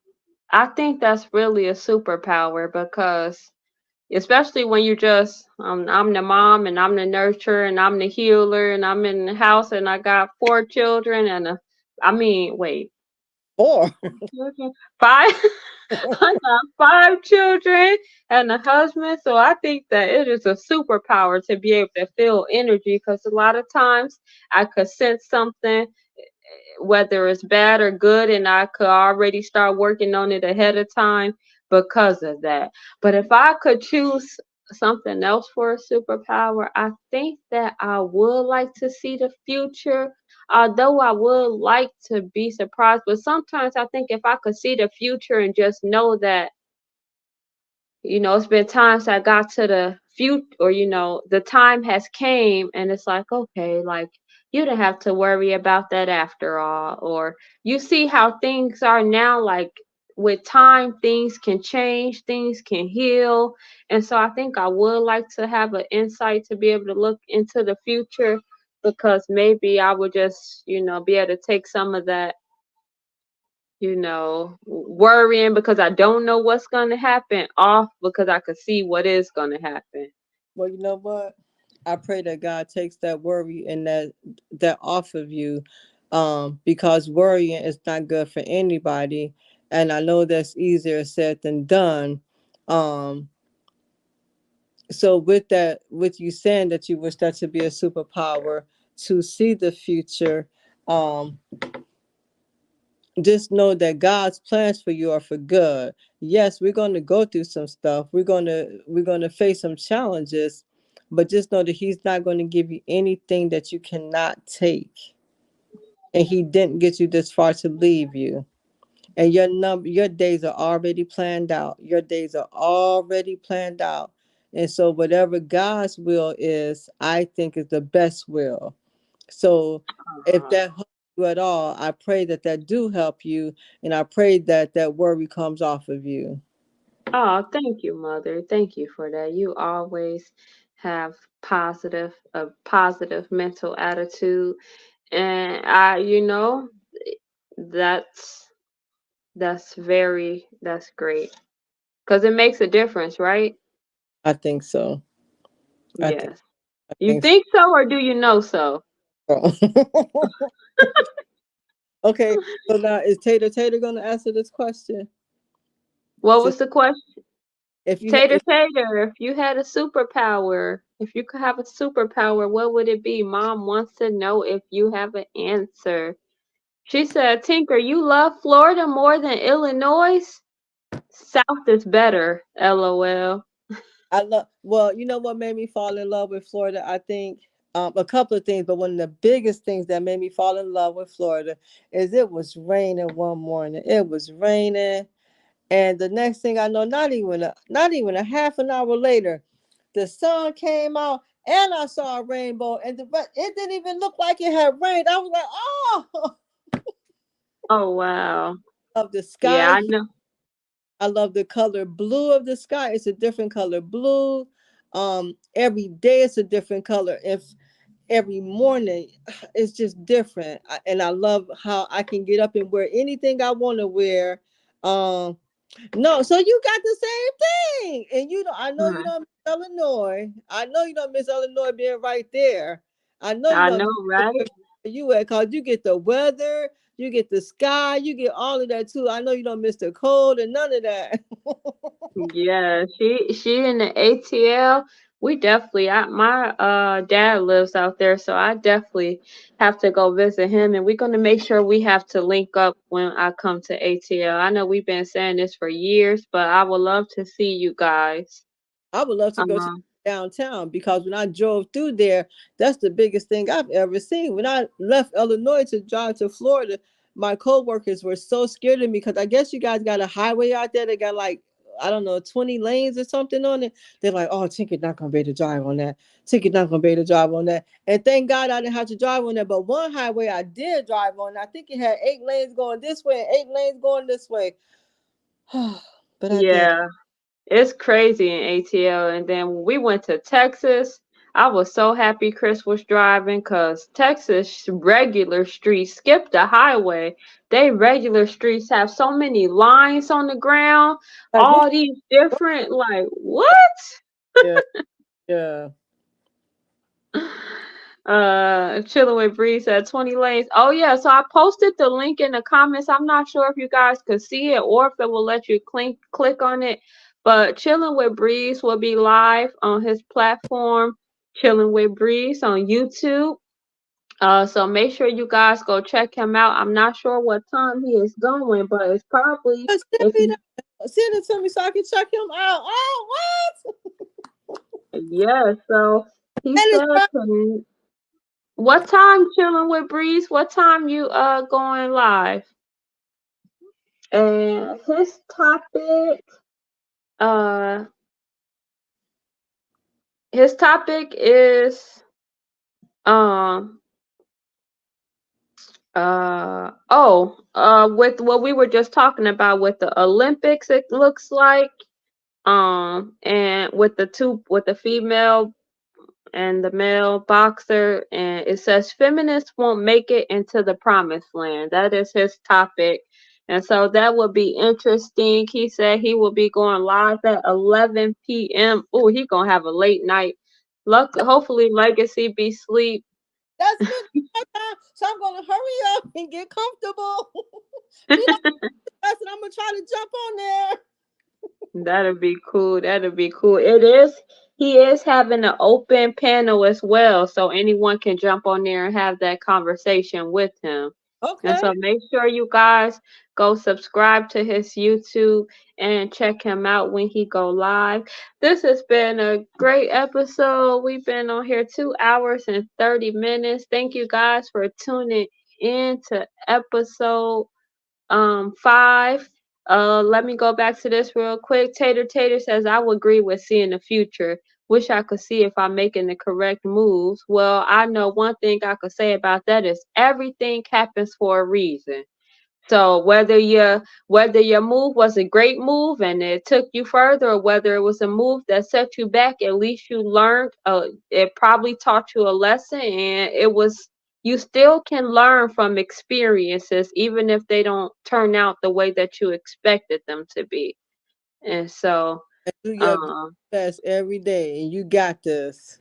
I think that's really a superpower because especially when you just I'm the mom and I'm the nurturer and I'm the healer and I'm in the house and I got 4 children and I mean wait, Or children, five. I got 5 children and a husband, so I think that it is a superpower to be able to feel energy because a lot of times I could sense something, whether it's bad or good, and I could already start working on it ahead of time because of that. But if I could choose something else for a superpower, I think that I would like to see the future. Although I would like to be surprised, but sometimes I think if I could see the future and just know that it's been times I got to the future, or the time has came, and it's like, okay, like you don't have to worry about that after all. Or you see how things are now, like with time, things can change, things can heal. And so I think I would like to have an insight to be able to look into the future because maybe I would just, be able to take some of that worrying because I don't know what's going to happen off because I could see what is going to happen. well, you know what? I pray that God takes that worry and that off of you, because worrying is not good for anybody, and I know that's easier said than done. Um, so with you saying that you wish that to be a superpower to see the future, um, just know that God's plans for you are for good. Yes, we're going to go through some stuff. We're going to face some challenges, but just know that he's not going to give you anything that you cannot take. And he didn't get you this far to leave you. And your days are already planned out. Your days are already planned out. And so whatever God's will is, I think is the best will. So if Uh, that helps you at all, I pray that do help you, and I pray that worry comes off of you. oh, thank you, Mother. Thank you for that. You always have a positive mental attitude, and that's that's great because it makes a difference, right? I think so. I think Yes. I You think think so, or do you know so? so. Okay, so now is Tater gonna answer this question? What Just was the question? if you Tater Tater, if you had a superpower, if you could have a superpower, what would it be? Mom wants to know if you have an answer. She said, Tinker, you love Florida more than Illinois? South is better, LOL. I love well, you know what made me fall in love with Florida? I think a couple of things, but one of the biggest things that made me fall in love with Florida is it was raining one morning. It was raining. And the next thing I know, not even a half an hour later, the sun came out and I saw a rainbow, and but it didn't even look like it had rained. I was like, oh, Oh, wow. of the Yeah, sky. I know. I love the color blue of the sky. It's a different color blue. Every day it's a different color. If every morning it's just different, and I love how I can get up and wear anything I want to wear. Um, No, so you got the same thing. And I know you Mhm. don't miss Illinois. I know you don't miss Illinois being right there. I know you I don't know, miss right? where you at, because you get the weather, you get the sky, you get all of that too. I know you don't miss the cold and none of that. Yeah, she in the ATL. We definitely my dad lives out there, so I definitely have to go visit him, and we're gonna make sure we have to link up when I come to ATL. I know we've been saying this for years, but I would love to see you guys. I would love to go to Um, downtown, because when I drove through there, that's the biggest thing I've ever seen. When I left Illinois to drive to Florida, my coworkers were so scared of me, because I guess you guys got a highway out there that got like, I don't know, 20 lanes or something on it. They're like, oh, Tinker not gonna be able to drive on that. Tinker not gonna be able to drive on that. And thank God I didn't have to drive on that. But one highway I did drive on. I think it had 8 lanes going this way and 8 lanes going this way. But I did. yeah. It's crazy in ATL. And then when we went to Texas, I was so happy Chris was driving because Texas regular streets, skip the highway. They regular streets have so many lines on the ground, Like, all these different, like, what? yeah, yeah. Chilling with Breeze at 20 lanes. Oh yeah, so I posted the link in the comments. I'm not sure if you guys could see it or if it will let you click on it. But Chilling with Breeze will be live on his platform, Chilling with Breeze on YouTube. So make sure you guys go check him out. I'm not sure what time he is going, but it's probably Send if me send it to me so I can check him out. Oh, what? yeah. So he And said it's to what time Chilling with Breeze? What time you going live? And uh his topic is um with what we were just talking about with the Olympics, it looks like, and with the female and the male boxer, and it says feminists won't make it into the promised land. That is his topic. And so that will be interesting. He said he will be going live at 11 p.m. Oh, he gonna have a late night. Hopefully Legacy be sleep. that's good. So I'm gonna hurry up and get comfortable. Be like, and I'm gonna try to jump on there. That'll be cool. That'll be cool. He is having an open panel as well, so anyone can jump on there and have that conversation with him. And Okay. so make sure you guys go subscribe to his YouTube and check him out when he go live. This has been a great episode. We've been on here 2 hours and 30 minutes. Thank you guys for tuning in to episode 5. Let me go back to this real quick. Tater says, I would agree with seeing the future. Wish I could see if I'm making the correct moves. Well, I know one thing I could say about that is everything happens for a reason. So whether your move was a great move and it took you further, or whether it was a move that set you back, at least you learned. It probably taught you a lesson, and you still can learn from experiences, even if they don't turn out the way that you expected them to be. And so, And do your um, best every day, and you got this.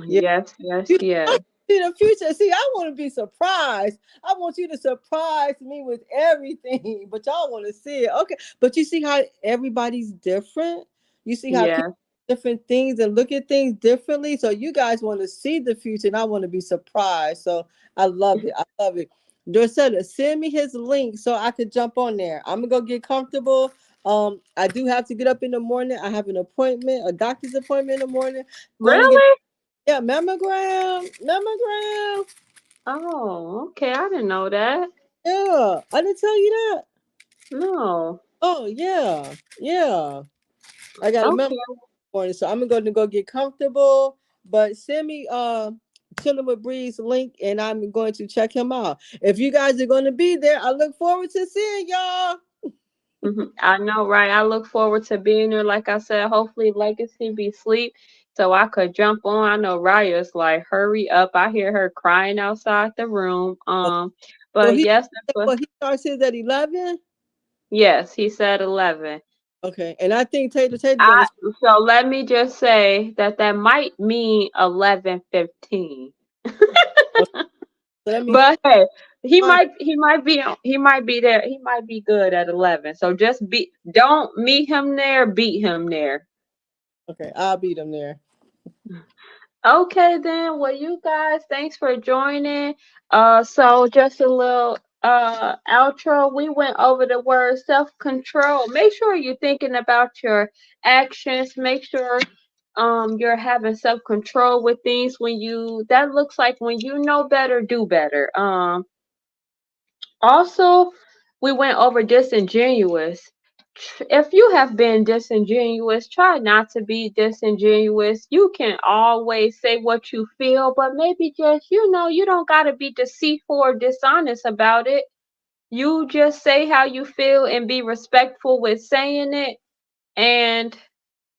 Yeah. yes, yes, You yes, I see the future. See, I want to be surprised. I want you to surprise me with everything, but y'all want to see it. Okay. But you see how everybody's different? You see how people yes. different things and look at things differently. So you guys want to see the future, and I want to be surprised. So I love it. I love it. Dorcetta, send me his link so I could jump on there. I'm gonna go get comfortable. I do have to get up in the morning. I have an appointment, a doctor's appointment in the morning. Going to get Really? mammogram. Oh, okay. I didn't know that. Yeah, I didn't tell you that. No. Oh yeah, yeah. I got a mammogram Okay. morning, so I'm going to go get comfortable. But send me Chilling with Breeze link, and I'm going to check him out. If you guys are going to be there, I look forward to seeing y'all. I know, right? I look forward to being there. Like I said, hopefully Legacy be sleep so I could jump on. I know Raya's like, hurry up. I hear her crying outside the room. So But yes, that's what he starts his at 11. yes, he said 11. Okay, and I think Tater I so let me just say that might mean 11:15. so that means But hey, he fine. might be there. He might be good at 11. So just don't meet him there, beat him there. Okay, I'll beat him there. Okay then. Well, you guys, thanks for joining. So just a little outro. We went over the word self-control. Make sure you're thinking about your actions. Make sure you're having self-control with things that looks like when you know better, do better. Also, we went over disingenuous. If you have been disingenuous, try not to be disingenuous. You can always say what you feel, but maybe just, you don't got to be deceitful or dishonest about it. You just say how you feel and be respectful with saying it. And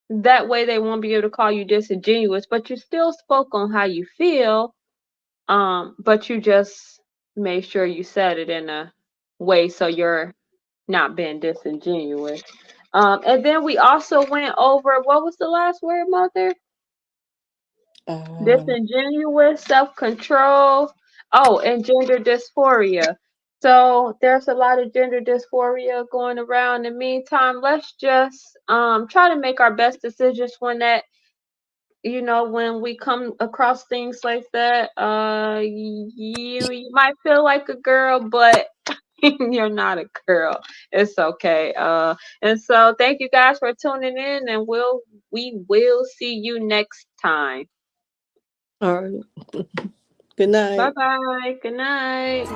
that way they won't be able to call you disingenuous, but you still spoke on how you feel. But you just made sure you said it in a way so you're not being disingenuous. And then we also went over, what was the last word, Mother? Disingenuous, self-control. Oh, and gender dysphoria. So there's a lot of gender dysphoria going around. In the meantime, let's just try to make our best decisions when we come across things like that. You might feel like a girl, but you're not a girl. It's okay. And so thank you guys for tuning in, and we will see you next time. All right. Good night. Bye bye. Good night.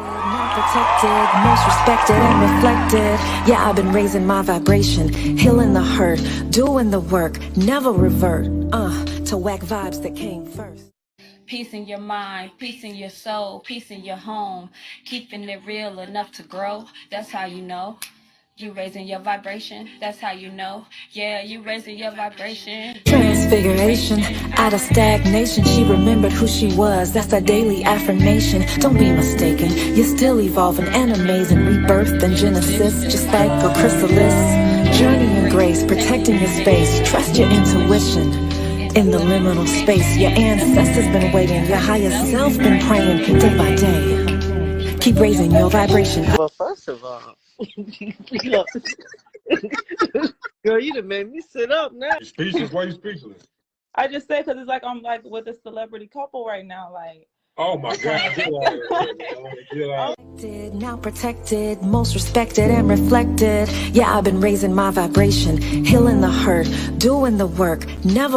Protected, most respected and reflected. Yeah, I've been raising my vibration, healing the hurt, doing the work, never revert. To whack vibes that came first. Peace in your mind, peace in your soul, peace in your home. Keeping it real enough to grow. That's how you know. You raising your vibration. That's how you know. Yeah, you raising your vibration. Transfiguration, out of stagnation. She remembered who she was. That's a daily affirmation. Don't be mistaken. You're still evolving and amazing. Rebirth and genesis, just like a chrysalis. Journey in grace, protecting your space. Trust your intuition. In the liminal space, your ancestors been waiting. Your higher self been praying day by day. Keep raising your vibration. Well, first of all, girl, you done made me sit up now. You speechless? Why you speechless? I just say because it's like I'm like with a celebrity couple right now. Like, Oh my God, get out of here, man. Get out. Now protected, most respected and reflected. Yeah, I've been raising my vibration, healing the hurt, doing the work, never